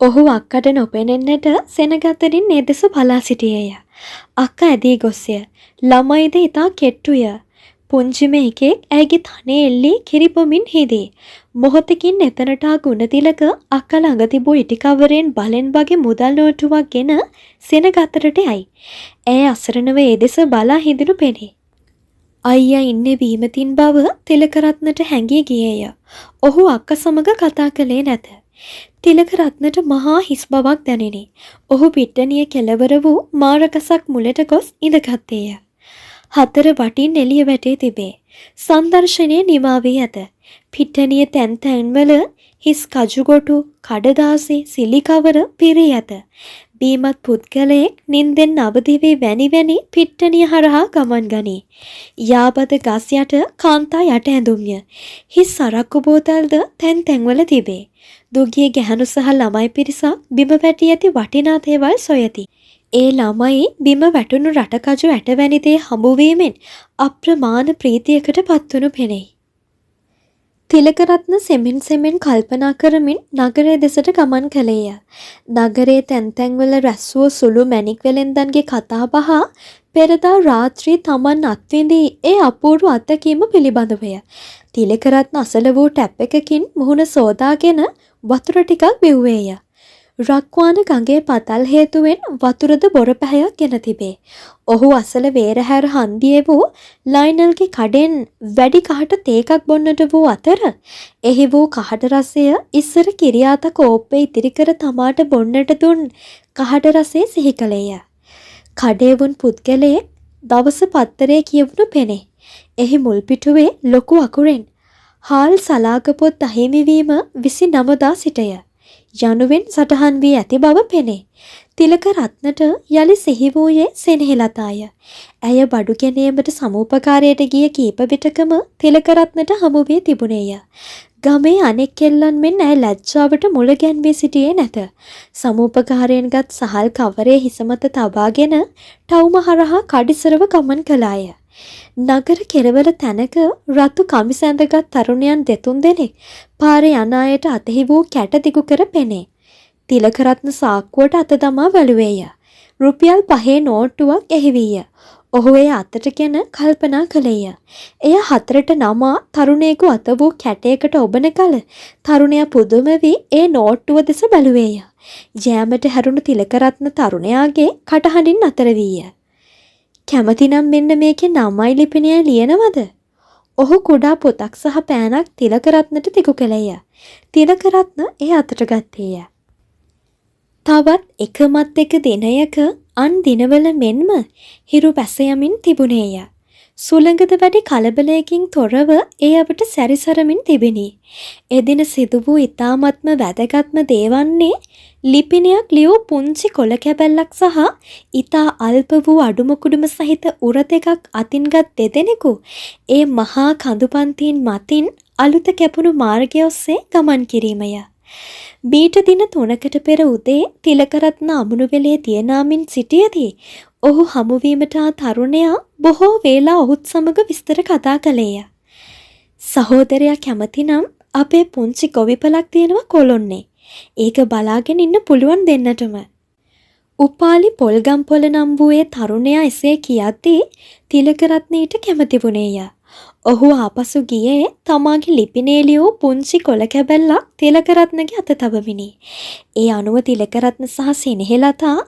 ඔහු අක්කට නොපෙනෙන්නට සෙනග අතරින් ඒ දෙස බලා සිටියේය. අක්කා ඇදී ගොස්ය. ළමයිද ඉතා කෙට්ටුය. පුංචිම එකෙක් ඇයගේ තනේ එල්ලී කිරිපොමින් හිදී. මොහොතකින් එතනට ආ ගුණතිලක අක්කා ළඟ තිබූ ඉටි කවරයෙන් බලෙන් වගේ මුදල් නෝට්ටුවක් ගෙන සෙනග අතරට යයි. ඇය අසරණව ඒ දෙස බලා හිඳිනු පෙනේ. අයියා ඉන්නේ බීමතින් බව තිලකරත්නට හැඟී ගියේය. ඔහු අක්කා සමග කතා කළේ නැත. තිලකරත්නට මහා හිස් බවක් දැනිනි. ඔහු පිට්ටනිය කෙළවර වූ මාරකසක් මුලට ගොස් ඉඳගත්තේය. හතර වටින් එළිය වැටී තිබේ. සංදර්ශනයේ නිමා වී ඇත. පිට්ටනිය තැන් තැන්වල හිස් කජුගොටු, කඩදාසි, සිලිකවර පිරී ඇත. බීමත් පුද්ගලයෙක් නින්දෙන් අවදි වී වැනි පිට්ටනිය හරහා ගමන් ගනී. යාබද ගස් යට කාන්තා යට ඇඳුම්ය. හිස් සරක්කු බෝතල්ද තැන් තැන්වල තිබේ. දුගිය ගැහණු සහ ළමයි පිරිසක් බිම වැටී ඇති වටිනා දේවල් සොයති. ඒ ළමයි බිම වැටුණු රටකජු ඇටවැනි දේ හමුවීමෙන් අප්‍රමාණ ප්‍රීතියකට පත්වනු පෙනෙයි. තිලකරත්න සෙමෙන් කල්පනා කරමින් නගරය දෙසට ගමන් කළේය. නගරයේ තැන් තැන්වල රැස් වූ සුළු මැණික් වෙලෙන්දන්ගේ කතා බහ පෙරදා රාත්‍රී තමන් අත්විඳී ඒ අපූර්ව අත්දැකීම පිළිබඳවය. තිලකරත්න අසල වූ ටැප් එකකින් මුහුණ සෝදාගෙන වතුර ටිකක් බිව්වේය. රක්වාන ගඟේ පතල් හේතුවෙන් වතුරද බොර පැහැයක් ගෙන තිබේ. ඔහු අසල වේරහැර හන්දියේ වූ ලයිනල්ගේ කඩෙන් වැඩි කහට තේකක් බොන්නට වූ අතර එහි වූ කහට රසය ඉස්සර කිරියාත කෝප්පේ ඉතිරි කර තමාට බොන්නට දුන් කහට රසය සිහි කළේය. කඩේ වුන් පුද්ගලයෙක් දවස පත්තරේ කියවුණු පෙනේ. එහි මුල් පිටුවේ ලොකු අකුරෙන් හාල් සලාකපොත් අහිමිවීම 29 සිටය යනුවෙන් සටහන් වී ඇති බව පෙනේ. තිලකරත්නට යලි සිහි වූයේ සෙනෙහලතාය. ඇය බඩු ගැනීමට සමූපකාරයට ගිය කීප විටකම තිලකරත්නට හමු වී තිබුණේය. ගමේ අනෙක් කෙල්ලන් මෙන් ඇය ලැජ්ජාවට මුල ගැන්වී සිටියේ නැත. සමූපකාරයෙන්ගත් සහල් කවරේ හිස මත තබාගෙන ටවුම හරහා කඩිසරව ගමන් කළාය. නගර කෙරවල තැනක රතු කමිස ඇඳගත් තරුණයන් දෙතුන් දෙනෙක් පාරේ යන අයට අතෙහි වූ කැට දිගු කර පෙනේ. තිලකරත්න සාක්කුවට අත දමා බැලුවේය. රුපියල් 5 නෝට්ටුවක් එහි වීය. ඔහු එය අතටගෙන කල්පනා කළේය. එය හතරට නමා තරුණයෙකු අත වූ කැටයකට ඔබන කල තරුණයා පුදුම වී ඒ නෝට්ටුව දෙස බැලුවේය. ජෑමට හැරුණු තිලකරත්න තරුණයාගේ කටහඬින් අතර වීය. කැමතිනම් මෙන්න මේකේ නමයි ලිපිනයයි ලියනවද? ඔහු කුඩා පොතක් සහ පෑනක් තිලකරත්නට දිගු කළේය. තිලකරත්න එය අතට ගත්තේය. තවත් එකමත් එක දිනයක අන් දිනවල මෙන්ම හිරු බැස යමින් තිබුණේය. සුළඟද වැඩි කලබලයකින් තොරව ඒ අපට සැරිසරමින් තිබිණි. එදින සිදු වූ ඉතාමත්ම වැදගත්ම දේවන්නේ ලිපිනයක් ලියූ පුංචි කොළ කැබැල්ලක් සහ ඉතා අල්ප වූ අඩුමකුඩුම සහිත උර දෙකක් අතින්ගත් දෙදෙනෙකු ඒ මහා කඳුපන්තීන් මතින් අලුත කැපුණු මාර්ගය ඔස්සේ ගමන් කිරීමය. මීට දින 3කට පෙර උදේ තිලකරත්න අමුණුවෙලේ තියනාමින් සිටියදී ඔහු හමුවීමට ආ තරුණයා බොහෝ වේලා ඔහුත් සමග විස්තර කතා කළේය. සහෝදරයා කැමතිනම් අපේ පුංචි ගොවිපලක් තියෙනවා කොළොන්නේ. ඒක බලාගෙන ඉන්න පුළුවන් දෙන්නටම. උපාලි පොල්ගම්පොළ නම් වූ ඒ තරුණයා එසේ කියද්දී තිලකරත්නීට කැමති වුණේය. ඔහු ආපසු ගියේ තමාගේ ලිපිනේ ලියූ පුංචි කොළ කැබැල්ලක් තිලකරත්නගේ අත තබමිනි. ඒ අනුව තිලකරත්න සහ සෙනෙහලතා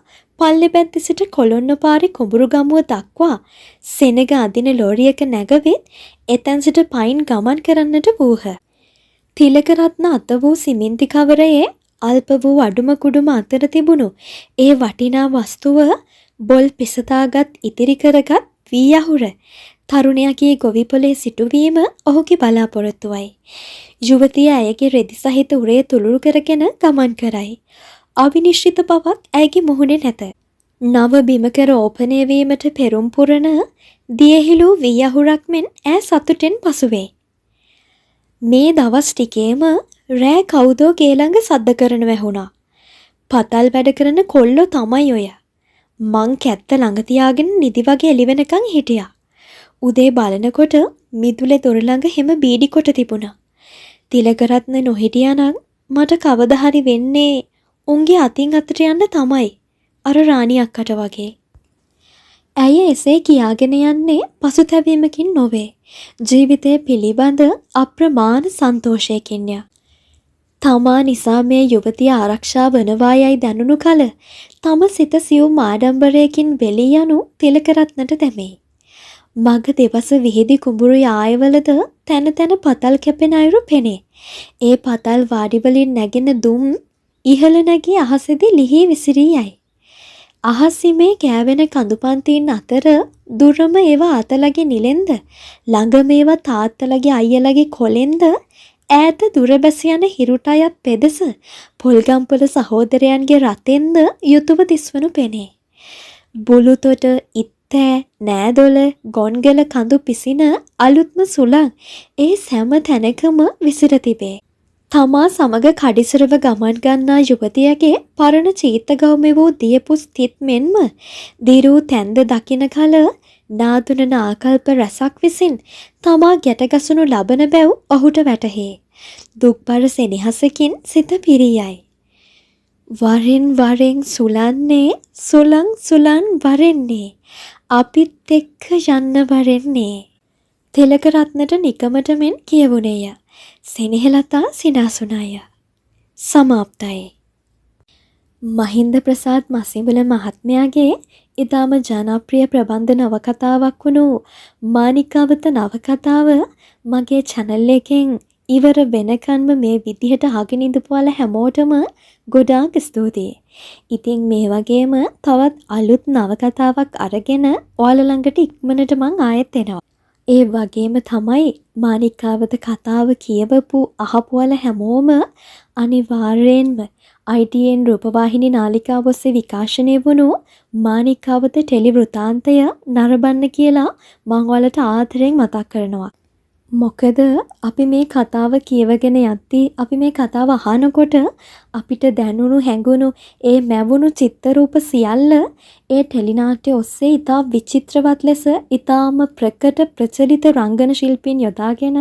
පල්ලෙපැද්ද සිට කොළොන්න පාරේ කුඹුරු ගමුව දක්වා සෙනග අදින ලෝරියක නැගවිත් එතැන් සිට පයින් ගමන් කරන්නට වූහ. තිලකරත්න අත වූ සිමෙන්ති කවරයේ අල්ප වූ අඩුම කුඩුම අතර තිබුණු ඒ වටිනා වස්තුව බොල් පිසතාගත් ඉතිරි කරගත් වී අහුර තරුණයාගේ ගොවිපොලේ සිටුවීම ඔහුගේ බලාපොරොත්තුවයි. යුවතිය ඇයගේ රෙදි සහිත උරේ තුළුරු කරගෙන ගමන් කරයි. අවිනිශ්චිත බවක් ඇයගේ මුහුණේ නැත. නව බිමකර ඕපනය වීමට පෙරුම් පුරන දියහිලූ වී අහුරක් මෙන් ඈ සතුටෙන් පසුවේ. මේ දවස් ටිකේම රෑ කවුදෝ ගේ ළඟ සද්ද කරනව ඇහුණා. පතල් වැඩ කරන කොල්ලෝ තමයි ඔය. මං කැත්ත ළඟ තියාගෙන නිදි වගේ එළි වෙනකන් හිටියා. උදේ බලනකොට මිදුලේ දොර ළඟ හැම බීඩි කොට තිබුණා. තිලකරත්න නොහිටියා නම් මට කවදා හරි වෙන්නේ උන්ගේ අතින් අතට යන්න තමයි. අර රාණි අක්කට වගේ. ඇය එසේ කියාගෙන යන්නේ පසුතැවීමකින් නොවේ. ජීවිතය පිළිබඳ අප්‍රමාණ සන්තෝෂයකින්ය. තමා නිසා මේ යුවතිය ආරක්ෂා වනවායයි දැනුණු කල තම සිත සියුම් ආඩම්බරයකින් වෙලී යනු තිලකරත්නට දැමේ. මග දෙවස විහිදි කුඹුරු යායවලද තැන තැන පතල් කැපෙන අයුරු පෙනේ. ඒ පතල් වාඩිවලින් නැගෙන දුම් ඉහළ නැගී අහසෙදි ලිහි විසිරී යයි. අහසිමේ කෑවෙන කඳුපන්තීන් අතර දුරම ඒවා අතලගේ නිලෙන්ද ළඟම ඒවා තාත්තලගේ අයියලගේ කොලෙන්ද ඈත දුර බැස යන හිරුට අයත් පෙදෙස පොල්ගම්පොළ සහෝදරයන්ගේ රතෙන්ද යුතුව දිස්වනු පෙනේ. බුළුතොට ඉත්තෑ නෑදොල ගොන්ගල කඳු පිසින අලුත්ම සුළං ඒ සෑම තැනකම විසිර තිබේ. තමා සමග කඩිසරව ගමන් ගන්නා යුවතියගේ පරණ චීත්තගෞමෙ වූ දියපුස් තිත් මෙන්ම දිරූ තැන්ද දකින කල නාදුනන ආකල්ප රැසක් විසින් තමා ගැටගසනු ලබන බැව් ඔහුට වැටහේ. දුක්බර සෙනෙහසකින් සිත පිරියයි. වරෙන් වරෙන් සුලන්නේ සුලං සුලන් වරෙන්නේ අපිත් එක්ක යන්න වරෙන්නේ. තිලකරත්නට නිකමට මෙන් කියවුණේය. සෙනෙහලතා සිනාසුනාය. සමාප්තයි. මහින්ද ප්‍රසාද් මසිඹුල මහත්මයාගේ ඉතාම ජනප්‍රිය ප්‍රබන්ධ නවකතාවක් වුණු මානිකාවත නවකතාව මගේ channel එකෙන් ඉවර වෙනකන්ම මේ විදිහට අහගෙන ඉඳපුවාලා හැමෝටම ගොඩාක් ස්තුතියි. ඉතින් මේ වගේම තවත් අලුත් නවකතාවක් අරගෙන ඔයාලා ළඟට ඉක්මනට මං ආයෙත් එනවා. ඒ වගේම තමයි මානිකාවත කතාව කියවපු අහපුවාලා හැමෝම අනිවාර්යෙන්ම ITN රූපවාහිනී නාලිකාව ඔස්සේ විකාශනය වුණු මානිකාවත ටෙලි වෘතාන්තය නරඹන්න කියලා මම ඔයාලට ආදරෙන් මතක් කරනවා. මොකද අපි මේ කතාව කියවගෙන යද්දී අපි මේ කතාව අහනකොට අපිට දැනුණු හැඟුණු ඒ මැවුණු චිත්‍රරූප සියල්ල ඒ ටෙලිනාට්‍ය ඔස්සේ ඉතා විචිත්‍රවත් ලෙස ඉතාම ප්‍රකට ප්‍රචලිත රංගන ශිල්පීන් යොදාගෙන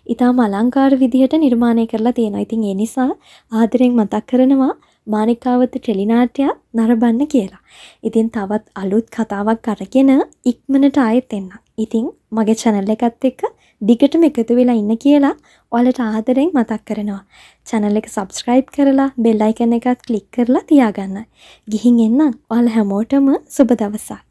ඉතාම අලංකාර විදිහට නිර්මාණය කරලා තියෙනවා. ඉතින් ඒ නිසා ආදරෙන් මතක් කරනවා මානිකාවත ටෙලිනාට්‍ය නරඹන්න කියලා. ඉතින් තවත් අලුත් කතාවක් අරගෙන ඉක්මනට ආයෙත් එන්න. ඉතින් මගේ channel එකත් එක්ක දිගටම එකතු වෙලා ඉන්න කියලා ඔයාලට ආදරෙන් මතක් කරනවා. channel එක subscribe කරලා bell icon එකත් click කරලා තියාගන්න. ගිහින් එන්න. ඔයාලා හැමෝටම සුබ දවසක්.